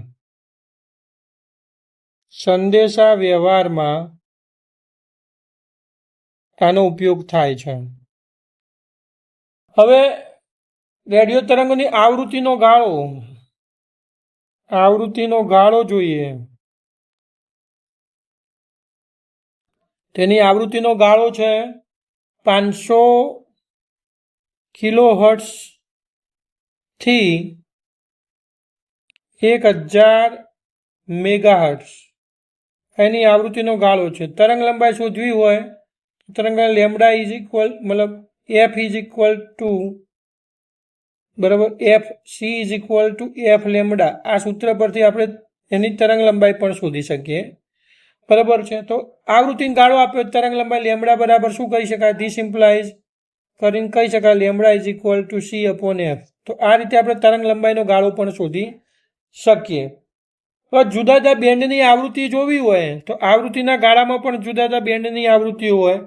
આનો ઉપયોગ થાય છે. હવે રેડિયો તરંગોની આવૃત્તિનો ગાળો જોઈએ. તેની આવૃત્તિનો ગાળો છે 500 કિલોહર્ટ્ઝ થી 1000 મેગાહર્ટ્ઝ એની આવૃત્તિનો ગાળો છે. તરંગ લંબાઈ શોધવી હોય તરંગ lambda f is equal two બરાબર fc is equal two f lambda. આ સૂત્ર પરથી આપણે એની તરંગ લંબાઈ પણ શોધી શકીએ. બરાબર છે. તો આવૃત્તિનો ગાળો આપ્યો તરંગ લંબાઈ લેમ્ડા બરાબર શું કહી શકાય? ધીસ ઇમ્પ્લાઇઝ કરીને કહી શકાય lambda is equal two c upon f. તો આ રીતે આપણે તરંગ લંબાઈનો ગાળો પણ શોધી શકીએ. તો જુદા જુદા બેન્ડની આવૃત્તિ જોવી હોય તો આવૃત્તિના ગાળામાં પણ જુદા જુદા બેન્ડની આવૃત્તિ હોય.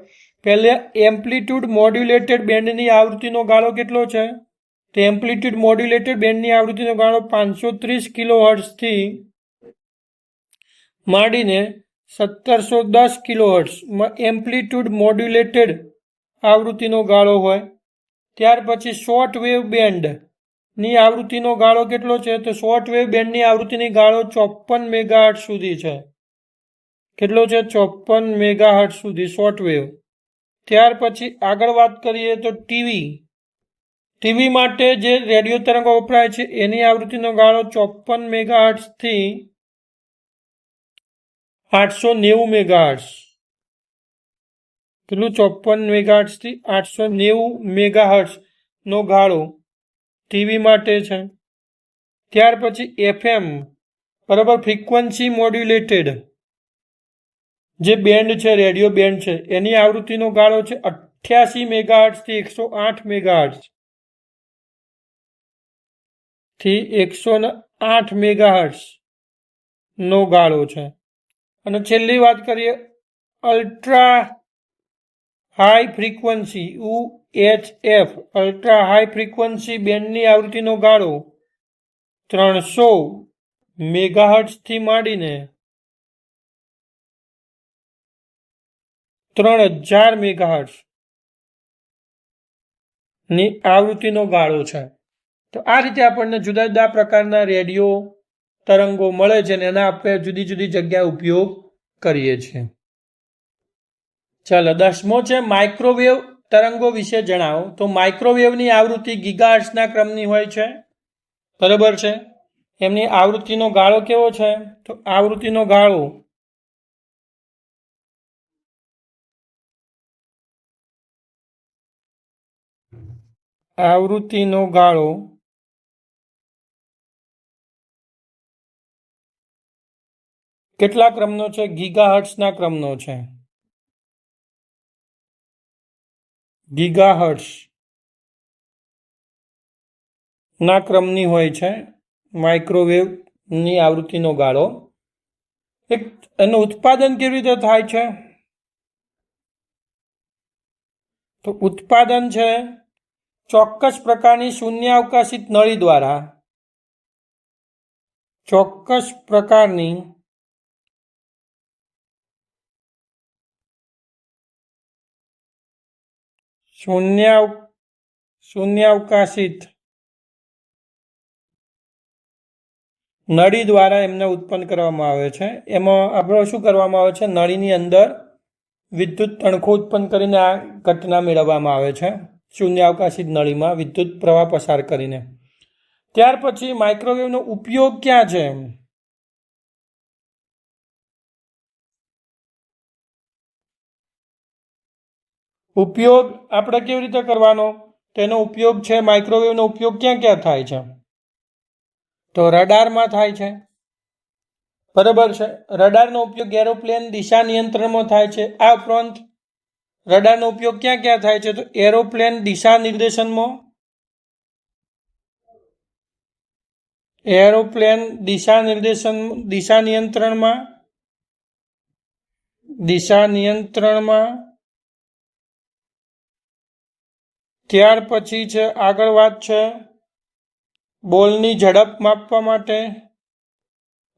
પહેલે એમ્પ્લિટ્યુડ મોડ્યુલેટેડ બેન્ડની આવૃત્તિનો ગાળો કેટલો છે? તો એમ્પ્લિટ્યુડ મોડ્યુલેટેડ બેન્ડની આવૃત્તિનો ગાળો 530 કિલોહર્ટ્ઝથી માંડીને 1710 કિલોહર્ટ્ઝમાં એમ્પ્લિટ્યુડ મોડ્યુલેટેડ આવૃત્તિનો ગાળો હોય. ત્યાર પછી શોર્ટ વેવ બેન્ડ ની આવૃત્તિનો ગાળો કેટલો છે? તો શોર્ટ વેવ બેન્ડની આવૃત્તિની ગાળો 54 મેગાહર્ટ્ઝ સુધી છે. કેટલો છે? 54 મેગાહર્ટ્ઝ સુધી શોર્ટ વેવ. ત્યાર પછી આગળ વાત કરીએ તો ટીવી માટે જે રેડિયો તરંગો વપરાય છે એની આવૃત્તિનો ગાળો 54 મેગાહર્ટ્ઝથી 890 મેગાહર્ટ્ઝ. કેટલું? 54 મેગાહર્ટ્ઝથી 890 મેગાહર્ટ્ઝ નો ગાળો ટીવી માટે છે. ત્યાર પછી FM બરાબર, ફ્રીક્વન્સી મોડ્યુલેટેડ જે બેન્ડ છે, રેડિયો બેન્ડ છે, એની આવૃત્તિનો ગાળો છે 88 મેગાહર્ટ્ઝથી 108 મેગાહર્ટ્ઝ થી 108 મેગાહર્ટ્ઝ નો ગાળો છે. અને છેલ્લી વાત કરીએ ultra high frequency UHF ultra high frequency બેન્ડની આવૃત્તિનો ગાળો 300 મેગાહર્ટ્ઝથી માંડીને 3000 મેગાહર્ટ્ઝ ની આવૃત્તિનો ગાળો છે. તો આ રીતે આપણને જુદા જુદા પ્રકારના રેડિયો તરંગો મળે છે અને એના આપણે જુદી જુદી જગ્યાએ ઉપયોગ કરીએ છીએ. ચાલો, 10મો છે માઇક્રોવેવ તરંગો વિશે જણાવો. તો માઇક્રોવેવની આવૃત્તિ ગીગાહર્ટ્ઝના ક્રમની હોય છે. બરાબર છે. એમની આવૃત્તિનો ગાળો કેવો છે? તો આવૃત્તિનો ગાળો કેટલા ક્રમનો છે? ગીગાહર્ટ્ઝના ક્રમનો છે. ગીગાહર્ટ્ઝ ના ક્રમની હોય છે માઇક્રોવેવની આવૃત્તિનો ગાળો. એનું ઉત્પાદન કેવી રીતે થાય છે? તો ઉત્પાદન છે ચોક્કસ પ્રકારની શૂન્યાવકાશિત નળી દ્વારા. ચોક્કસ પ્રકારની શૂન્યાવકાશિત નળી દ્વારા એમને ઉત્પન્ન કરવામાં આવે છે. એમાં આપણે શું કરવામાં આવે છે? નળીની અંદર વિદ્યુત તણખો ઉત્પન્ન કરીને આ ઘટના મેળવવામાં આવે છે. શૂન્યાવકાશિત નળીમાં વિદ્યુત પ્રવાહ પસાર કરીને. ત્યાર પછી માઇક્રોવેવનો ઉપયોગ ક્યાં છે? ઉપયોગ આપણે કેવી રીતે કરવાનો? તેનો ઉપયોગ છે, માઇક્રોવેવનો ઉપયોગ ક્યાં ક્યાં થાય છે? તો રડારમાં થાય છે. બરાબર છે. રડારનો ઉપયોગ એરોપ્લેન દિશા નિયંત્રણમાં થાય છે. આ ઉપરાંત રડારનો ઉપયોગ ક્યાં ક્યાં થાય છે? તો એરોપ્લેન દિશા નિર્દેશનમાં, એરોપ્લેન દિશા નિયંત્રણમાં. ત્યાર પછી છે આગળ વાત છે બોલની ઝડપ માપવા માટે.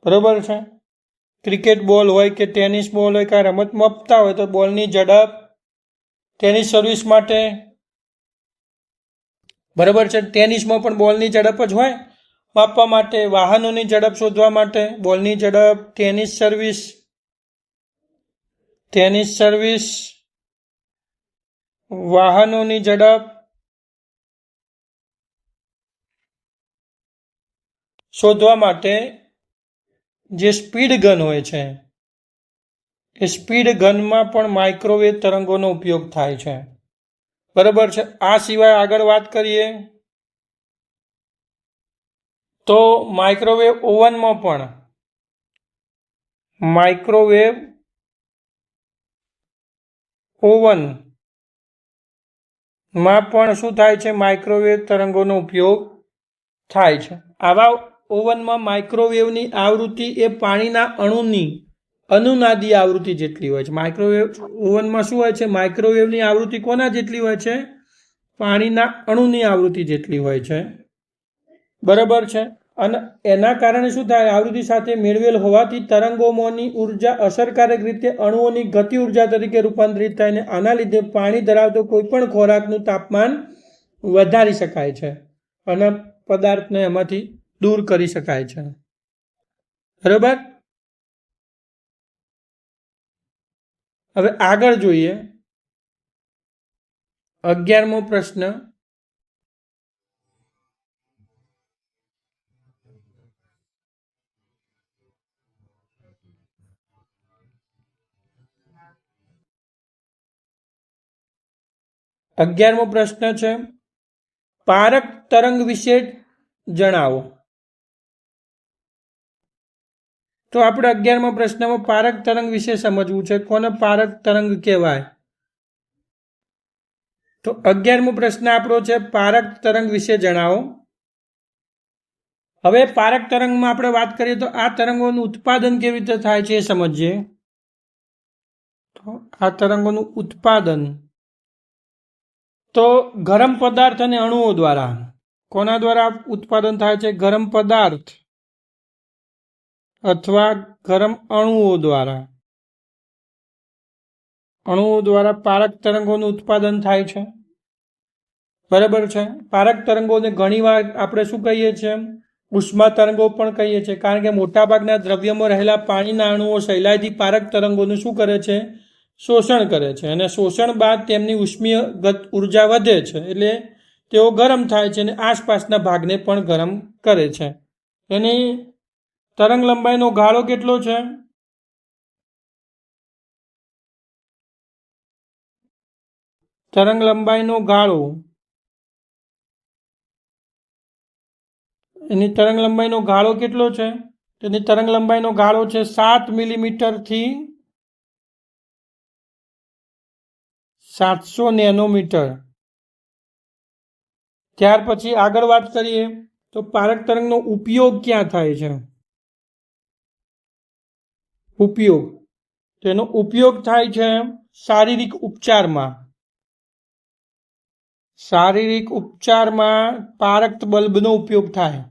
બરાબર છે. ક્રિકેટ બોલ હોય કે ટેનિસ બોલ હોય, કાંઈ રમત માપતા હોય તો બોલની ઝડપ, ટેનિસ સર્વિસ માટે. બરાબર છે. ટેનિસમાં પણ બોલની ઝડપ જ હોય માપવા માટે. વાહનોની ઝડપ શોધવા માટે બોલની ઝડપ, ટેનિસ સર્વિસ, વાહનોની ઝડપ શોધવા માટે જે સ્પીડ ગન હોય છે એ સ્પીડ ગનમાં પણ માઇક્રોવેવ તરંગોનો ઉપયોગ થાય છે. બરાબર છે. આ સિવાય આગળ વાત કરીએ તો માઇક્રોવેવ ઓવનમાં પણ શું થાય છે? માઇક્રોવેવ તરંગોનો ઉપયોગ થાય છે. આવા ઓવનમાં માઇક્રોવેવની આવૃત્તિ એ પાણીના અનુનાદી આવૃત્તિ જેટલી હોય છે. માઇક્રોવેવ ઓવનમાં શું હોય છે? માઇક્રોવેવની આવૃત્તિ કોના જેટલી હોય છે? પાણીના અણુની આવૃત્તિ જેટલી હોય છે. બરાબર છે. અને એના કારણે શું થાય? આવૃત્તિ સાથે મેળવેલ હોવાથી તરંગોમાંની ઉર્જા અસરકારક રીતે અણુઓની ગતિ ઉર્જા તરીકે રૂપાંતરિત થાય અને આના લીધે પાણી ધરાવતો કોઈ પણ ખોરાકનું તાપમાન વધારી શકાય છે. અને પદાર્થને એમાંથી દૂર કરી શકાય છે. બરોબર. હવે આગળ જોઈએ 11મો પ્રશ્ન. છે પારક તરંગ વિશે જણાવો. તો આપણે 11મા પ્રશ્નમાં પારક તરંગ વિશે સમજવું છે. કોને પારક તરંગ કહેવાય? તો 11મો પ્રશ્ન આપણો છે પારક તરંગ વિશે જણાવો. હવે પારક તરંગમાં આપણે વાત કરીએ તો આ તરંગોનું ઉત્પાદન કેવી રીતે થાય છે એ સમજીએ. તો આ તરંગોનું ઉત્પાદન તો ગરમ પદાર્થ અને અણુઓ દ્વારા. કોના દ્વારા ઉત્પાદન થાય છે? ગરમ પદાર્થ અથવા ગરમ અણુઓ દ્વારા. અણુઓ દ્વારા પારક તરંગોનું ઉત્પાદન થાય છે. બરાબર છે. પારક તરંગોને ઘણીવાર આપણે શું કહીએ છીએ? ઉષ્મા તરંગો પણ કહીએ છીએ, કારણ કે મોટાભાગના દ્રવ્યમાં રહેલા પાણીના અણુઓ સહેલાઈથી પારક તરંગોનું શું કરે છે? શોષણ કરે છે. અને શોષણ બાદ તેમની ઉષ્મીય ઉર્જા વધે છે, એટલે તેઓ ગરમ થાય છે અને આસપાસના ભાગને પણ ગરમ કરે છે. એની તરંગ લંબાઈનો ગાળો કેટલો છે? તરંગ લંબાઈનો ગાળો, એની તરંગ લંબાઈનો ગાળો કેટલો છે? તેની તરંગ લંબાઈનો ગાળો છે 7 મિલીમીટરથી 700 નેનોમીટર. ત્યાર પછી આગળ વાત કરીએ તો પારક તરંગનો ઉપયોગ ક્યાં થાય છે? ઉપયોગ, તેનો ઉપયોગ થાય છે શારીરિક ઉપચારમાં. શારીરિક ઉપચારમાં પારક બલ્બનો ઉપયોગ થાય.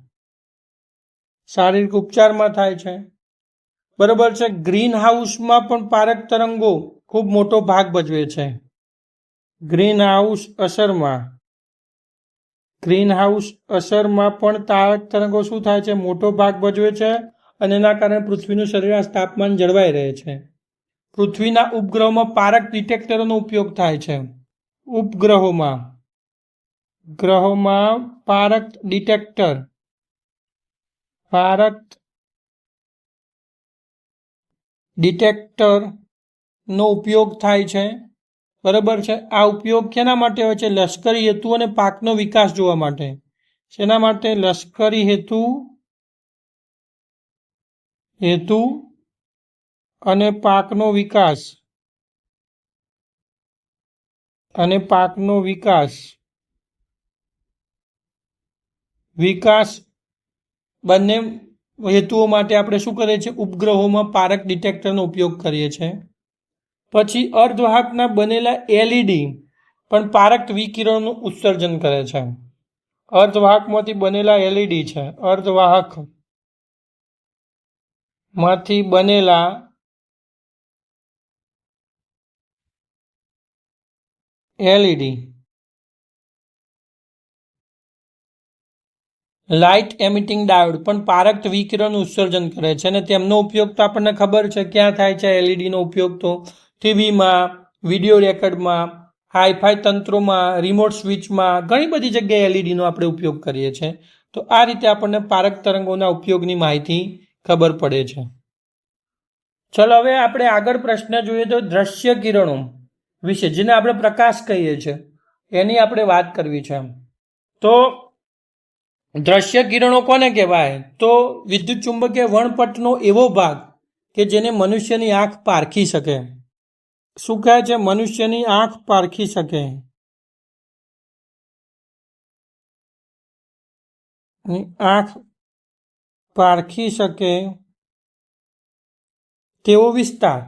શારીરિક ઉપચારમાં થાય છે. બરોબર છે. ગ્રીન હાઉસમાં પણ પારક તરંગો ખૂબ મોટો ભાગ ભજવે છે. ગ્રીન હાઉસ અસરમાં પણ પારક તરંગો શું થાય છે? મોટો ભાગ ભજવે છે. અને એના કારણે પૃથ્વીનું સરેરાશ તાપમાન જળવાઈ રહે છે. પૃથ્વીના ઉપગ્રહોમાં પારક ડિટેક્ટરોનો ઉપયોગ થાય છે. ઉપગ્રહોમાં પારક ડિટેક્ટરનો ઉપયોગ થાય છે. બરાબર છે. આ ઉપયોગ કેના માટે હોય છે? લશ્કરી હેતુ અને પાકનો વિકાસ જોવા માટે. શેના માટે? લશ્કરી હેતુ અને પાકનો વિકાસ બંને હેતુઓ માટે આપણે શું કરીએ છીએ? ઉપગ્રહોમાં પારક ડિટેક્ટરનો ઉપયોગ કરીએ છીએ. પછી અર્ધવાહકના બનેલા એલઈડી પણ પારક વિકિરણનું ઉત્સર્જન કરે છે. અર્ધવાહકમાંથી બનેલા એલઈડી છે. અર્ધવાહકમાંથી બનેલા એલઈડી લાઇટ એમિટિંગ ડાયોડ પણ પારક વિકિરણનું ઉત્સર્જન કરે છે. અને તેમનો ઉપયોગ તો આપણને ખબર છે ક્યાં થાય છે. એલઈડીનો ઉપયોગ તો ટીવીમાં, વિડીયો રેકોર્ડમાં, હાઈફાઈ તંત્રોમાં, રિમોટ સ્વિચમાં, ઘણી બધી જગ્યાએ એલઈડીનો આપણે ઉપયોગ કરીએ છીએ. તો આ રીતે આપણને પારક તરંગોના ઉપયોગની માહિતી ખબર પડે છે. ચલો હવે આપણે આગળ પ્રશ્ન જોઈએ તો દ્રશ્ય કિરણો વિશે, જેને આપણે પ્રકાશ કહીએ છીએ, એની આપણે વાત કરવી છે. તો દ્રશ્ય કિરણો કોને કહેવાય? તો વિદ્યુત ચુંબકીય વર્ણપટનો એવો ભાગ કે જેને મનુષ્યની આંખ પારખી શકે. શું કહે છે? મનુષ્યની આંખ પારખી શકે. આંખ પારખી શકે તેવો વિસ્તાર.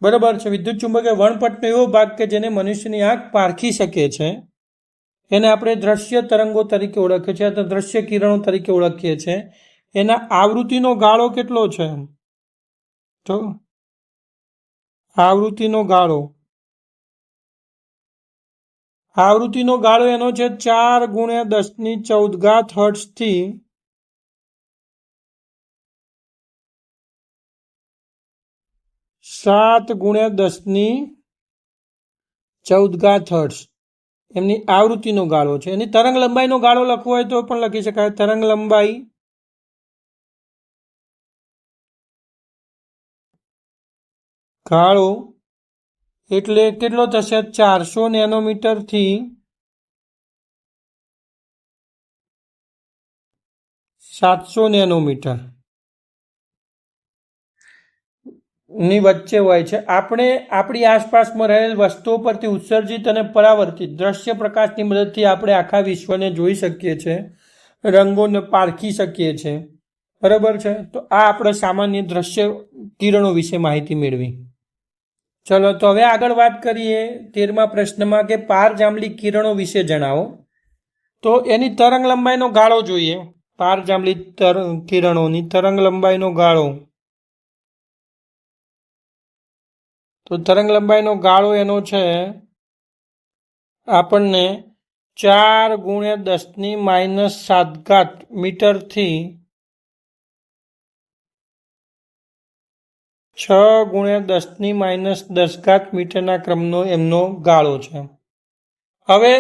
બરાબર છે. વિદ્યુત ચુંબકીય વર્ણપટનો એવો ભાગ કે જેને મનુષ્યની આંખ પારખી શકે છે, એને આપણે દ્રશ્ય તરંગો તરીકે ઓળખીએ છીએ અથવા દ્રશ્ય કિરણો તરીકે ઓળખીએ છીએ. એના આવૃત્તિનો ગાળો કેટલો છે? તો આવૃત્તિનો ગાળો આવૃત્તિનો ગાળો એનો છે 4×10⁻14 હર્ટ્ઝથી 7×10⁻14 હર્ટ્ઝ એમની આવૃત્તિનો ગાળો છે. એની તરંગ લંબાઈનો ગાળો લખવો હોય તો પણ લખી શકાય. તરંગ લંબાઈ ગાળો એટલે કેટલો થશે? 400 નેનોમીટરથી 700 નેનોમીટર ની વચ્ચે હોય છે. આપણે આપણી આસપાસમાં રહેલ વસ્તુઓ પરથી ઉત્સર્જિત અને પરાવર્તિત દ્રશ્ય પ્રકાશની મદદથી આપણે આખા વિશ્વને જોઈ શકીએ છીએ, રંગોને પારખી શકીએ છીએ. બરાબર છે. તો આ આપણે સામાન્ય દ્રશ્ય કિરણો વિશે માહિતી મેળવી. ચલો તો હવે આગળ વાત કરીએ 13મા પ્રશ્નમાં કે પારજાંબલી કિરણો વિશે જણાવો. તો એની તરંગ લંબાઈનો ગાળો જોઈએ. પારજાંબલી કિરણોની તરંગ લંબાઈનો ગાળો. તો તરંગ લંબાઈનો ગાળો એનો છે આપણને 4×10⁻7 મીટરથી 6×10⁻10 મીટરના ક્રમનો એમનો ગાળો છે. હવે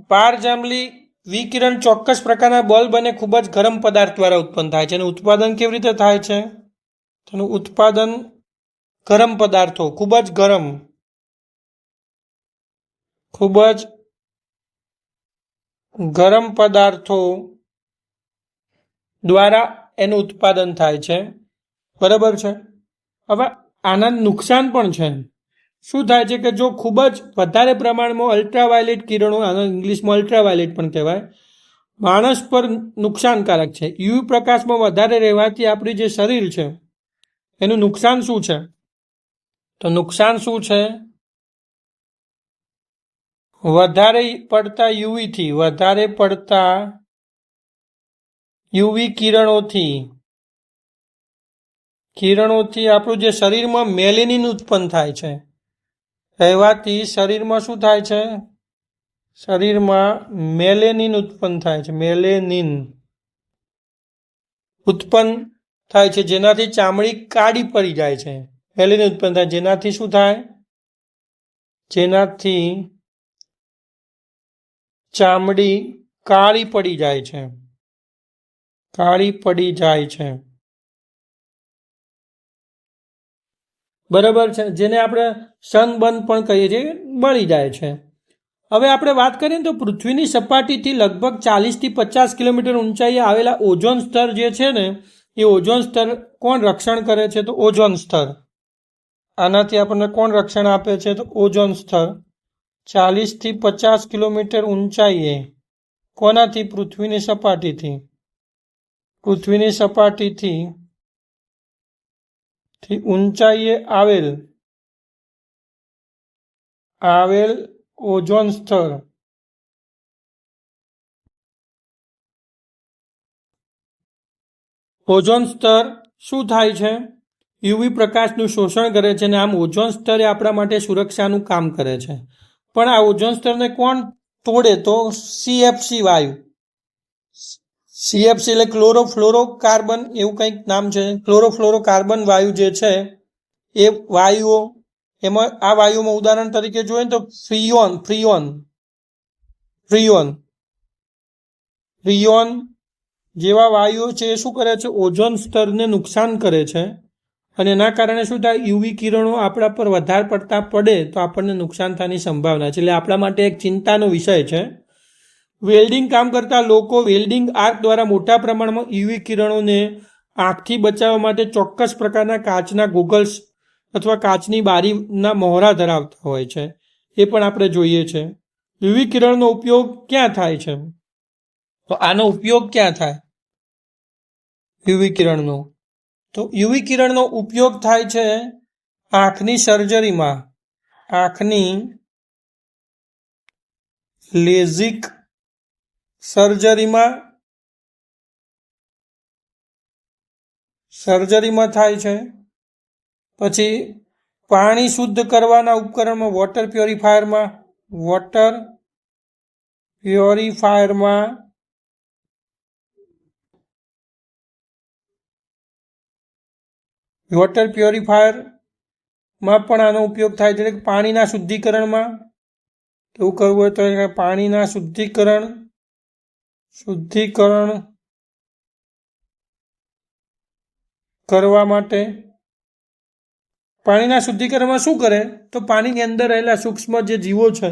પારજાંબલી વિકિરણ ચોક્કસ પ્રકારના બલ્બ અને ખૂબ જ ગરમ પદાર્થ દ્વારા ઉત્પન્ન થાય છે. એનું ઉત્પાદન કેવી રીતે થાય છે? તેનું ઉત્પાદન ગરમ પદાર્થો, ખૂબ જ ગરમ પદાર્થો દ્વારા એનું ઉત્પાદન થાય છે. બરાબર છે. હવે આના નુકસાન પણ છે. શું થાય છે કે જો ખૂબ જ વધારે પ્રમાણમાં અલ્ટ્રાવાયોલેટ કિરણો, આને ઇંગ્લિશમાં અલ્ટ્રાવાયોલેટ પણ કહેવાય, માણસ પર નુકસાનકારક છે. યુવી પ્રકાશમાં વધારે રહેવાથી આપણી જે શરીર છે એનું નુકસાન શું છે? તો નુકસાન શું છે? વધારે પડતા યુવી કિરણોથી આપણું જે શરીરમાં મેલેનિન ઉત્પન્ન થાય છે. રહેવાથી શરીરમાં શું થાય છે? શરીરમાં મેલેનિન ઉત્પન્ન થાય છે. મેલેનિન ઉત્પન્ન થાય છે જેનાથી ચામડી કાળી પડી જાય છે. મેલેનિન ઉત્પન્ન થાય જેનાથી શું થાય? જેનાથી ચામડી કાળી પડી જાય છે. બરાબર છે. જેને આપણે સનબર્ન પણ કહીએ છીએ, બળી જાય છે. હવે આપણે વાત કરીએ તો પૃથ્વીની સપાટીથી લગભગ 40થી 50 કિલોમીટર ઊંચાઈએ આવેલા ઓઝોન સ્તર જે છે ને, એ ઓઝોન સ્તર કોણ રક્ષણ કરે છે? તો ઓઝોન સ્તર. આનાથી આપણને કોણ રક્ષણ આપે છે? તો ઓઝોન સ્તર 40થી 50 કિલોમીટર ઊંચાઈએ. કોનાથી? પૃથ્વીની સપાટીથી ઊંચાઈએ આવેલ ઓઝોન સ્તર શું થાય છે? યુવી પ્રકાશનું શોષણ કરે છે અને આમ ઓઝોન સ્તર એ આપણા માટે સુરક્ષાનું કામ કરે છે. પણ આ ઓઝોન સ્તરને કોણ તોડે? તો CFC વાયુ. CFC એટલે ક્લોરોફ્લોરોકાર્બન, એવું કંઈક નામ છે. ક્લોરોફ્લોરોકાર્બન વાયુ જે છે એ વાયુઓ, એમાં આ વાયુમાં ઉદાહરણ તરીકે જોઈએ તો ફ્રીયોન જેવા વાયુઓ છે એ શું કરે છે? ઓઝોન સ્તરને નુકસાન કરે છે. અને એના કારણે શું થાય? યુવી કિરણો આપણા પર વધારે પડતા પડે તો આપણને નુકસાન થવાની સંભાવના છે. એટલે આપણા માટે એક ચિંતાનો વિષય છે. વેલ્ડિંગ કામ કરતા લોકો વેલ્ડિંગ આર્ક દ્વારા મોટા પ્રમાણમાં યુવી કિરણોને આંખથી બચાવવા માટે ચોક્કસ પ્રકારના કાચના ગોગલ્સ અથવા કાચની બારીના મોહરા ધરાવતા હોય છે. એ પણ આપણે જોઈએ છે. યુવી કિરણનો ઉપયોગ ક્યાં થાય છે? તો આનો ઉપયોગ ક્યાં થાય? યુવી કિરણનો ઉપયોગ થાય છે આંખની સર્જરીમાં, આંખની લેઝિક સર્જરીમાં થાય છે. પછી પાણી શુદ્ધ કરવાના ઉપકરણમાં, વોટર પ્યોરિફાયરમાં, વોટર પ્યોરિફાયરમાં વોટર પ્યોરિફાયરમાં પણ આનો ઉપયોગ થાય છે. પાણીના શુદ્ધિકરણમાં એવું કરવું હોય તો પાણીના શુદ્ધિકરણ કરવા માટે પાણીના શુદ્ધિકરણમાં શું કરે તો પાણીની અંદર રહેલા સૂક્ષ્મ જે જીવો છે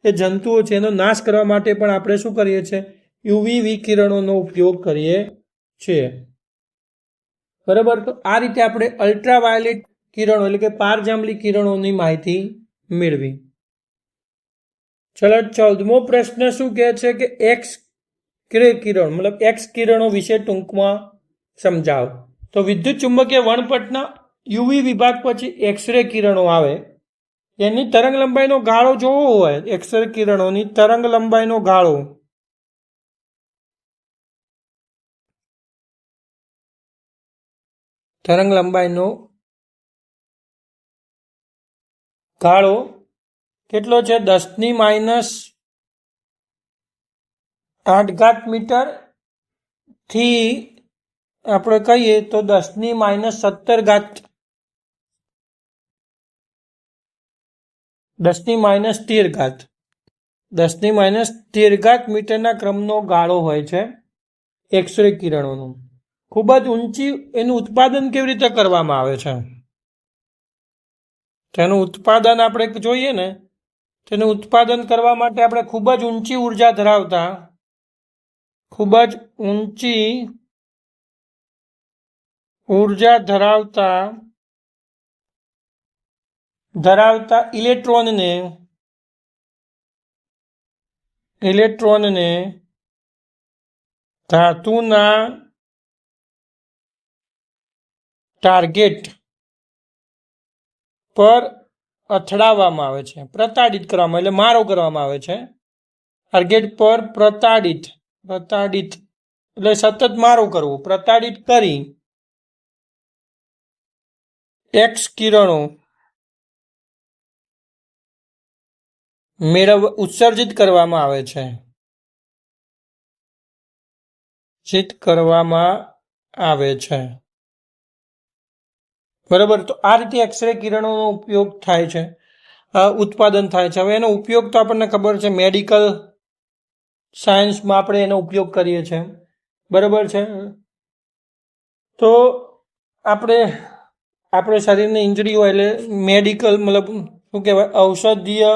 એ જંતુઓ છે એનો નાશ કરવા માટે પણ આપણે શું કરીએ છીએ યુવી વિકિરણોનો ઉપયોગ કરીએ છીએ. બરાબર. તો આ રીતે આપણે અલ્ટ્રાવાયોલેટ કિરણો એટલે કે પારજાંબલી કિરણોની માહિતી મેળવી. ચલો 14મો પ્રશ્ન શું કહે છે કે એક્સ રે કિરણ મતલબ એક્સ કિરણો વિશે ટૂંકમાં સમજાવો. તો વિદ્યુત ચુંબકીય વર્ણપટના યુવી વિભાગ પછી એક્સરે કિરણો આવે. એની તરંગ લંબાઈનો ગાળો જોવો હોય, એક્સરે કિરણોની તરંગ લંબાઈનો ગાળો કેટલો છે 10⁻8 મીટર થી આપણે કહીએ તો 10⁻17 મીટરના ક્રમનો ગાળો હોય છે એક્સરે કિરણોનો. ખૂબ જ ઊંચી એનું ઉત્પાદન કેવી રીતે કરવામાં આવે છે તેનું ઉત્પાદન આપણે જોઈએ ને, તેનું ઉત્પાદન કરવા માટે આપણે ખૂબ જ ઊંચી ઉર્જા ધરાવતા ઇલેક્ટ્રોનને ધાતુના ટાર્ગેટ પર અથડાવવામાં આવે છે, પ્રતાડિત કરવામાં એટલે મારો કરવામાં આવે છે. ટાર્ગેટ પર પ્રતાડિત એટલે સતત મારો કરવો, પ્રતાડિત કરી એક્સ કિરણો ઉત્સર્જિત કરવામાં આવે છે. બરાબર. તો આ રીતે એક્સરે કિરણોનો ઉપયોગ થાય છે, ઉત્પાદન થાય છે. હવે એનો ઉપયોગ તો આપણને ખબર છે, મેડિકલ સાયન્સમાં આપણે એનો ઉપયોગ કરીએ છીએ. બરાબર છે. તો આપણે શરીરને ઇન્જરી હોય એટલે મેડિકલ મતલબ શું કહેવાય ઔષધીય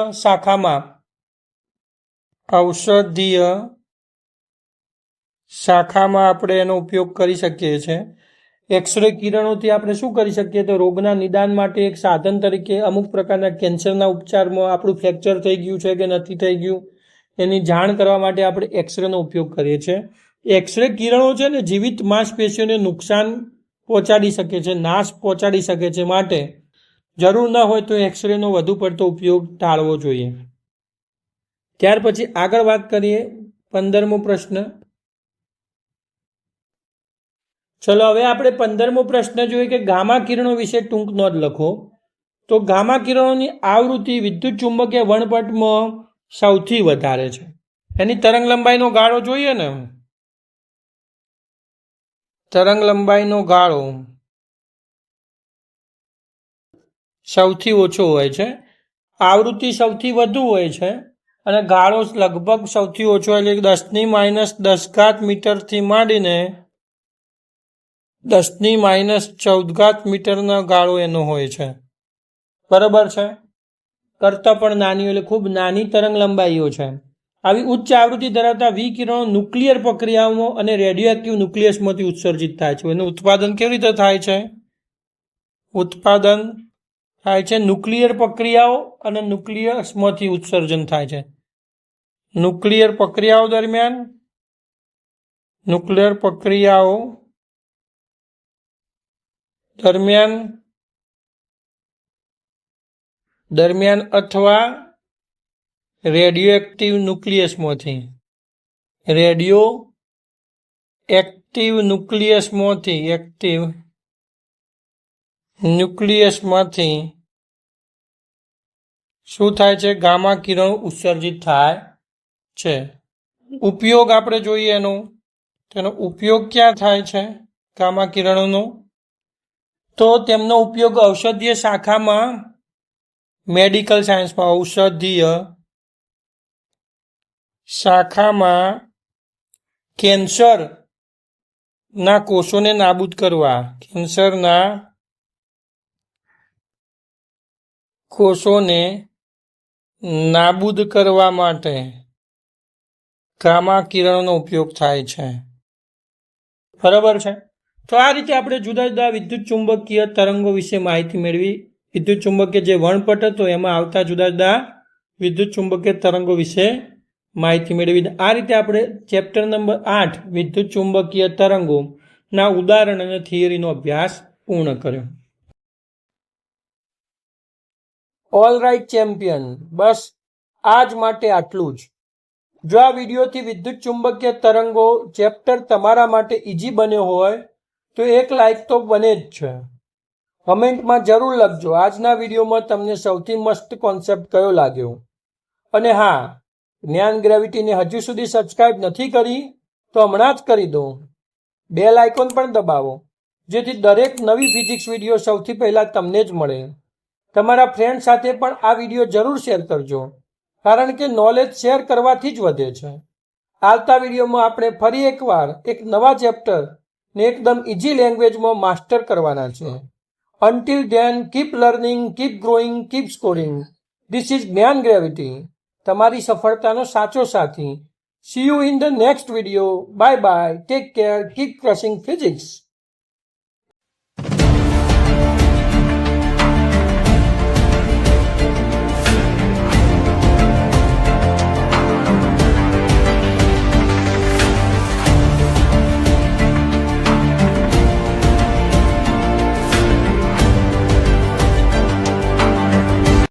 શાખામાં આપણે એનો ઉપયોગ કરી શકીએ છીએ. એક્સરે કિરણોથી આપણે શું કરી શકીએ તો રોગના નિદાન માટે એક સાધન તરીકે અમુક પ્રકારના કેન્સરના ઉપચારમાં આપણું ફ્રેક્ચર થઈ ગયું છે કે નથી થઈ ગયું એની જાણ કરવા માટે આપણે એક્સરેનો ઉપયોગ કરીએ છીએ. એક્સરે કિરણો છે ને જીવિત માંસપેશીઓને નુકસાન પહોંચાડી શકે છે, નાશ પહોંચાડી શકે છે. માટે જરૂર ન હોય તો એક્સરેનો વધુ પડતો ઉપયોગ ટાળવો જોઈએ. ત્યાર પછી આગળ વાત કરીએ 15મો પ્રશ્ન. ચલો હવે આપણે 15મો પ્રશ્ન જોઈએ કે ગામા કિરણો વિશે ટૂંક નોંધ લખો. તો ગામા કિરણોની આવૃત્તિ વિદ્યુત ચુંબકીય વર્ણપટમાં સૌથી વધારે છે. એની તરંગ લંબાઈનો ગાળો જોઈએ ને, તરંગ લંબાઈનો ગાળો સૌથી ઓછો હોય છે, આવૃત્તિ સૌથી વધુ હોય છે અને ગાળો લગભગ સૌથી ઓછો એટલે 10⁻10 મીટરથી માંડીને 10⁻14 મીટરનો ગાળો એનો હોય છે. બરાબર છે. કરતાં પણ નાની એટલે ખૂબ નાની તરંગ લંબાઈઓ છે. આવી ઉચ્ચ આવૃત્તિ ધરાવતા વિકિરણો ન્યુક્લિયર પ્રક્રિયાઓમાં અને રેડિયોએક્ટિવ ન્યુક્લિયસમાંથી ઉત્સર્જિત થાય છે. એનું ઉત્પાદન કેવી રીતે થાય છે? ઉત્પાદન થાય છે ન્યુક્લિયર પ્રક્રિયાઓ અને ન્યુક્લિયસમાંથી ઉત્સર્જન થાય છે. ન્યુક્લિયર પ્રક્રિયાઓ દરમિયાન અથવા રેડિયોએક્ટિવ ન્યુક્લિયસમાંથી શું થાય છે? ગામા કિરણો ઉત્સર્જિત થાય છે. ઉપયોગ આપણે જોઈએ તેનો ઉપયોગ ક્યાં થાય છે ગામા કિરણોનો? તો તેમનો ઉપયોગ ઔષધીય શાખામાં, મેડિકલ સાયન્સમાં ઔષધીય શાખામાં કેન્સરના કોષોને નાબૂદ કરવા, કેન્સરના કોષોને નાબૂદ કરવા માટે ગામા કિરણોનો ઉપયોગ થાય છે. બરાબર છે. તો આ રીતે આપણે જુદા જુદા વિદ્યુત ચુંબકીય તરંગો વિશે માહિતી મેળવી. વિદ્યુત ચુંબકીય જે વર્ણપટ હતો એમાં આવતા જુદા જુદા વિદ્યુત ચુંબકીય તરંગો વિશે માહિતી મેળવી. આ રીતે આપણે ચેપ્ટર નંબર 8 વિદ્યુત ચુંબકીય તરંગોના ઉદાહરણ અને થિયરીનો અભ્યાસ પૂર્ણ કર્યો. ઓલ રાઈટ ચેમ્પિયન, બસ આજ માટે આટલું જ. જો આ વિડીયોથી વિદ્યુત ચુંબકીય તરંગો ચેપ્ટર તમારા માટે ઈઝી બન્યો હોય તો એક લાઈક તો બને જ છે. કમેન્ટમાં જરૂર લખજો આજના વિડીયોમાં તમને સૌથી મસ્ત કોન્સેપ્ટ કયો લાગ્યો. અને હા, જ્ઞાન ગ્રેવિટીને હજુ સુધી સબસ્ક્રાઇબ નથી કરી તો હમણાં જ કરી દો. બેલ આઇકોન પણ દબાવો જેથી દરેક નવી ફિઝિક્સ વિડીયો સૌથી પહેલાં તમને જ મળે. તમારા ફ્રેન્ડ સાથે પણ આ વિડીયો જરૂર શેર કરજો, કારણ કે નોલેજ શેર કરવાથી જ વધે છે. આવતા વિડીયોમાં આપણે ફરી એકવાર એક નવા ચેપ્ટર ને એકદમ ઇઝી લેંગ્વેજમાં માસ્ટર કરવાના છે. Until then, keep learning, keep growing, keep scoring. This is જ્ઞાન ગ્રેવિટી, તમારી સફળતાનો સાચો સાથી. See you in the next video. Bye bye. Take care. Keep crushing physics.